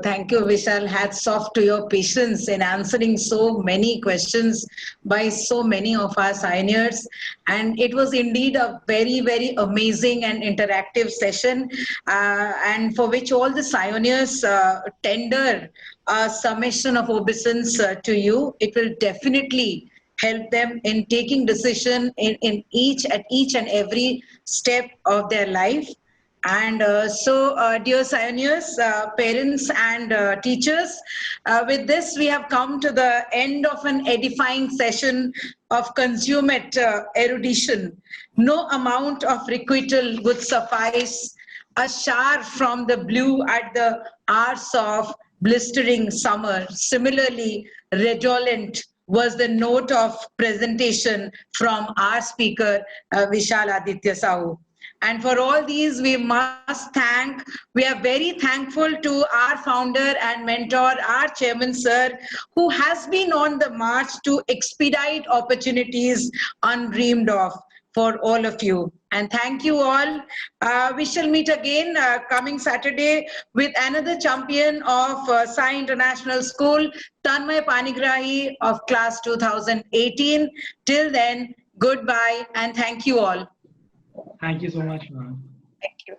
Thank you, Vishal. Hats off to your patience in answering so many questions by so many of our seniors. And it was indeed a very, very amazing and interactive session, and for which all the pioneers tender a summation of obeisance to you. It will definitely help them in taking decision in each and every step of their life. And dear seniors, parents and teachers, with this we have come to the end of an edifying session of consummate erudition. No amount of requital would suffice. A shower from the blue at the hours of blistering summer. Similarly, redolent was the note of presentation from our speaker, Vishal Aditya Sahoo. And for all these, we are very thankful to our founder and mentor, our chairman, sir, who has been on the march to expedite opportunities undreamed of for all of you. And thank you all. We shall meet again coming Saturday with another champion of SAI International School, Tanmay Panigrahi of class 2018. Till then, goodbye and thank you all. Thank you so much, ma'am. Thank you.